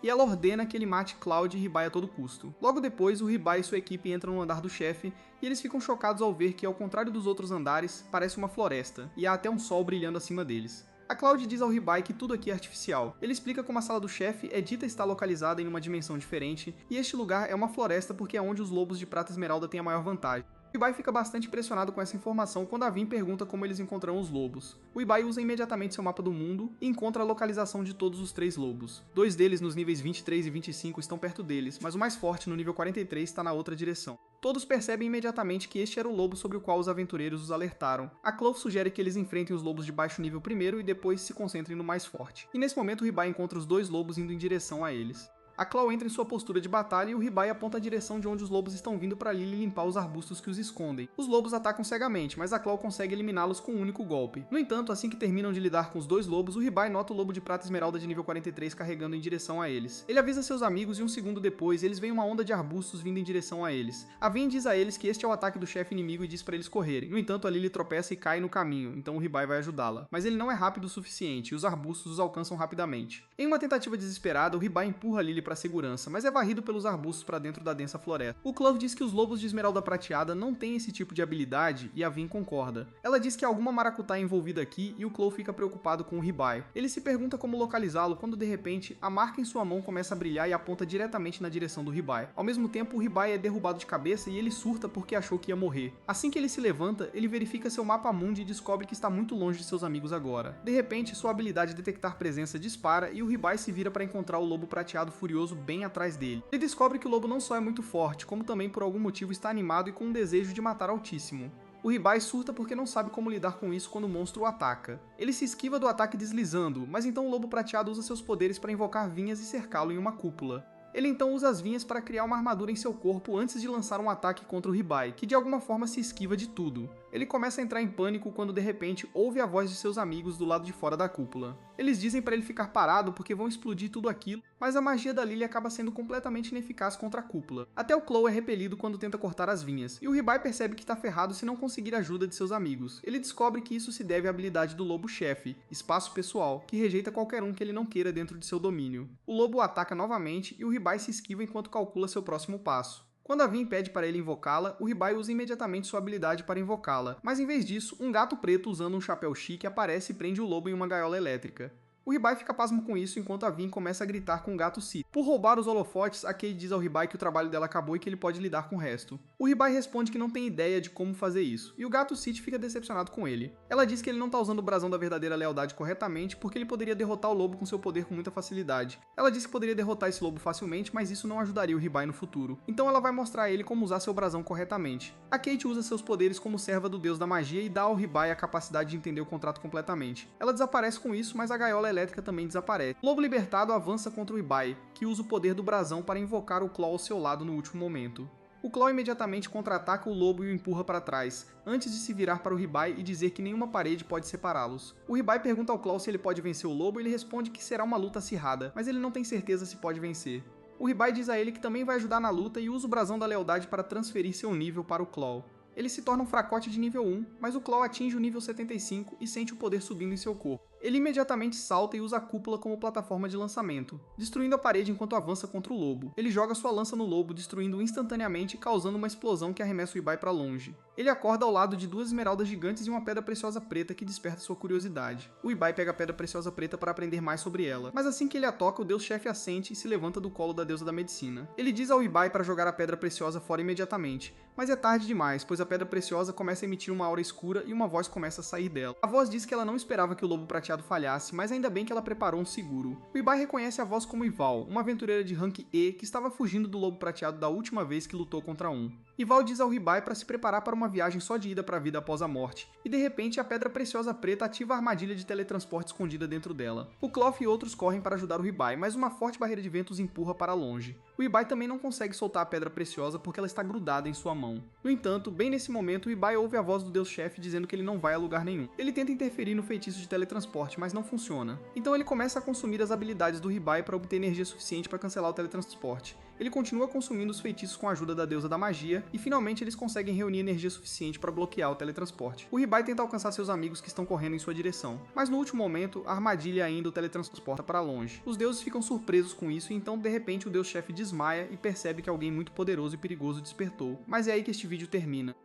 E ela ordena que ele mate Cloud e Ribai a todo custo. Logo depois, o Ribai e sua equipe entram no andar do chefe, e eles ficam chocados ao ver que, ao contrário dos outros andares, parece uma floresta, e há até um sol brilhando acima deles. A Cloud diz ao Ribai que tudo aqui é artificial. Ele explica como a sala do chefe é dita estar localizada em uma dimensão diferente, e este lugar é uma floresta porque é onde os lobos de prata esmeralda têm a maior vantagem. O Ribai fica bastante impressionado com essa informação quando a Ven pergunta como eles encontrarão os lobos. O Ribai usa imediatamente seu mapa do mundo e encontra a localização de todos os 3 lobos. 2 deles nos níveis 23 e 25 estão perto deles, mas o mais forte no nível 43 está na outra direção. Todos percebem imediatamente que este era o lobo sobre o qual os aventureiros os alertaram. A Chloe sugere que eles enfrentem os lobos de baixo nível primeiro e depois se concentrem no mais forte. E nesse momento o Ribai encontra os 2 lobos indo em direção a eles. A Claw entra em sua postura de batalha e o Ribai aponta a direção de onde os lobos estão vindo para Lily limpar os arbustos que os escondem. Os lobos atacam cegamente, mas a Claw consegue eliminá-los com um único golpe. No entanto, assim que terminam de lidar com os dois lobos, o Ribai nota o lobo de prata esmeralda de nível 43 carregando em direção a eles. Ele avisa seus amigos e um segundo depois, eles veem uma onda de arbustos vindo em direção a eles. A Vin diz a eles que este é o ataque do chefe inimigo e diz para eles correrem. No entanto, a Lily tropeça e cai no caminho, então o Ribai vai ajudá-la. Mas ele não é rápido o suficiente e os arbustos os alcançam rapidamente. Em uma tentativa desesperada, o Ribai empurra a Lily para segurança, mas é varrido pelos arbustos para dentro da densa floresta. O Clove diz que os lobos de esmeralda prateada não têm esse tipo de habilidade e a Vin concorda. Ela diz que há alguma maracutaia envolvida aqui e o Clove fica preocupado com o Ribai. Ele se pergunta como localizá-lo quando de repente a marca em sua mão começa a brilhar e aponta diretamente na direção do Ribai. Ao mesmo tempo, o Ribai é derrubado de cabeça e ele surta porque achou que ia morrer. Assim que ele se levanta, ele verifica seu mapa mundi e descobre que está muito longe de seus amigos agora. De repente, sua habilidade de detectar presença dispara e o Ribai se vira para encontrar o lobo prateado furioso bem atrás dele. Ele descobre que o lobo não só é muito forte, como também por algum motivo está animado e com um desejo de matar Altíssimo. O Ribai surta porque não sabe como lidar com isso quando o monstro o ataca. Ele se esquiva do ataque deslizando, mas então o lobo prateado usa seus poderes para invocar vinhas e cercá-lo em uma cúpula. Ele então usa as vinhas para criar uma armadura em seu corpo antes de lançar um ataque contra o Ribai, que de alguma forma se esquiva de tudo. Ele começa a entrar em pânico quando de repente ouve a voz de seus amigos do lado de fora da cúpula. Eles dizem para ele ficar parado porque vão explodir tudo aquilo, mas a magia da Lily acaba sendo completamente ineficaz contra a cúpula. Até o Claw é repelido quando tenta cortar as vinhas, e o Ribai percebe que está ferrado se não conseguir a ajuda de seus amigos. Ele descobre que isso se deve à habilidade do lobo-chefe, espaço pessoal, que rejeita qualquer um que ele não queira dentro de seu domínio. O lobo o ataca novamente e o Ribai se esquiva enquanto calcula seu próximo passo. Quando a Vin pede para ele invocá-la, o Ribai usa imediatamente sua habilidade para invocá-la, mas em vez disso, um gato preto usando um chapéu chique aparece e prende o lobo em uma gaiola elétrica. O Ribai fica pasmo com isso enquanto a Vin começa a gritar com o gato Sith. Por roubar os holofotes, a Cade diz ao Ribai que o trabalho dela acabou e que ele pode lidar com o resto. O Ribai responde que não tem ideia de como fazer isso, e o gato Sith fica decepcionado com ele. Ela diz que ele não está usando o brasão da verdadeira lealdade corretamente porque ele poderia derrotar o lobo com seu poder com muita facilidade. Ela diz que poderia derrotar esse lobo facilmente, mas isso não ajudaria o Ribai no futuro. Então ela vai mostrar a ele como usar seu brasão corretamente. A Kate usa seus poderes como serva do deus da magia e dá ao Ribai a capacidade de entender o contrato completamente. Ela desaparece com isso, mas a gaiola elétrica também desaparece. O lobo libertado avança contra o Ribai, que usa o poder do brasão para invocar o Claw ao seu lado no último momento. O Claw imediatamente contra-ataca o lobo e o empurra para trás, antes de se virar para o Ribai e dizer que nenhuma parede pode separá-los. O Ribai pergunta ao Claw se ele pode vencer o lobo e ele responde que será uma luta acirrada, mas ele não tem certeza se pode vencer. O Ribai diz a ele que também vai ajudar na luta e usa o brasão da lealdade para transferir seu nível para o Claw. Ele se torna um fracote de nível 1, mas o Claw atinge o nível 75 e sente o poder subindo em seu corpo. Ele imediatamente salta e usa a cúpula como plataforma de lançamento, destruindo a parede enquanto avança contra o lobo. Ele joga sua lança no lobo, destruindo-o instantaneamente e causando uma explosão que arremessa o Ribai para longe. Ele acorda ao lado de duas esmeraldas gigantes e uma pedra preciosa preta que desperta sua curiosidade. O Ribai pega a pedra preciosa preta para aprender mais sobre ela, mas assim que ele a toca, o deus-chefe assente e se levanta do colo da deusa da medicina. Ele diz ao Ribai para jogar a pedra preciosa fora imediatamente, mas é tarde demais, pois a pedra preciosa começa a emitir uma aura escura e uma voz começa a sair dela. A voz diz que ela não esperava que o lobo prateado falhasse, mas ainda bem que ela preparou um seguro. O Ribai reconhece a voz como Ival, uma aventureira de rank E que estava fugindo do lobo prateado da última vez que lutou contra um. Ival diz ao Ribai para se preparar para uma viagem só de ida para a vida após a morte, e de repente a pedra preciosa preta ativa a armadilha de teletransporte escondida dentro dela. O Cloth e outros correm para ajudar o Ribai, mas uma forte barreira de vento os empurra para longe. O Ribai também não consegue soltar a pedra preciosa porque ela está grudada em sua mão. No entanto, bem nesse momento, o Ribai ouve a voz do deus-chefe dizendo que ele não vai a lugar nenhum. Ele tenta interferir no feitiço de teletransporte, mas não funciona. Então ele começa a consumir as habilidades do Ribai para obter energia suficiente para cancelar o teletransporte. Ele continua consumindo os feitiços com a ajuda da deusa da magia, e finalmente eles conseguem reunir energia suficiente para bloquear o teletransporte. O Ribai tenta alcançar seus amigos que estão correndo em sua direção, mas no último momento, a armadilha ainda o teletransporta para longe. Os deuses ficam surpresos com isso, e então de repente o deus-chefe desmaia e percebe que alguém muito poderoso e perigoso despertou. Mas é aí que este vídeo termina.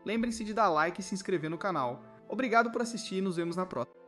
Lembrem-se de dar like e se inscrever no canal. Obrigado por assistir e nos vemos na próxima.